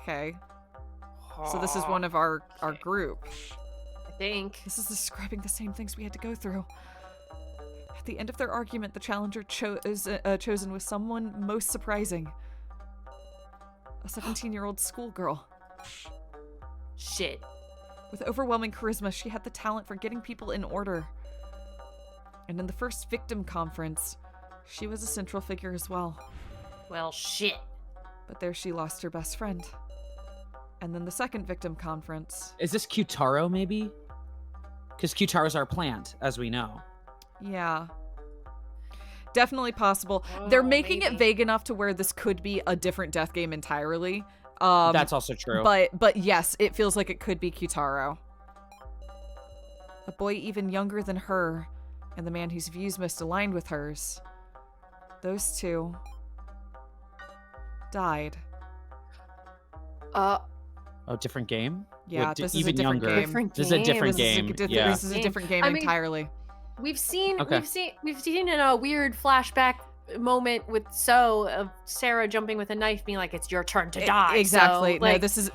Okay. So this is one of our group. I think. This is describing the same things we had to go through. At the end of their argument, the challenger chosen was someone most surprising. A 17-year-old schoolgirl. Shit. With overwhelming charisma, she had the talent for getting people in order. And in the first victim conference, she was a central figure as well. Well, shit. But there she lost her best friend. And then the second victim conference. Is this Qtaro, maybe? Because Qtaro's our plant, as we know. Yeah. Definitely possible. They're making it maybe. vague enough to where this could be a different death game entirely. That's also true. But yes, it feels like it could be Qtaro. A boy even younger than her, and the man whose views most aligned with hers. Those two died. Oh, different game? Yeah, What, this is a even different younger? game. Different This is a different This is a game. di- Yeah. This is a different game I mean, entirely. We've seen Okay. we've seen in a weird flashback moment with of Sarah jumping with a knife being like, it's your turn to die. Exactly. So, like, No, this is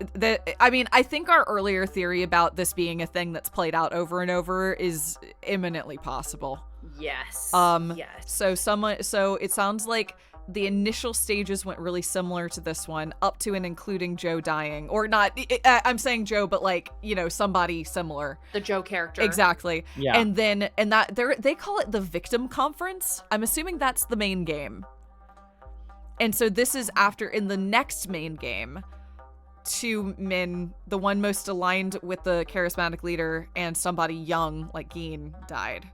I mean, I think our earlier theory about this being a thing that's played out over and over is imminently possible. yes. Yes. So it sounds like the initial stages went really similar to this one, up to and including Joe dying, or not. I'm saying Joe, but like, you know, somebody similar. The Joe character. Exactly. Yeah. And that they call it the victim conference. I'm assuming that's the main game. And so this is after, in the next main game, two men, the one most aligned with the charismatic leader and somebody young like Gina died.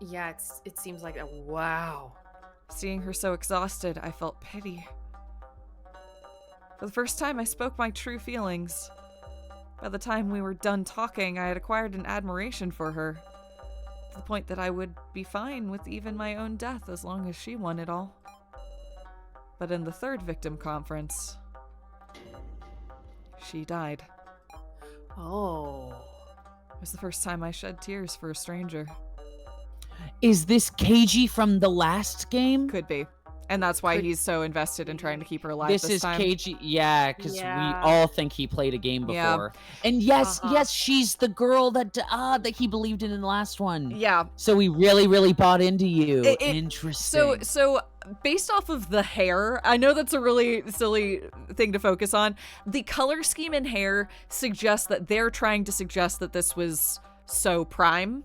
Yeah, it seems like a wow. Seeing her so exhausted, I felt pity. For the first time, I spoke my true feelings. By the time we were done talking, I had acquired an admiration for her, to the point that I would be fine with even my own death as long as she won it all. But in the third victim conference, she died. Oh. It was the first time I shed tears for a stranger. Is this KG from the last game? Could be. And that's why he's so invested in trying to keep her alive This this is time. KG. Yeah, because Yeah. we all think he played a game before. Yeah. And yes, Uh-huh. yes, she's the girl that he believed in the last one. Yeah. So we really, really bought into you. It- Interesting. So based off of the hair, I know that's a really silly thing to focus on. The color scheme in hair suggests that they're trying to suggest that this was So Prime.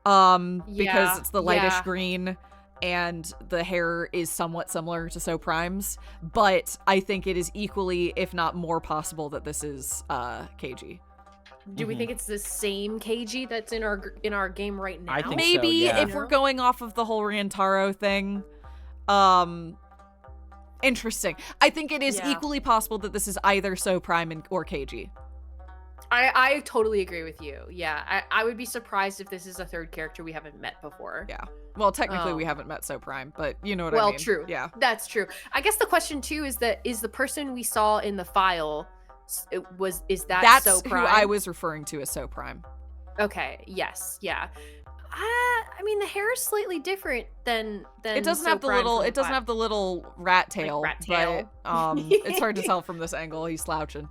Because Yeah, it's the lightish yeah. green and the hair is somewhat similar to So Prime's, but I think it is equally, if not more possible, that this is KG. Do we think it's the same KG that's in our game right now? I think so, Maybe yeah. if we're going off of the whole Ryantaro thing. Interesting. I think it is Yeah. equally possible that this is either So Prime or KG. I totally agree with you. Yeah, I would be surprised if this is a third character we haven't met before. Yeah. Well, technically we Oh. haven't met So Prime, but you know what I Well, mean. true. Yeah. That's true. I guess the question too is the person we saw in the file is that That's So who Prime? I was referring to as So Prime. Okay. Yes. Yeah. I mean, the hair is slightly different than It doesn't So have the Prime little. from It doesn't file. have the little rat tail. rat tail. But it's hard to tell from this angle. He's slouching.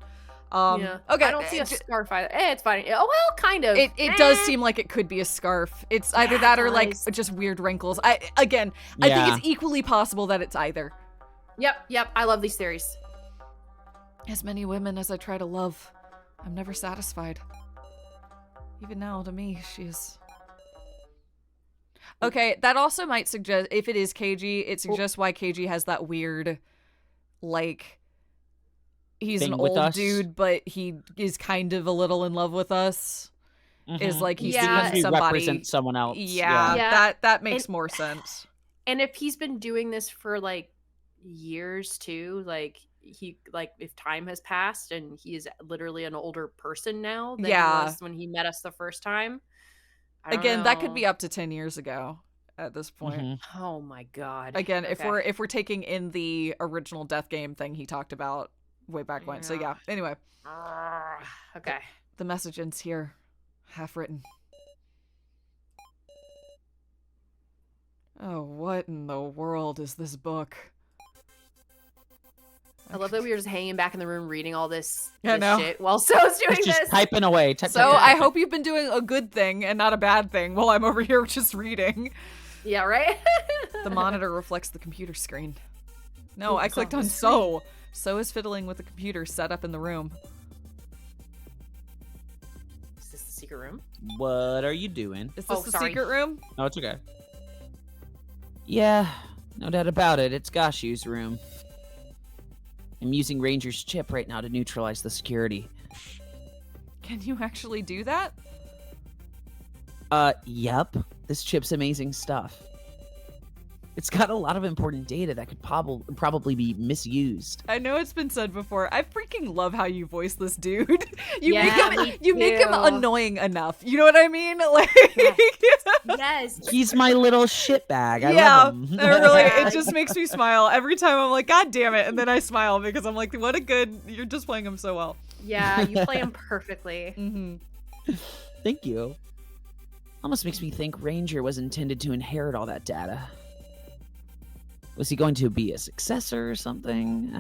Yeah. Okay. I don't see a scarf either. It's fine. Oh well, kind of. It does seem like it could be a scarf. It's either Yeah, that it or like does. just weird wrinkles. I think Yeah. it's equally possible that it's either. Yep. I love these theories. As many women as I try to love, I'm never satisfied. Even now, to me, she is. Okay, that also might suggest, if it is KG, it suggests why KG has that weird, like, he's Thing an with old us. dude, but he is kind of a little in love with us. Is Mhm. like he's Yeah. seeing Because we somebody. represent someone else. Yeah, Yeah. that makes And- more sense. And if he's been doing this for like years too, like if time has passed and he is literally an older person now than he Yeah. was when he met us the first time. I don't Again, that could know. be up to 10 years ago at this point. Mhm. Oh my god. Again, if Okay. we're taking in the original Death Game thing he talked about way back when. So yeah. Anyway, Okay. the message ends here, half written. Oh, what in the world is this book? I love that we were just hanging back in the room reading all this I know. shit while So's doing Just this. typing away. Type, So type, type, I type. hope you've been doing a good thing and not a bad thing while I'm over here just reading. Yeah, right? The monitor reflects the computer screen. No, Ooh, I it's clicked on on the So. So is fiddling with the computer set up in the room. Is this the secret room? What are you doing? Is this Oh, the sorry. secret room? Oh, it's okay. Yeah, no doubt about it. It's Gashu's room. I'm using Ranger's chip right now to neutralize the security. Can you actually do that? Yep. This chip's amazing stuff. It's got a lot of important data that could probably be misused. I know it's been said before. I freaking love how you voice this dude. You Yeah, make him me you make him too. annoying enough. You know what I mean? Like Yes. He's my little shitbag. I yeah, love him. really, Yeah. it just makes me smile every time. I'm like, God damn it, and then I smile because I'm like, what a good. You're just playing him so well. Yeah, you play him perfectly. Mm-hmm. Thank you. Almost makes me think Ranger was intended to inherit all that data. Was he going to be a successor or something?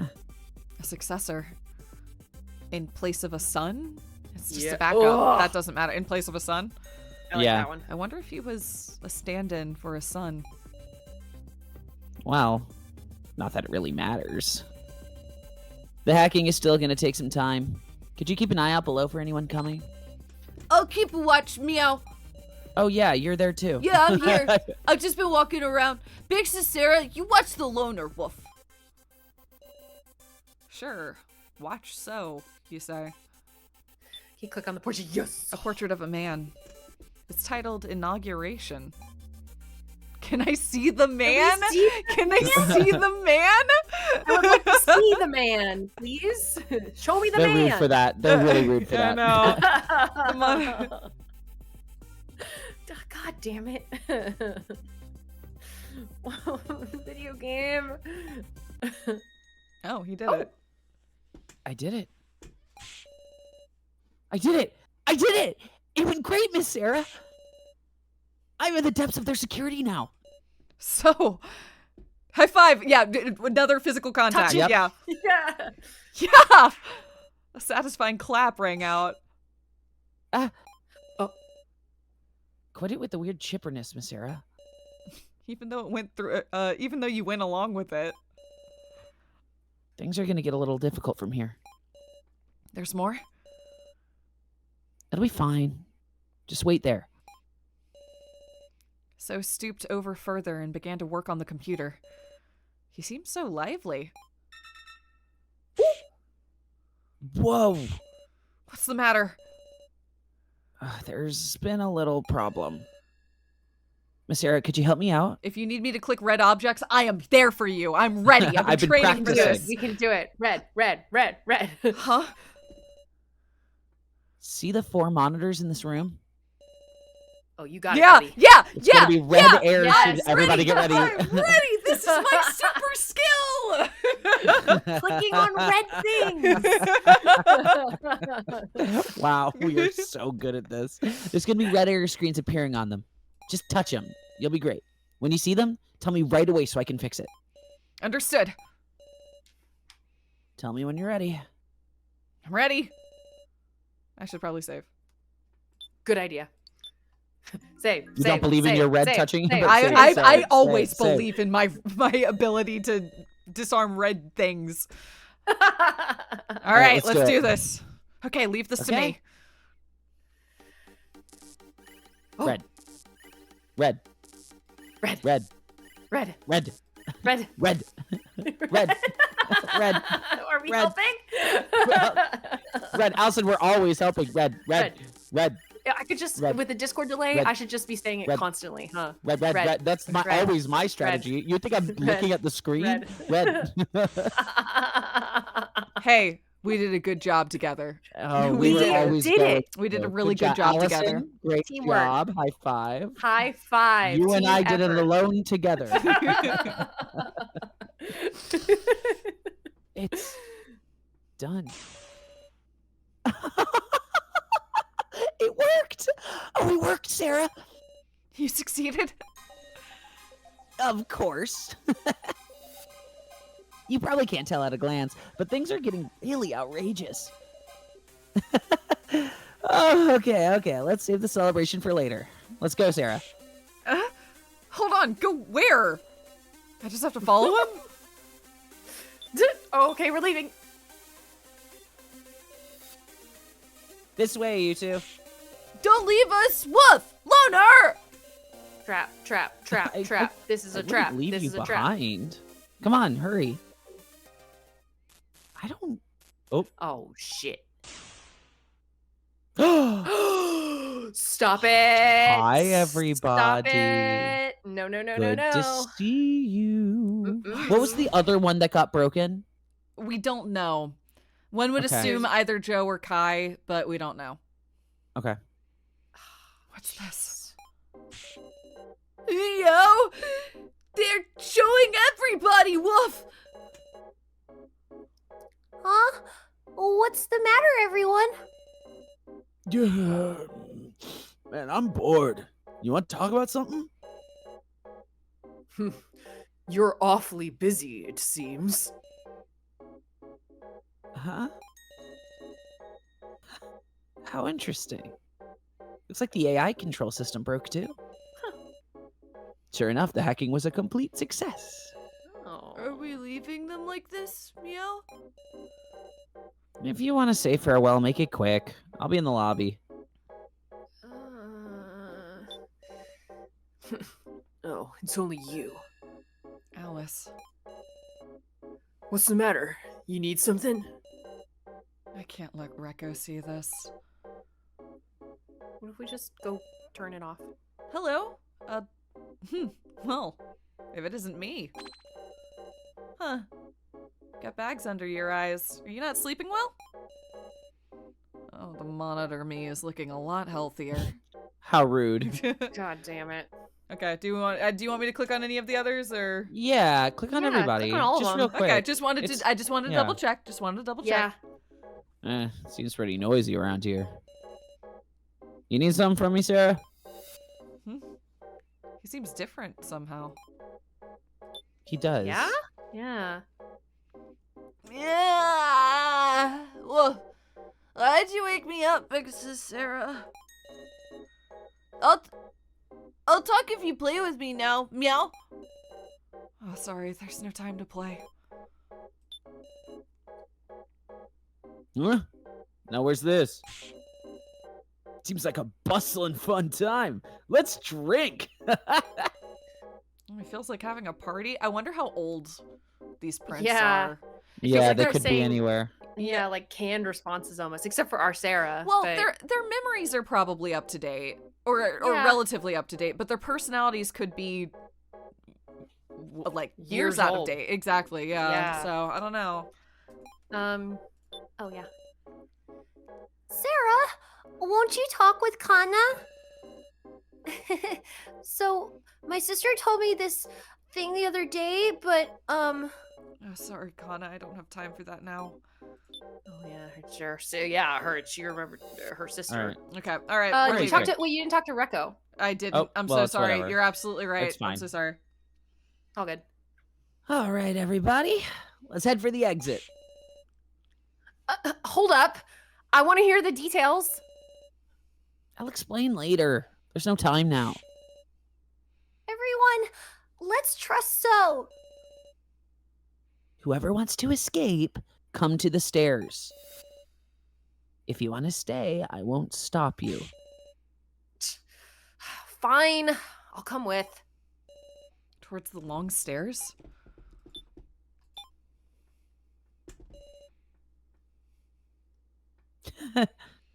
A successor in place of a son. It's just Yeah. a backup. Ugh. That doesn't matter. In place of a son. I like Yeah. that one. I wonder if he was a stand-in for a son. Well, not that it really matters. The hacking is still going to take some time. Could you keep an eye out below for anyone coming? I'll keep a watch, meow. Oh yeah, you're there too. Yeah, I'm here. I've just been walking around. Big Sis Sarah, you watch the loner wolf. Sure. Watch So, you say. He click on the portrait. Yes. A portrait of a man. It's titled Inauguration. Can I see the man? see Can I see the man? I would like to see the man, please. Show me the They're man. rude for that. They're really rude for I that. know. Come on. God damn it. Video game. Oh, he did Oh. it. I did it. I did it. I did it. It went great, Miss Sarah. I'm in the depths of their security now. So, high five. Yeah, another physical contact. Yep. Yeah. Yeah. Yeah. A satisfying clap rang out. Quit it with the weird chipperness, Miss Sarah. Even though it went through, even though you went along with it. Things are gonna get a little difficult from here. There's more? It'll be fine. Just wait there. So stooped over further and began to work on the computer. He seemed so lively. Whoa. What's the matter? There's been a little problem. Miss Sarah, could you help me out? If you need me to click red objects, I am there for you. I'm ready. I've I've been been training for practicing. this. We can do it. Red, red, red, red. Huh? See the 4 monitors in this room? Oh, you got it, Yeah, buddy. yeah, It's yeah. gonna be red yeah, air. yes, Should everybody get ready? I'm ready. This is my super skill. Clicking on red things. Wow, we are so good at this. There's gonna be red air screens appearing on them. Just touch them. You'll be great. When you see them, tell me right away so I can fix it. Understood. Tell me when you're ready. I'm ready. I should probably save. Good idea. Save. You don't believe in your red touching? Save, But I save, I, save, I save, always save. believe in my ability to disarm red things. All right, let's let's do do it. this. Okay, leave this to Okay. me. Oh. Red. Red. Red. Red. Red. Red. Red. Red. Red. Red. Are we Red. helping? Red. Allison, we're always helping. Red. Red. Red. Yeah, I could just, Red. with the Discord delay, Red. I should just be saying it Red. constantly, huh? Red. Red. Red. Red. That's my Red. always my strategy. You think I'm looking at the screen? Red. Red. Hey, we did a good job together. Oh, We were did always it. going We did a to. really good job Allison, together. Great Teamwork. job. High five. High five. You and team I did it effort. alone together. It's done. It worked. Oh, it worked, Sarah. You succeeded? Of course. You probably can't tell at a glance, but things are getting really outrageous. Oh, okay. Let's save the celebration for later. Let's go, Sarah. Hold on, go where? I just have to follow him? Oh, okay, we're leaving. This way, you two. Don't leave us, Woof! Loner! Trap, trap, trap, I- trap. This is I a wouldn't trap. leave This you is a trap. behind. Come on, hurry. I don't. Oh, shit. Hi, Stop it. everybody. Stop it. No, no, no, Good no, to no. see you. Mm-mm. What was the other one that got broken? We don't know. One would Okay. assume either Joe or Kai, but we don't know. Okay. What's this? Yo! They're showing everybody, Woof! Huh? What's the matter, everyone? Yeah. Man, I'm bored. You want to talk about something? You're awfully busy, it seems. Huh? How interesting. Looks like the AI control system broke too. Sure enough, the hacking was a complete success. Are we leaving them like this, Meow? If you want to say farewell, make it quick. I'll be in the lobby. Oh, it's only you. Alice, What's the matter? You need something? I can't let Rekko see this. What if we just go turn it off? Hello? Well, if it isn't me. Huh. Got bags under your eyes. Are you not sleeping well? Oh, the monitor me is looking a lot healthier. How rude. God damn it. Okay, do you want me to click on any of the others, or? Yeah, click on Yeah, everybody. click on all of just them. real quick. Okay, I just wanted It's- to yeah. double check. Just wanted to double Yeah. check. Seems pretty noisy around here. You need something from me, Sarah? He seems different somehow. He does. Yeah? Yeah. Yeah. Well, why'd you wake me up, Big Sis Sarah? I'll talk if you play with me now. Meow. Oh, sorry, there's no time to play. Huh? Now where's this? Seems like a bustling fun time. Let's drink. It feels like having a party. I wonder how old these prints Yeah. are. Yeah, like they they're could be saying- anywhere. Yeah, like canned responses almost, except for our Sarah. Well, but... their memories are probably up to date, or Yeah. relatively up to date, but their personalities could be like years out of old. date. Exactly. Yeah. Yeah. So I don't know. Oh yeah. Sarah, won't you talk with Kana? So, my sister told me this thing the other day, but, Oh, sorry, Kana. I don't have time for that now. Oh yeah, sure. So yeah, she remembered her sister. All right. Okay. All right. Did we're you leaving. talk to? Well, you didn't talk to Rekko. I didn't. Oh, I'm well, so it's sorry. whatever. You're absolutely right. It's fine. I'm so sorry. All good. All right, everybody. Let's head for the exit. Hold up. I want to hear the details. I'll explain later. There's no time now. everyone, let's trust So. Whoever wants to escape, come to the stairs. If you want to stay, I won't stop you. Fine, I'll come with. Towards the long stairs.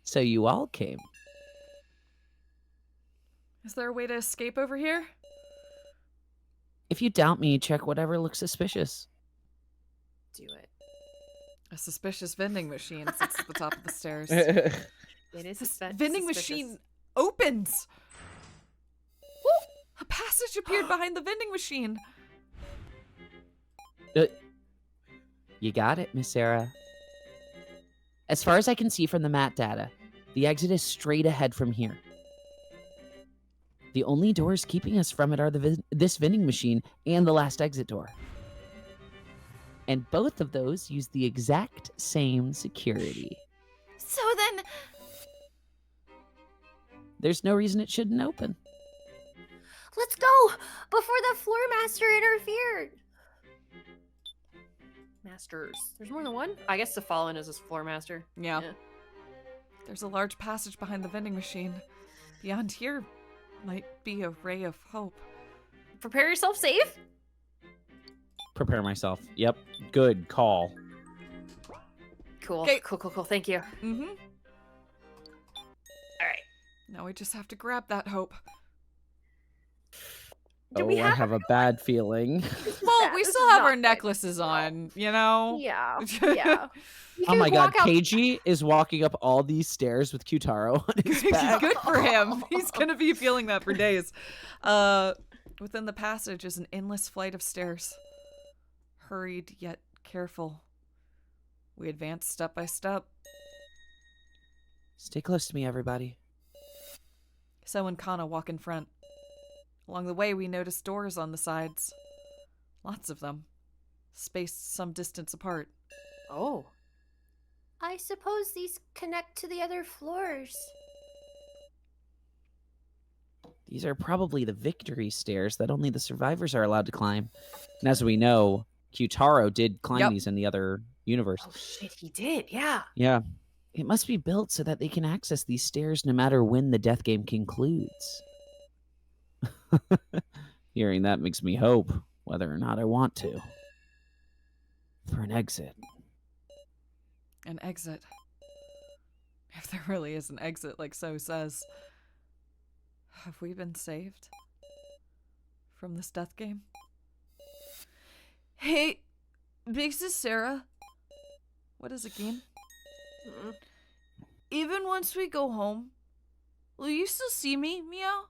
So you all came. Is there a way to escape over here? If you doubt me, check whatever looks suspicious. Do it. A suspicious vending machine sits at the top of the stairs. It is This suspicious. vending machine opens. A passage appeared behind the vending machine. You got it, Miss Sarah. As far as I can see from the map data, the exit is straight ahead from here. The only doors keeping us from it are this vending machine and the last exit door. And both of those use the exact same security. So then, There's no reason it shouldn't open. Let's go before the floor master interfered. Masters. There's more than one? I guess the Fallen is a floor master. Yeah. Yeah. There's a large passage behind the vending machine. Beyond here might be a ray of hope. Prepare yourself safe. Prepare myself. Yep. Good call. Cool. 'Kay. Cool. Thank you. Mm-hmm. All right. Now we just have to grab that hope. Do we I have? have a bad feeling. Well, Yeah, we this still is have not our good. necklaces on, you know? Yeah. Yeah. You Oh can my god, walk out- KG is walking up all these stairs with Kyutaro on his back. Good for him. He's gonna be feeling that for days. Within the passage is an endless flight of stairs. Hurried yet careful. We advance step by step. Stay close to me, everybody. So and Kana walk in front. Along the way, we notice doors on the sides. Lots of them. Spaced some distance apart. Oh. I suppose these connect to the other floors. These are probably the victory stairs that only the survivors are allowed to climb. And as we know, Kyutaro did climb Yep. these in the other universe. Oh shit, he did. Yeah. Yeah. It must be built so that they can access these stairs no matter when the death game concludes. Hearing that makes me hope, whether or not I want to, for an exit. An exit. If there really is an exit, like So says. Have we been saved? from this death game. Hey, Big Sis Sarah. What is it, Geen? Even once we go home, will you still see me, Meow?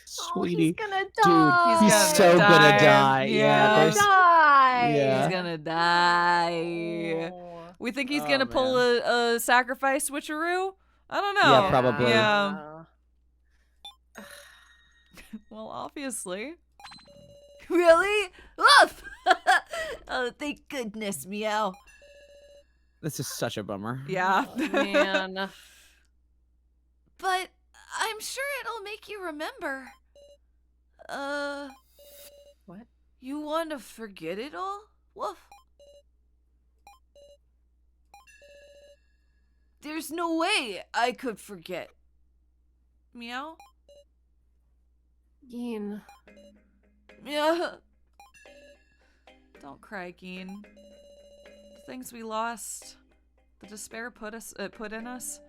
Sweetie. Oh, he's gonna Dude, die. he's so gonna die. Yeah. there's- Die. Yeah. He's gonna die. We think he's gonna pull a sacrifice switcheroo? I don't know. Yeah, probably. Yeah. Well, obviously. Really? Oof! Oh, thank goodness, Meow. This is such a bummer. Yeah. Man. But I'm sure it'll make you remember. What? You want to forget it all? Woof. There's no way I could forget. Meow? Geen. Meow. Don't cry, Geen. The things we lost, the despair put in us,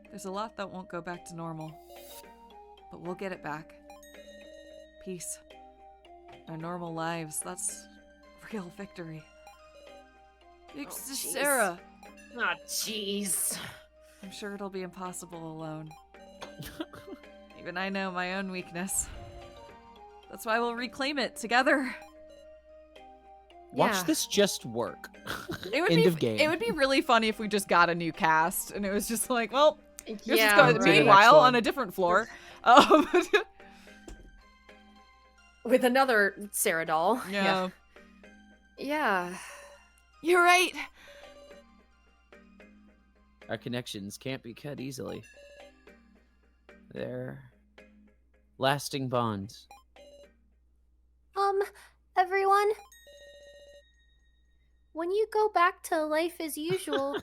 there's a lot that won't go back to normal. But we'll get it back. Peace. Our normal lives, that's real victory. Big Oh, Sis jeez. Sarah. Oh, jeez. I'm sure it'll be impossible alone. Even I know my own weakness. That's why we'll reclaim it together. Watch Yeah. this just work. It would End be of game. It would be really funny if we just got a new cast and it was just like, well, here's Yeah, what's going. right. Meanwhile, Next on one. a different floor. With another Sarah doll. Yeah. Yeah. You're right. Our connections can't be cut easily. They're lasting bonds. Everyone? When you go back to life as usual,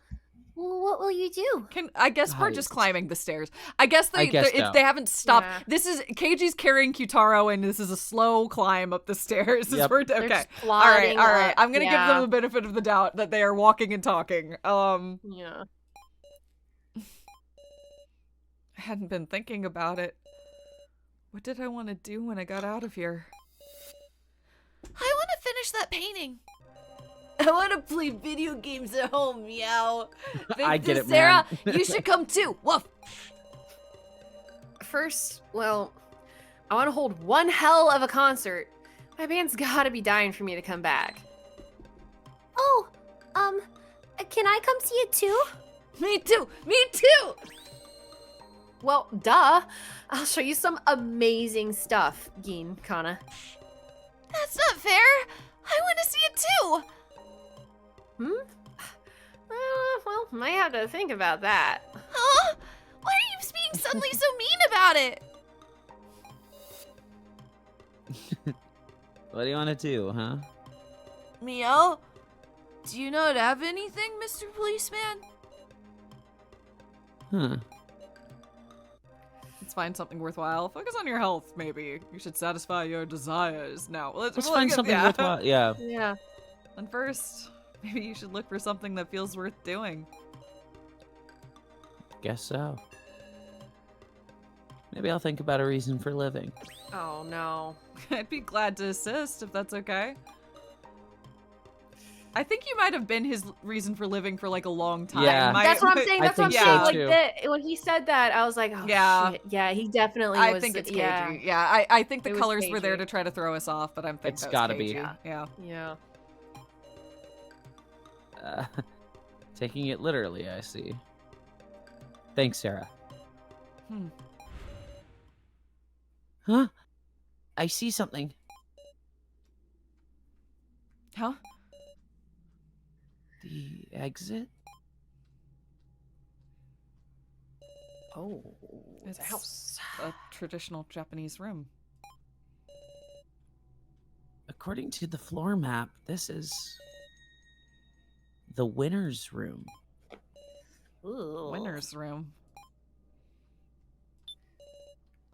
what will you do? I guess we're just Heist. climbing the stairs. I guess I guess they, so. they haven't stopped. Yeah. This is KG's carrying Kyutaro, and this is a slow climb up the stairs. Yep. Okay. They're just All right. plodding All right. up. I'm gonna give Yeah. them the benefit of the doubt that they are walking and talking. Yeah. I hadn't been thinking about it. What did I want to do when I got out of here? I want to finish that painting. I want to play video games at home, Meow. Big I get Sis it, Sarah, man. you should come too. Woof. First, well, I want to hold one hell of a concert. My band's gotta be dying for me to come back. Oh, can I come see it too? Me too. Me too. Well, duh. I'll show you some amazing stuff, Geen, Kana. That's not fair. I want to see it too. Well, might have to think about that. Huh? Why are you being suddenly so mean about it? What do you want to do, huh? Meow? Do you not have anything, Mr. Policeman? Huh. Let's find something worthwhile. Focus on your health, maybe. You should satisfy your desires. No, Let's we'll find get- something yeah. worthwhile. Yeah. Yeah. And first, maybe you should look for something that feels worth doing. Guess so. Maybe I'll think about a reason for living. Oh, no. I'd be glad to assist if that's okay. I think you might have been his reason for living for like a long time. Yeah. That's what I'm saying. I That's what I'm think saying. so, Like, too. when he said that, I was like, oh, Yeah. shit. Yeah, he definitely I was. think it's KG. yeah. Yeah, I think the It was colors were there KG. to try to throw us off, but I'm thinking It's that's gotta KG. be. Yeah. Yeah. Taking it literally, I see. Thanks, Sarah. Hmm. Huh? I see something. Huh? The exit? Oh, It's the house. a traditional Japanese room. According to the floor map, this is the winner's room. Ooh. Winner's room.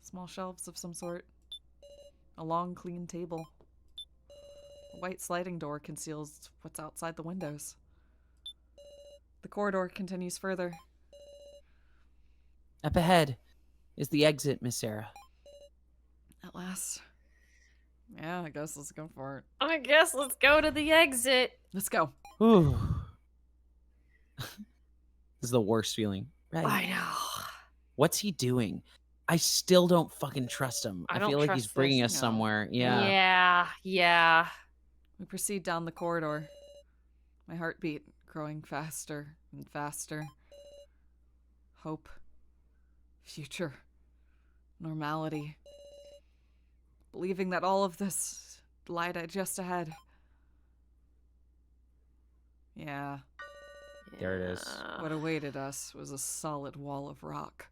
Small shelves of some sort. A long, clean table. A white sliding door conceals what's outside the windows. The corridor continues further. Up ahead is the exit, Miss Sarah. That last. Yeah, I guess let's go for it. I guess let's go to the exit. Let's go. Ooh. This is the worst feeling. Right. I know. What's he doing? I still don't fucking trust him. I I don't feel like he's trust bringing this, us no. somewhere. Yeah. Yeah. We proceed down the corridor. My heartbeat growing faster and faster. Hope. Future. Normality. Believing that all of this light just ahead. Yeah. There it is. What awaited us was a solid wall of rock.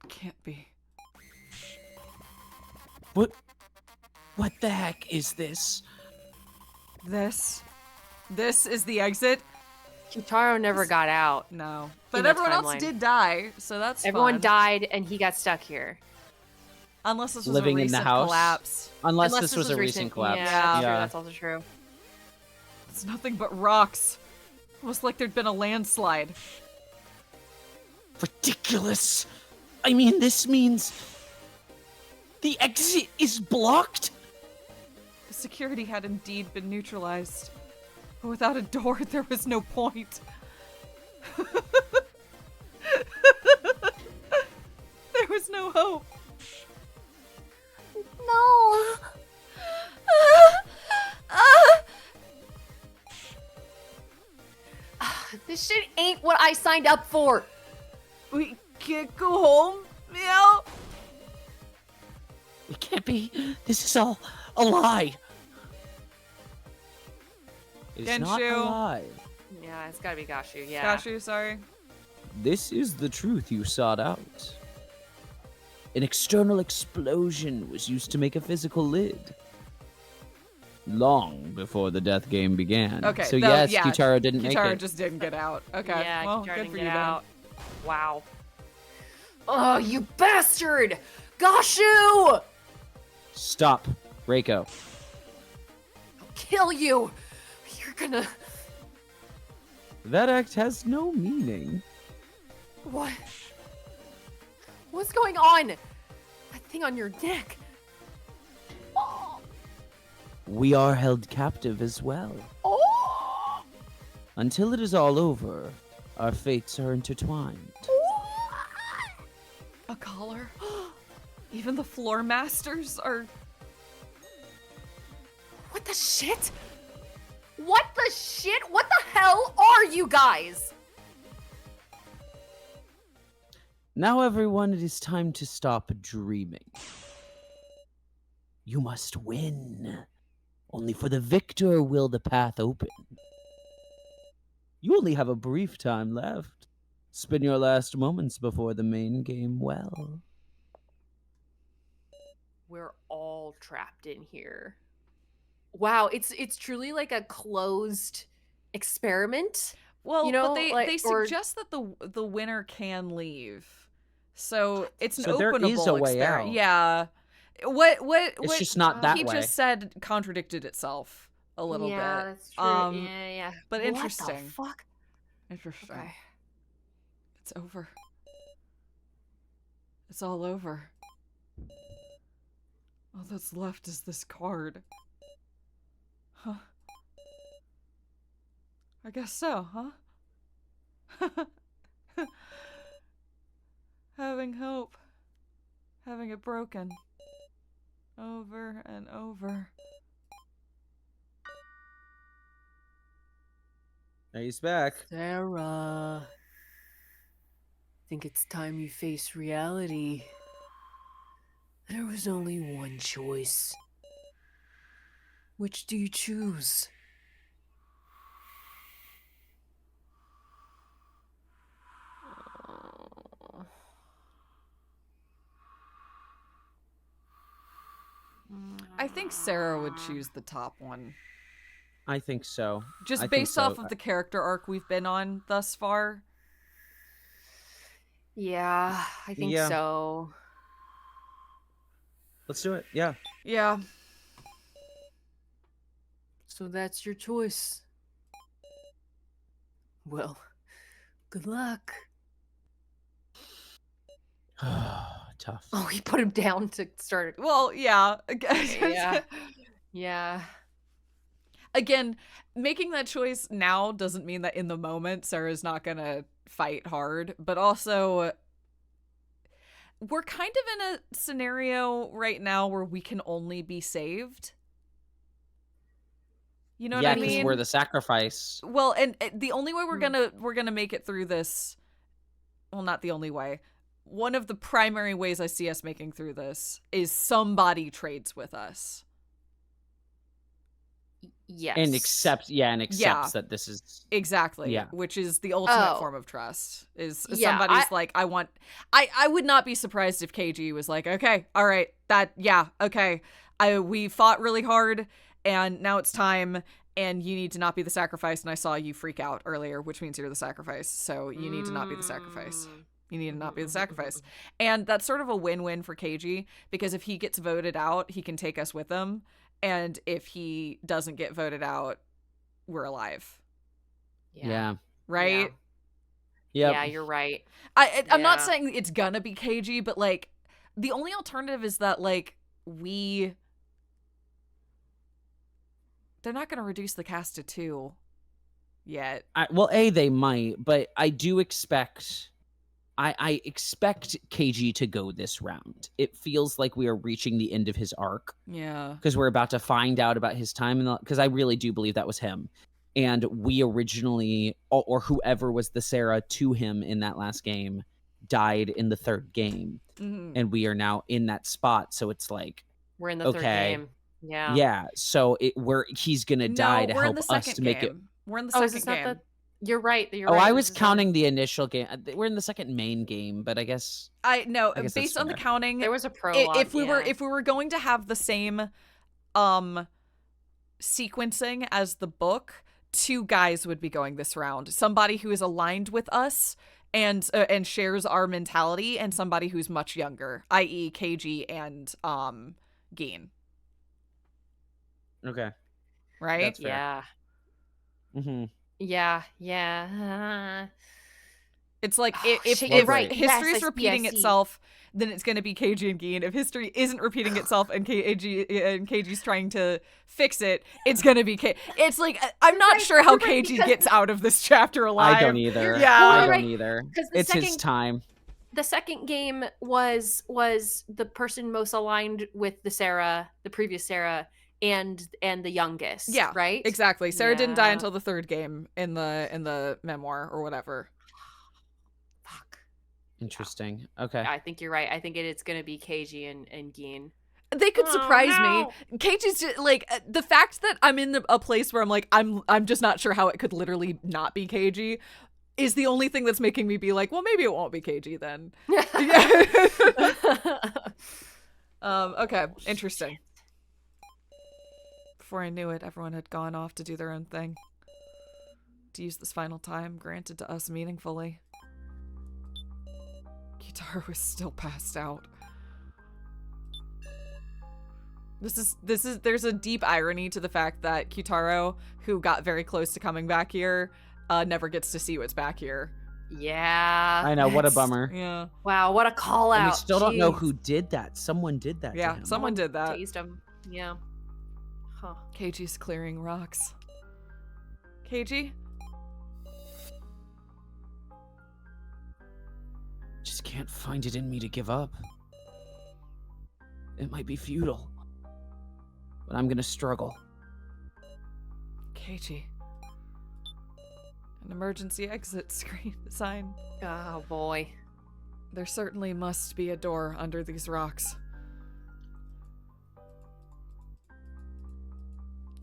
It can't be. What the heck is this? This is the exit? Kitaro never got out. No. But the everyone else timeline. did die, so that's Everyone fun. died and he got stuck here. Unless this was Living a in the recent house? collapse. Unless this was a recent collapse. Yeah, true, that's also true. It's nothing but rocks. Almost like there'd been a landslide. Ridiculous. I mean, this means the exit is blocked. The security had indeed been neutralized. But without a door, there was no point. There was no hope. No. This shit ain't what I signed up for. We can't go home, Meow. It can't be. This is all a lie. It's not a Genshu. lie. Yeah, it's gotta be Gashu, yeah. Gashu, sorry. This is the truth you sought out. An external explosion was used to make a physical lid. Long before the death game began. Okay, So no, yes, yeah, Kitaro didn't make Kitaro it. just didn't get out. Okay. Yeah, well, Kitaro good didn't for get you, out. Wow. Oh, you bastard! Gashu! Stop, Reiko. I'll kill you! You're gonna... That act has no meaning. What? What's going on? That thing on your neck. Oh! We are held captive as well. Oh! Until it is all over, our fates are intertwined. A collar? Even the floor masters are... What the shit? What the shit? What the hell are you guys? Now, everyone, it is time to stop dreaming. You must win. Only for the victor will the path open. You only have a brief time left. Spend your last moments before the main game well. We're all trapped in here. Wow, it's truly like a closed experiment. Well, You know, but they like, or- suggest that the winner can leave. So it's an So there openable is a way experiment. out. Yeah. What It's just not that he way. just said contradicted itself a little yeah, bit. that's true. Yeah. but What interesting. the fuck? Interesting. Okay. It's over. It's all over. All that's left is this card. Huh. I guess so, huh? Having hope. Having it broken. Over and over. Now he's back. Sarah. Think it's time you face reality. There was only one choice. Which do you choose? I think Sarah would choose the top one. I think so. Just I think based so. off of the character arc we've been on thus far. Yeah, I think Yeah. so. Let's do it. Yeah. Yeah. So that's your choice. Well, good luck. tough. Oh, he put him down to start. Well, yeah. Yeah. Yeah. Again, making that choice now doesn't mean that in the moment Sarah's not gonna fight hard, but also we're kind of in a scenario right now where we can only be saved. You know what I because mean? we're the sacrifice. Well, and the only way we're gonna make it through this, well, not the only way. One of the primary ways I see us making through this is somebody trades with us. Yes. And accepts that this is Exactly. Yeah. Which is the ultimate Oh. form of trust. Is Yeah, somebody's like, I would not be surprised if KG was like, okay, all right, okay. We fought really hard and now it's time and you need to not be the sacrifice, and I saw you freak out earlier, which means you're the sacrifice. So you need to not be the sacrifice. You need to not be the sacrifice. And that's sort of a win-win for KG, because if he gets voted out, he can take us with him. And if he doesn't get voted out, we're alive. Yeah. Right? Yep. Yeah, you're right. I'm not Yeah. saying it's gonna be KG, but like the only alternative is that like they're not gonna reduce the cast to 2 yet. They might, but I do expect I expect KG to go this round. It feels like we are reaching the end of his arc. Yeah. Because we're about to find out about his time, because I really do believe that was him. And we originally, or whoever was the Sarah to him in that last game, died in the third game. Mm-hmm. And we are now in that spot. So it's like, We're in the third game. Yeah. Yeah. So he's going to die to help us to make it. We're in the Is second this game. not the... You're right. You're Oh, right. I This was is counting the initial game. We're in the second main game, but I guess I know, I guess based that's on the fair. counting, There was a prologue. if we were going to have the same sequencing as the book, 2 guys would be going this round. Somebody who is aligned with us and shares our mentality, and somebody who's much younger, i.e. KG and Gene. Okay. Right? That's fair. Yeah. Mm-hmm. Yeah. It's like Oh, if shit, you're right. history Yes, is I repeating see. itself, then it's going to be KG and Gene. If history isn't repeating itself and KG's trying to fix it, it's going to be K. It's like I'm not right, sure how you're right, KG because gets out of this chapter alive. I don't either. Yeah. I Well, don't right, either. 'cause the It's his second- time. The second game was the person most aligned with the Sarah, the previous Sarah, and the youngest. Yeah, Right. Exactly. Sarah didn't die Yeah. until the third game in the memoir or whatever. Fuck. Interesting. Okay. I think you're right. I think it's gonna be KG and Gene. They could Oh, surprise no. me. KG's just, like the fact that I'm in a place where I'm like I'm just not sure how it could literally not be KG is the only thing that's making me be like, well, maybe it won't be KG then. Okay, interesting. Before I knew it, everyone had gone off to do their own thing. To use this final time granted to us meaningfully. Kitaro was still passed out. There's a deep irony to the fact that Kitaro, who got very close to coming back here, never gets to see what's back here. Yeah. I know. What a that's- bummer. Yeah. Wow, what a call out. And we still don't know Jeez. who did that. Someone did that. Yeah, to him. someone did that. Tased him. Yeah. Huh. KG's clearing rocks. KG? Just can't find it in me to give up. It might be futile, but I'm gonna struggle. KG. An emergency exit screen sign. Oh boy. There certainly must be a door under these rocks.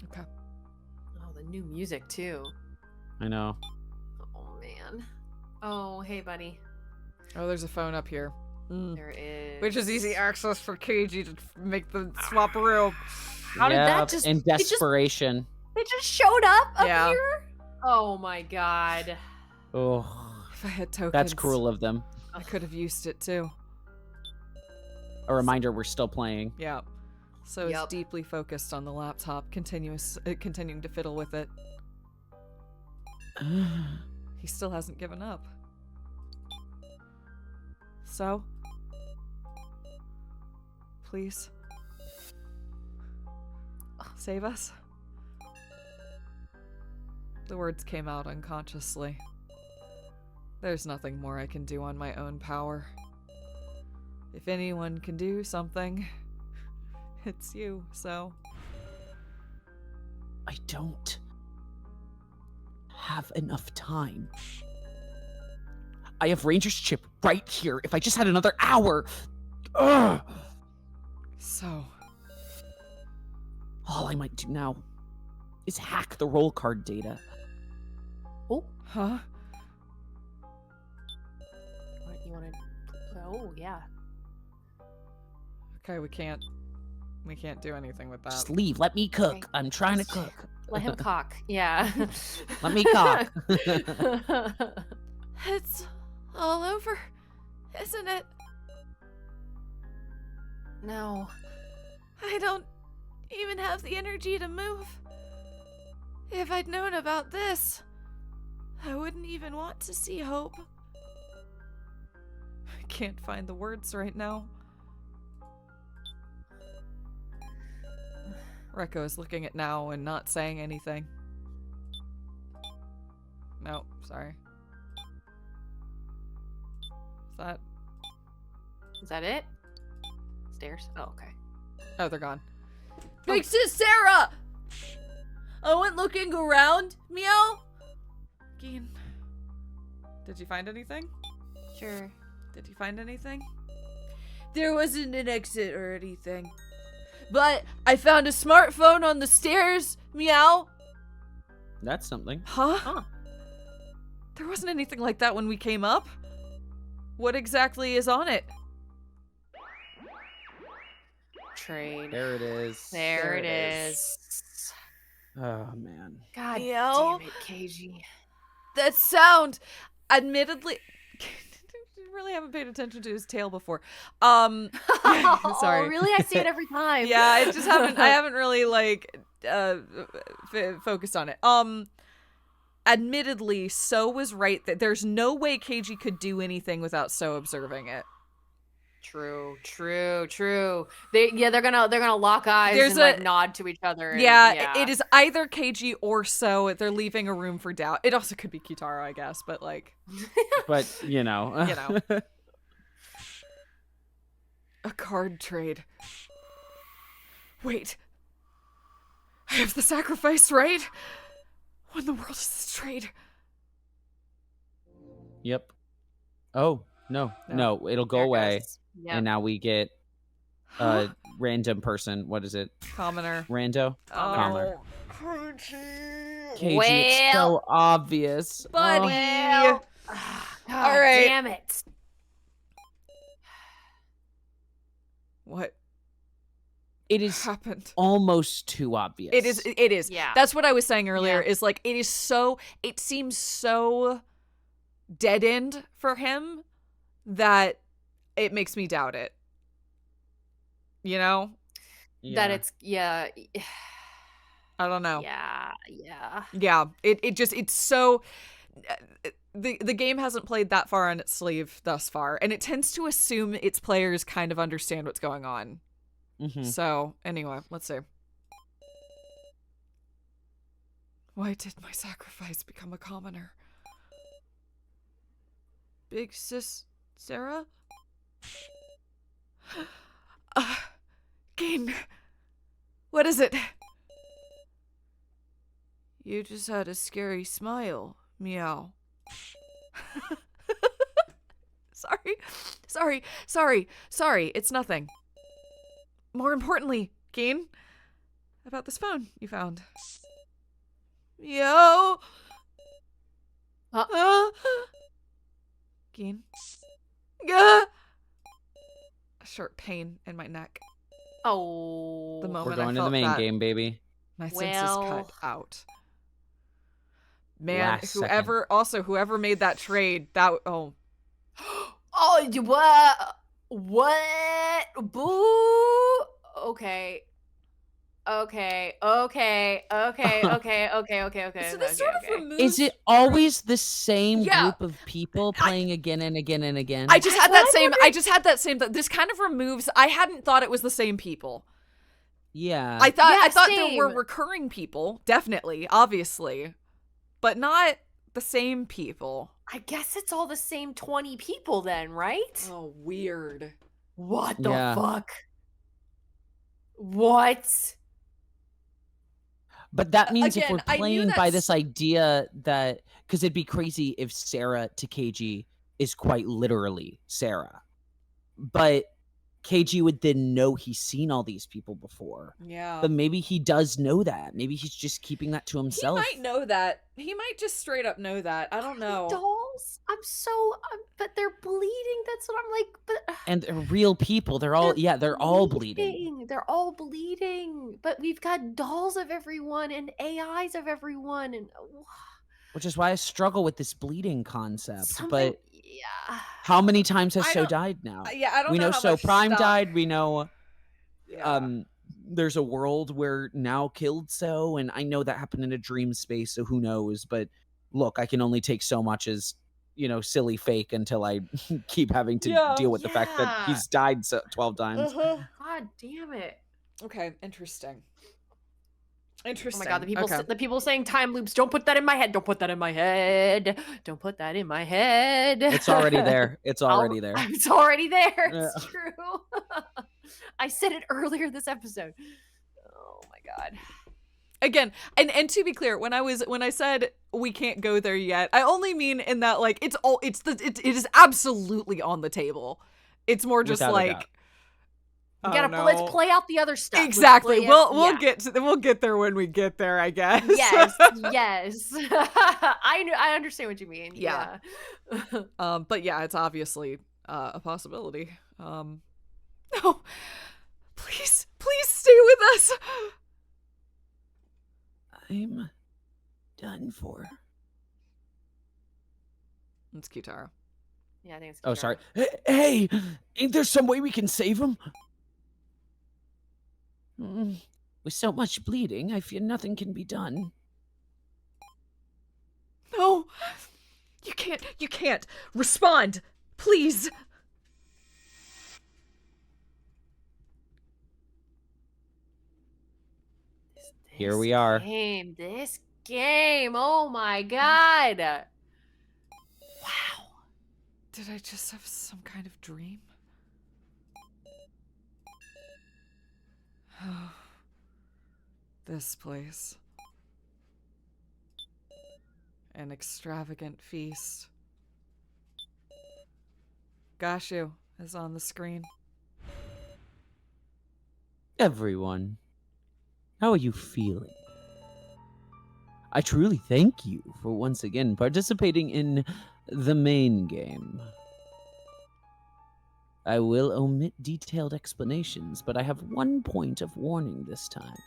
Okay. Oh, the new music too. I know. Oh man. Oh, hey buddy. Oh, there's a phone up here. There is. Which is easy access for KG to make the swap room. How did that just? In it just- desperation. It just showed up Yeah. here. Oh my god. Oh, If I had tokens, that's cruel of them. I could have used it too. A reminder, we're still playing. Yeah. So Yup. it's deeply focused on the laptop, continuing to fiddle with it. He still hasn't given up. So, please. Save us. The words came out unconsciously. There's nothing more I can do on my own power. If anyone can do something, it's you, so... I don't have enough time. I have Ranger's chip right here. If I just had another hour... Ugh. So... All I might do now is hack the roll card data. Oh, Huh? what you want to? Oh, yeah. Okay, we can't do anything with that. Just leave. Let me cook. Okay. I'm trying to cook. Let him cock. Yeah. Let me cook. It's all over, isn't it? No. I don't even have the energy to move. If I'd known about this, I wouldn't even want to see Hope. I can't find the words right now. Rekko is looking at Now and not saying anything. No, sorry. Is that it? Stairs? Oh, okay. Oh, they're gone. Big Sis Sarah! I went looking around. Meow. Geen. Did you find anything? Sure. Did you find anything? There wasn't an exit or anything. But I found a smartphone on the stairs. Meow. That's something. Huh? There wasn't anything like that when we came up. What exactly is on it? Trade. There it is. There it is. Oh, man. God Meow. damn it, KG. That sound. Admittedly, really haven't paid attention to his tail before. Sorry. Sorry. Oh, really? I see it every time. Yeah, I just haven't. I haven't really like focused on it. Admittedly, So was right that there's no way KG could do anything without So observing it. True. They're gonna lock eyes There's and like nod to each other. And, Yeah, it is either KG or So. They're leaving a room for doubt. It also could be Kitaro, I guess, but like, But, you know. you know, a card trade. Wait, I have the sacrifice, right? What in the world is this trade? Yep. Oh, no. It'll go away. Yeah. And now we get a random person. What is it? Commoner. Rando? Commoner. KG. KG, it's so obvious. Buddy. God All right. damn it. What It is happened? almost too obvious. It is. Yeah. That's what I was saying earlier, Yeah. is like, it seems so dead end for him that it makes me doubt it. You know? That it's I don't know. Yeah. Yeah. It's so the game hasn't played that far on its sleeve thus far, and it tends to assume its players kind of understand what's going on. Mhm. So, anyway, let's see. Why did my sacrifice become a commoner? Big Sis Sarah? Geen. What is it? You just had a scary smile. Meow. Sorry. It's nothing. More importantly, Geen, about this phone you found. Yo. Geen. A sharp pain in my neck. Oh. The moment We're I going to the felt main that, game, baby. my senses cut out. Man, Last whoever made that trade, Oh, what? What? Boo. Okay. Okay. So this sort of removes. Is it always the same Yeah. group of people playing again and again and again? I just had that same. This kind of removes. I hadn't thought it was the same people. Yeah. I thought there same. were recurring people, definitely, obviously, but not the same people. I guess it's all the same 20 people then, right? Oh, weird. What the Yeah. fuck? What? But that means if Again, we're I knew playing by that this idea that, because it'd be crazy if Sarah to KG is quite literally Sarah, but KG would then know he's seen all these people before. Yeah. But maybe he does know that. Maybe he's just keeping that to himself. He might know that. He might just straight up know that. I don't know. Dolls? But they're bleeding. That's what I'm like. But And they're real people. They're all bleeding. They're all bleeding. But we've got dolls of everyone and AIs of everyone, and Which is why I struggle with this bleeding concept. something. But Yeah. how many times has I So don't- died now? Yeah, I don't We know how So much Prime stock- died. We know Yeah. there's a world where Now killed So, and I know that happened in a dream space, so who knows? But look, I can only take so much as, silly fake until I keep having to deal with the fact that Yeah. he's died 12 times. God damn it. Okay, interesting. Oh Interesting. my god, Okay. the people saying time loops. Don't put that in my head. Don't put that in my head. Don't put that in my head. It's already there. It's already there. It's already there. It's true. I said it earlier this episode. Oh my god. Again, and to be clear, when I said we can't go there yet, I only mean in that like it is absolutely on the table. It's more just Without a like doubt. We I gotta don't let's know. play out the other stuff. Let's Exactly. play We'll yeah. we'll get there when we get there, I guess. Yes. I understand what you mean. Yeah. Yeah. But yeah, it's obviously a possibility. No, please stay with us. I'm done for. It's Kitara. Yeah, I think it's Oh, Kitara. sorry. Hey, ain't there some way we can save him? With so much bleeding, I fear nothing can be done. No, you can't respond, please. Here we are. This game. Oh my god. Wow. Did I just have some kind of dream? This place. An extravagant feast. Gashu is on the screen. Everyone, how are you feeling? I truly thank you for once again participating in the main game. I will omit detailed explanations, but I have one point of warning this time.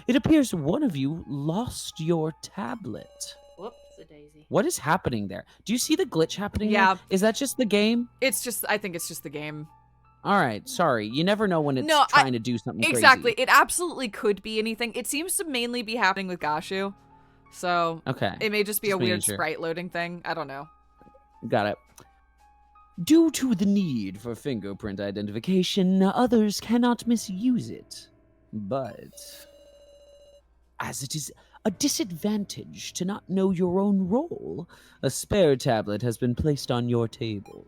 It appears one of you lost your tablet. Whoops, a daisy. What is happening there? Do you see the glitch happening Yeah. there? Is that just the game? I think it's just the game. All right, sorry. You never know when it's No, trying to do something Exactly. crazy. It absolutely could be anything. It seems to mainly be happening with Gashu. So Okay. it may just be Just a making weird sure. sprite loading thing. I don't know. Got it. Due to the need for fingerprint identification, others cannot misuse it. But as it is a disadvantage to not know your own role, a spare tablet has been placed on your table.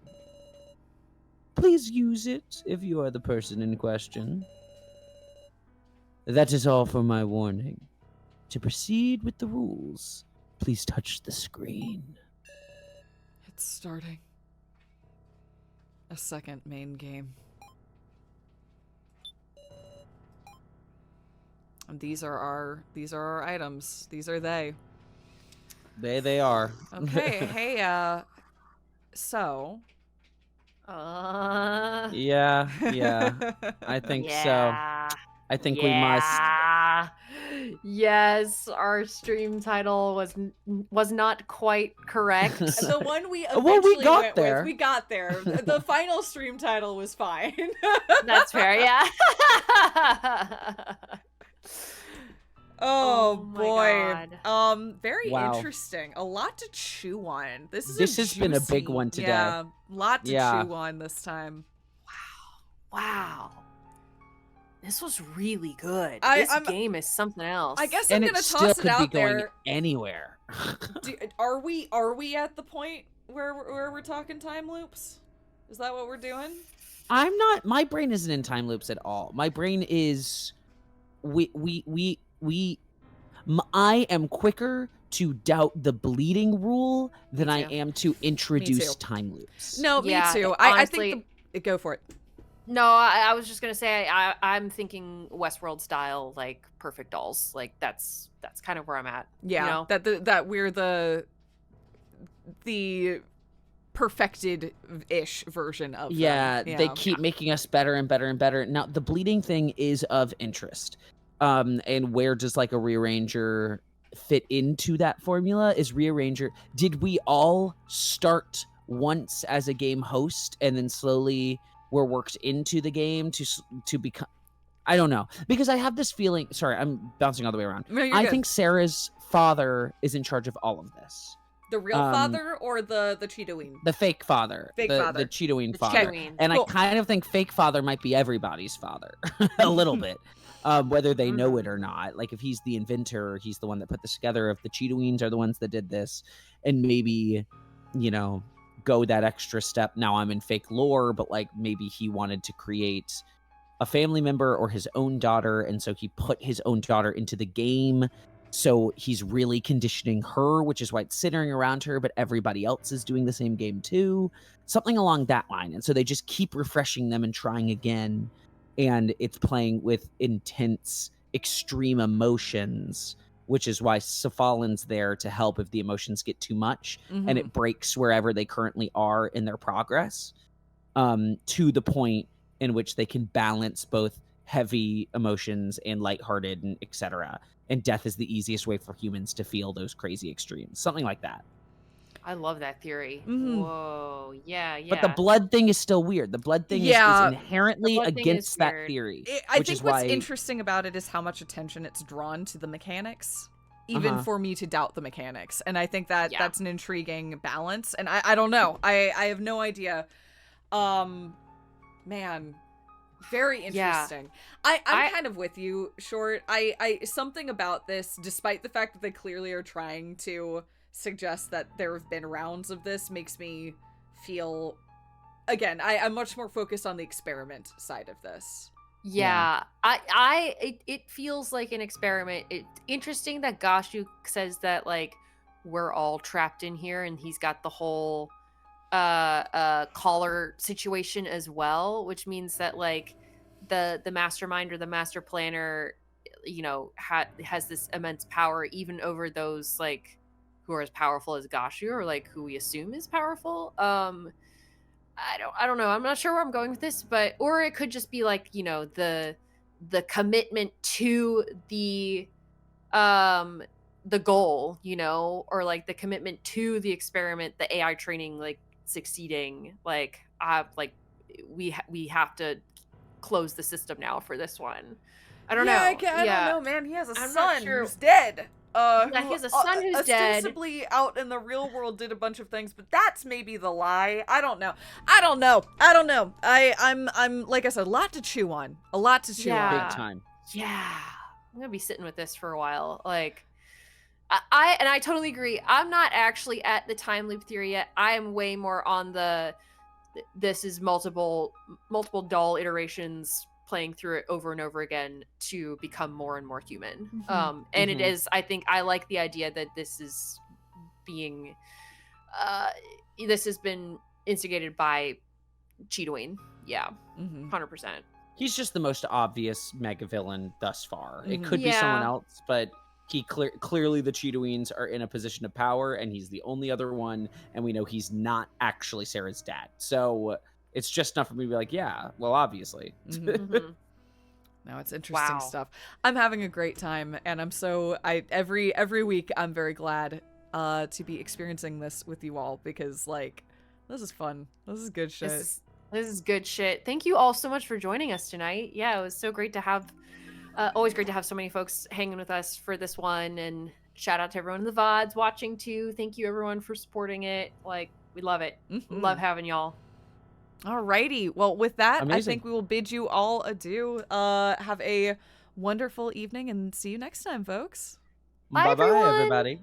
Please use it if you are the person in question. That is all for my warning. To proceed with the rules, please touch the screen. It's starting. A second main game. And these are our items. These are they. They are. Okay, hey, so. Yeah, I think so. I think we must. Yes, our stream title was not quite correct. The one we Well, we eventually got went there. with. We got there. The final stream title was fine. That's fair, yeah. interesting. A lot to chew on. This has been a big juicy- one today. Yeah, lot to Yeah. chew on this time. Wow. This was really good. I'm- This game is something else. I guess And I'm it gonna still toss could it be out going there. anywhere. Are we at the point where we're talking time loops? Is that what we're doing? I'm not. My brain isn't in time loops at all. My brain is. I am quicker to doubt the bleeding rule than I too. am to introduce too. time loops. No, Yeah, me too. honestly- I think go for it. No, I was just gonna say I'm thinking Westworld style, like perfect dolls. Like that's kind of where I'm at. Yeah, you know? that we're the perfected-ish version of Yeah, them. they keep making us better and better and better. Now, the bleeding thing is of interest. And where does like a rearranger fit into that formula? Is rearranger, did we all start once as a game host and then slowly were worked into the game to become, I don't know, because I have this feeling, sorry, I'm bouncing all the way around. No, you're I good. think Sarah's father is in charge of all of this. The real father or the Cheetoween? The fake father. Fake the, father. The Cheetoween The father. Cheetoween. And Cool. I kind of think fake father might be everybody's father. A little bit. Whether they know it or not. Like if he's the inventor, he's the one that put this together. If the Cheetoweens are the ones that did this. And maybe, you know, go that extra step. Now I'm in fake lore, but like maybe he wanted to create a family member or his own daughter. And so he put his own daughter into the game. So he's really conditioning her, which is why it's centering around her, but everybody else is doing the same game too. Something along that line. And so they just keep refreshing them and trying again. And it's playing with intense, extreme emotions, which is why Cephalin's there to help if the emotions get too much and it breaks wherever they currently are in their progress, to the point in which they can balance both heavy emotions and lighthearted and etc. And death is the easiest way for humans to feel those crazy extremes. Something like that. I love that theory. Mhm. Whoa, yeah. But the blood thing is still weird. The blood thing Yeah. is inherently The blood thing is against that weird. theory. I which think is what's why interesting about it is how much attention it's drawn to the mechanics, even for me to doubt the mechanics. And I think that that's an intriguing balance. And I don't know. I have no idea. Man, very interesting. I'm kind of with you, Short. I something about this, despite the fact that they clearly are trying to suggest that there have been rounds of this, makes me feel, again, I'm much more focused on the experiment side of this. Yeah, it feels like an experiment. It's interesting that Gashu says that like we're all trapped in here, and he's got the whole collar situation as well, which means that like the mastermind or the master planner, you know, has this immense power even over those like who are as powerful as Gashu, or like who we assume is powerful. I don't know. I'm not sure where I'm going with this, but or it could just be like, you know, the commitment to the goal, you know, or like the commitment to the experiment, the AI training like succeeding. Like we have to close the system now for this one. I don't know. I don't know, man. He has a I'm not son sure. who's dead. Yeah, he has a son who's dead. Ostensibly out in the real world did a bunch of things, but that's maybe the lie. I don't know. I'm like I said, a lot to chew on. A lot to chew on. Big time. Yeah, I'm gonna be sitting with this for a while. Like, I totally agree. I'm not actually at the time loop theory yet. I am way more on this is multiple doll iterations playing through it over and over again to become more and more human. And it is, I think I like the idea that this is being this has been instigated by Cheetoween. Yeah. 100%. He's just the most obvious mega villain thus far. It could be someone else, but he clearly the Cheetoweens are in a position of power, and he's the only other one, and we know he's not actually Sarah's dad. So it's just enough for me to be like, yeah, well, obviously. No, it's interesting stuff. I'm having a great time, and I'm so every week I'm very glad to be experiencing this with you all, because like this is fun. This is good shit. This is good shit. Thank you all so much for joining us tonight. Yeah, it was so great to have always great to have so many folks hanging with us for this one, and shout out to everyone in the VODs watching too. Thank you everyone for supporting it. Like, we love it. Love having y'all. Alrighty. Well, with that, I Amazing. think we will bid you all adieu. Have a wonderful evening and see you next time, folks. Bye, Bye-bye, everyone. everybody.